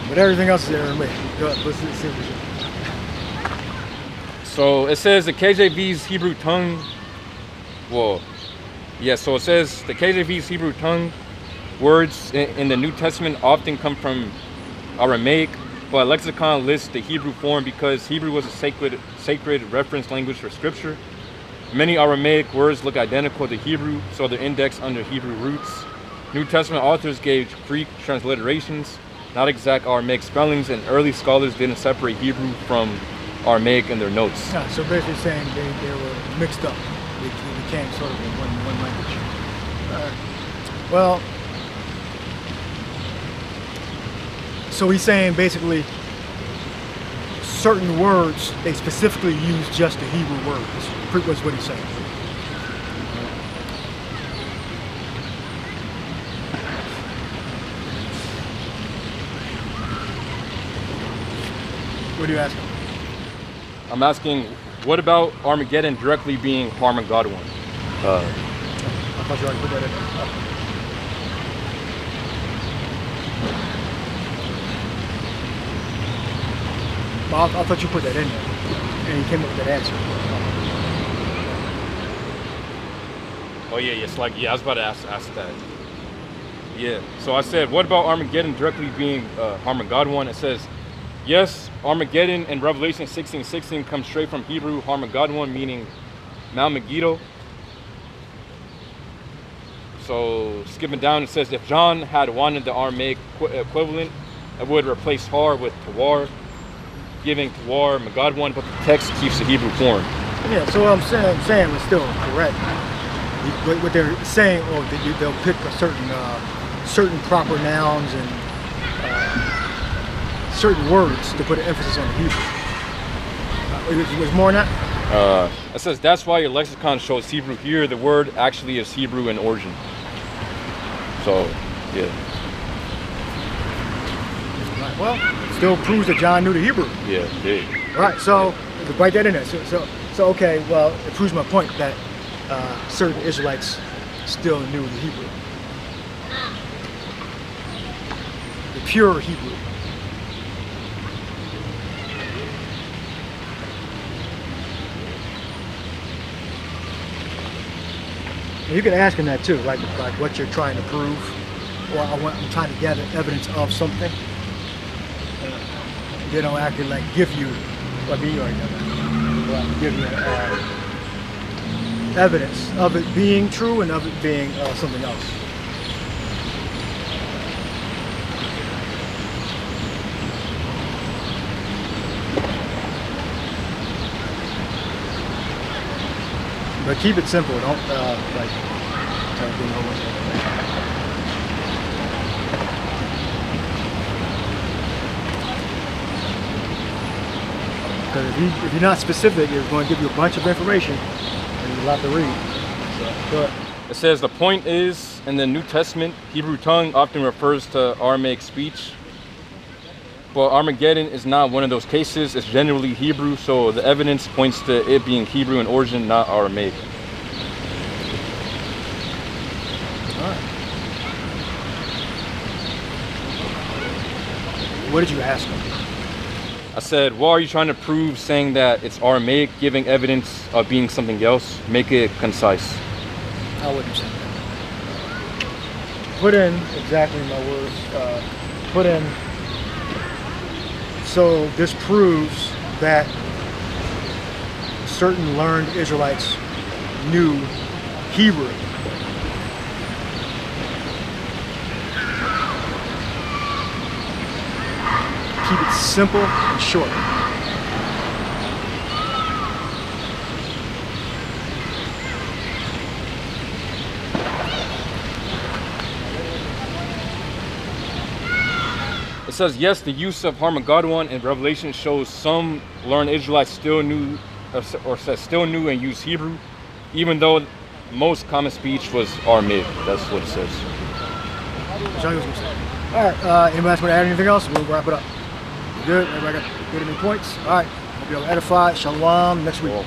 but everything else is Aramaic. Go ahead, let's see what you. So it says the KJV's Hebrew tongue. Well, yeah. So it says the KJV's Hebrew tongue words in the New Testament often come from Aramaic, but lexicon lists the Hebrew form because Hebrew was a sacred reference language for scripture. Many Aramaic words look identical to Hebrew, so they're indexed under Hebrew roots. New Testament authors gave Greek transliterations, not exact Aramaic spellings, and early scholars didn't separate Hebrew from Aramaic in their notes. Yeah, so basically saying they were mixed up. They became sort of one language. Well, so he's saying basically certain words, they specifically use just the Hebrew words. Pretty much what he's saying. What are you asking? I'm asking, what about Armageddon directly being Harmon-God one? I thought you already put that in there. I thought you put that in there, and you came up with that answer. Oh yeah, it's like, yeah, I was about to ask that. Yeah, so I said, what about Armageddon directly being Harmon-God one? It says, yes, Armageddon in Revelation 16:16 comes straight from Hebrew Harmon-God one, meaning Mount Megiddo. So skipping down, it says, if John had wanted the Aramaic equivalent, it would replace Har with Tawar, giving Tawar Megad one, but the text keeps the Hebrew form. Yeah, so what I'm saying was still correct. What they're saying, they'll pick a certain proper nouns and certain words to put an emphasis on the Hebrew. There's more than that? It says, that's why your lexicon shows Hebrew here. The word actually is Hebrew in origin. So, yeah. Right, well, still proves that John knew the Hebrew. Yeah, big. Right, so write that in there. So okay, well, it proves my point that certain Israelites still knew the Hebrew. The pure Hebrew. And you can ask him that too, like what you're trying to prove, or I'm trying to gather evidence of something. They don't actually like give you, well, me or give you evidence of it being true and of it being something else. But keep it simple. Don't like try to do over. Because if you're not specific, it's going to give you a bunch of information and you'll have to read. So, but It says the point is, in the New Testament, Hebrew tongue often refers to Aramaic speech. But Armageddon is not one of those cases. It's generally Hebrew, so the evidence points to it being Hebrew in origin, not Aramaic. all right. What did you ask him? I said, what are you trying to prove saying that it's Aramaic, giving evidence of being something else? Make it concise. I wouldn't say that. Put in exactly my words. Put in. So this proves that certain learned Israelites knew Hebrew. Keep it simple and short. It says, yes, the use of Harmageddon in Revelation shows some learned Israelites still knew, or says still knew and used Hebrew, even though most common speech was Aramaic. That's what it says. All right, anybody else want to add anything else? We'll wrap it up. Good? Everybody got any points? All right, hope you're edified. Shalom. Next week. Cool.